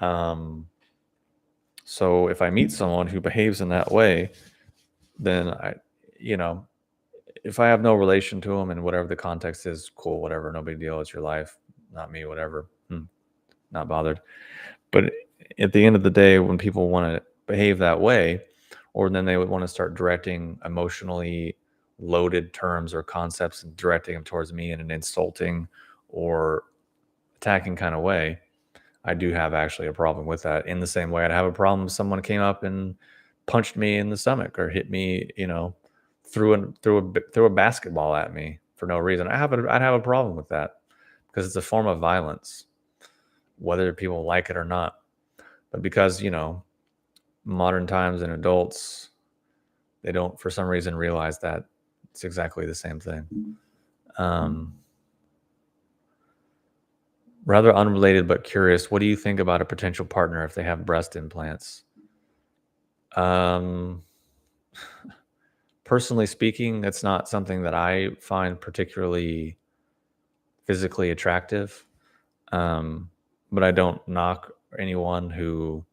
Um, so, if I meet someone who behaves in that way, then you know, if I have no relation to them and whatever the context is, cool, whatever, no big deal. It's your life, not me, whatever. Not bothered. But at the end of the day, when people want to behave that way, or then they would want to start directing emotionally loaded terms or concepts and directing them towards me in an insulting or attacking kind of way, I do have actually a problem with that. In the same way, I'd have a problem if someone came up and punched me in the stomach or hit me, threw a basketball at me for no reason. I'd have a problem with that because it's a form of violence, whether people like it or not. But because modern times and adults, they don't for some reason realize that it's exactly the same thing. Um, Rather unrelated but curious, what do you think about a potential partner if they have breast implants? Um, Personally speaking, that's not something that I find particularly physically attractive. Um, but I don't knock anyone who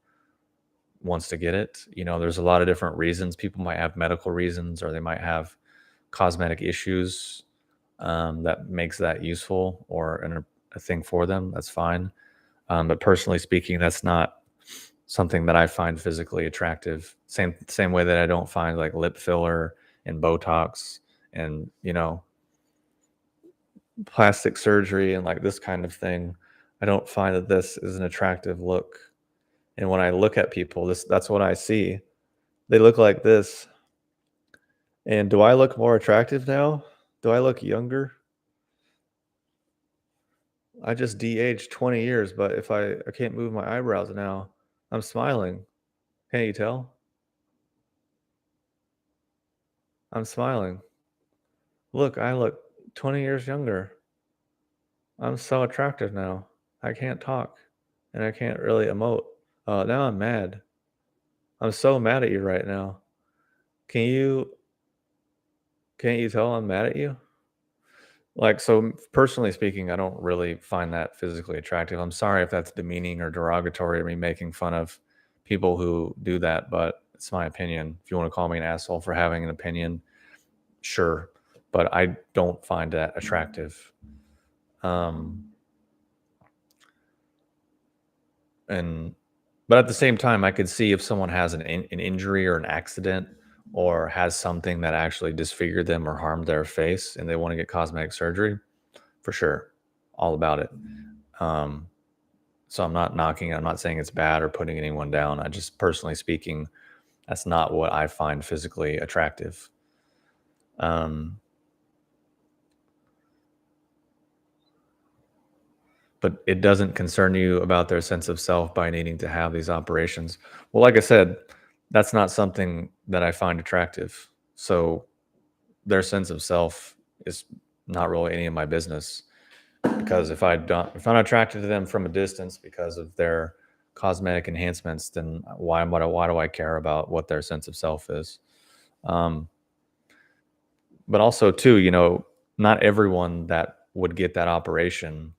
wants to get it. There's a lot of different reasons. People might have medical reasons or they might have cosmetic issues that makes that useful or a thing for them. That's fine. But personally speaking, that's not something that I find physically attractive. Same way that I don't find like lip filler and Botox and plastic surgery and like this kind of thing. I don't find that this is an attractive look. And when I look at people, that's what I see. They look like this. And do I look more attractive now? Do I look younger? I just de-aged 20 years, but if I can't move my eyebrows now, I'm smiling. Can't you tell? I'm smiling. Look, I look 20 years younger. I'm so attractive now. I can't talk and I can't really emote. Now I'm mad. I'm so mad at you right now. Can you can't you tell I'm mad at you? Like, so personally speaking, I don't really find that physically attractive. I'm sorry if that's demeaning or derogatory or me making fun of people who do that, but it's my opinion. If you want to call me an asshole for having an opinion, sure. But I don't find that attractive. Um, And but at the same time, I could see if someone has an injury or an accident or has something that actually disfigured them or harmed their face and they want to get cosmetic surgery, for sure. All about it. Um, so I'm not knocking it. I'm not saying it's bad or putting anyone down. I just personally speaking, that's not what I find physically attractive. Um, but it doesn't concern you about their sense of self by needing to have these operations. Well, like I said, that's not something that I find attractive. So their sense of self is not really any of my business because if I'm not attracted to them from a distance because of their cosmetic enhancements, then why do I care about what their sense of self is? Um, but also too, not everyone that would get that operation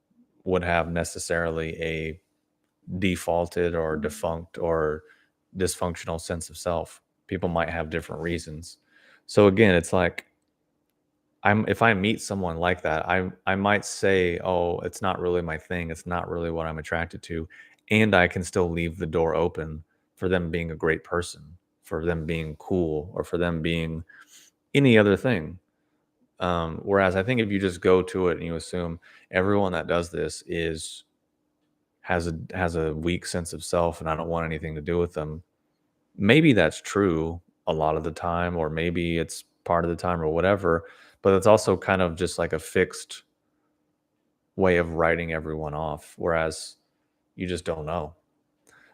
would have necessarily a defaulted or defunct or dysfunctional sense of self. People might have different reasons. So again, it's like if I meet someone like that, I might say, "Oh, it's not really my thing. It's not really what I'm attracted to." And I can still leave the door open for them being a great person, for them being cool, or for them being any other thing. Whereas I think if you just go to it and you assume everyone that does this has a weak sense of self and I don't want anything to do with them, maybe that's true a lot of the time, or maybe it's part of the time or whatever, but it's also kind of just like a fixed way of writing everyone off, whereas you just don't know.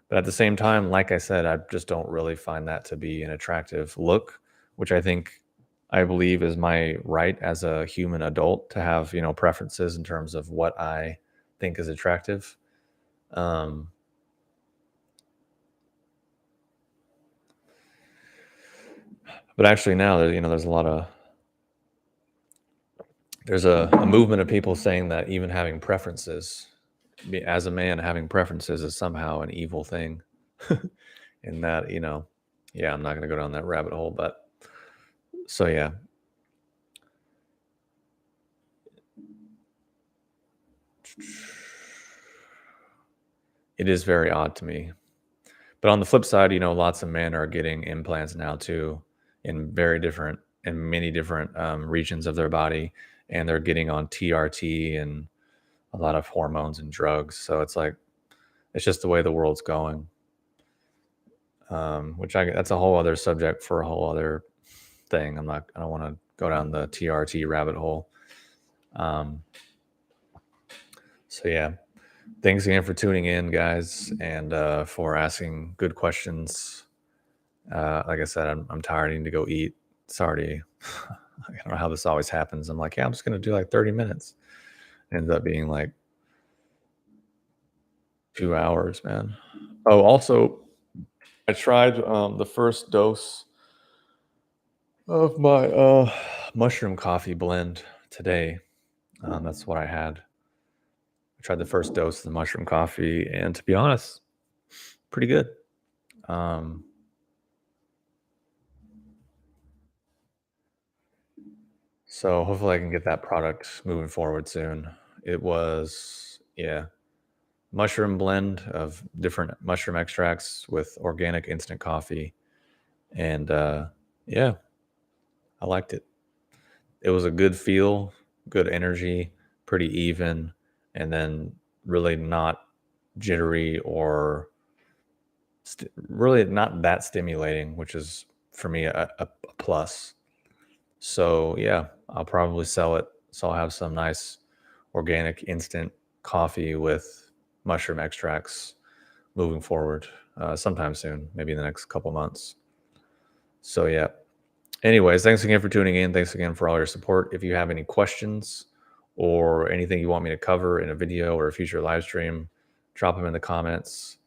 But at the same time, like I said, I just don't really find that to be an attractive look, which I believe is my right as a human adult to have, preferences in terms of what I think is attractive. Um, but actually now there's a lot of there's a movement of people saying that even having preferences, as a man, having preferences is somehow an evil thing. In that, yeah, I'm not going to go down that rabbit hole, but so yeah, it is very odd to me. But on the flip side, lots of men are getting implants now too, in many different regions of their body, and they're getting on TRT and a lot of hormones and drugs. So it's like it's just the way the world's going. That's a whole other subject for a whole other thing. I don't want to go down the TRT rabbit hole. Um, so yeah, thanks again for tuning in, guys, and for asking good questions. Like I said, I'm tired. I need to go eat. It's already, I don't know how this always happens. I'm like, yeah, I'm just going to do like 30 minutes. Ends up being like 2 hours, man. Oh, also, I tried the first dose of my mushroom coffee blend today. That's what I had. I tried the first dose of the mushroom coffee, and to be honest, pretty good. Um, so hopefully I can get that product moving forward soon. It was, yeah, mushroom blend of different mushroom extracts with organic instant coffee, and yeah, I liked it. It was a good feel, good energy, pretty even, and then really not jittery or really not that stimulating, which is for me a plus. So yeah, I'll probably sell it. So I'll have some nice organic instant coffee with mushroom extracts moving forward sometime soon, maybe in the next couple months. So yeah. Anyways, thanks again for tuning in. Thanks again for all your support. If you have any questions or anything you want me to cover in a video or a future live stream, drop them in the comments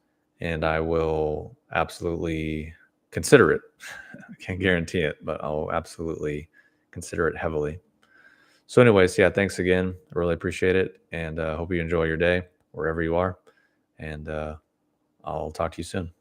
and I will absolutely consider it. I can't guarantee it, but I'll absolutely consider it heavily. So, anyways, yeah, thanks again. I really appreciate it. And hope you enjoy your day wherever you are. And I'll talk to you soon.